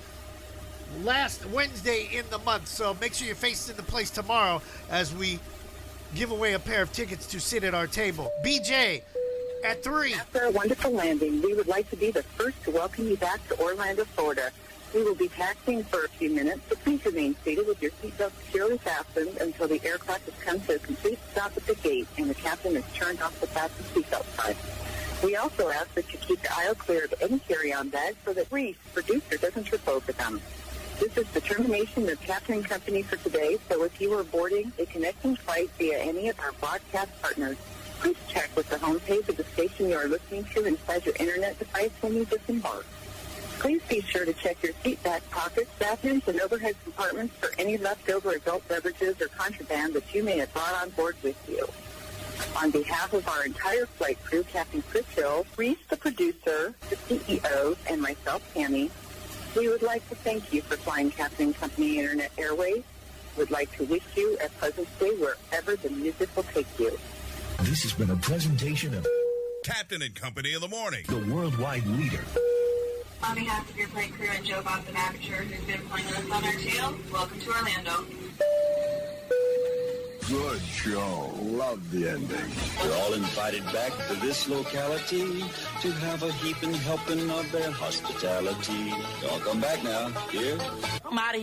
last Wednesday in the month. So make sure your face is in the place tomorrow as we give away a pair of tickets to sit at our table. BJ, at 3. After a wonderful landing, we would like to be the first to welcome you back to Orlando, Florida. We will be taxiing for a few minutes, so please remain seated with your seatbelt securely fastened until the aircraft has come to a complete stop at the gate and the captain has turned off the fasten seatbelt sign. We also ask that you keep the aisle clear of any carry-on bags so that Reese, producer, doesn't trip over them. This is the termination of Captain and Company for today, so if you are boarding a connecting flight via any of our broadcast partners, please check with the homepage of the station you are listening to inside your internet device when you disembark. Please be sure to check your seat back pockets, bathrooms, and overhead compartments for any leftover adult beverages or contraband that you may have brought on board with you. On behalf of our entire flight crew, Captain Chris Hill, Reese, the producer, the CEO, and myself, Tammy, we would like to thank you for flying Captain and Company Internet Airways. We'd like to wish you a pleasant stay wherever the music will take you. This has been a presentation of Captain and Company in the morning, the worldwide leader. On behalf of your flight crew and Joe Bob the Manager, who's been flying with us on our tail, welcome to Orlando. Good show. Love the ending. We're all invited back to this locality to have a heaping helping of their hospitality. Y'all come back now. Here. I'm out of here.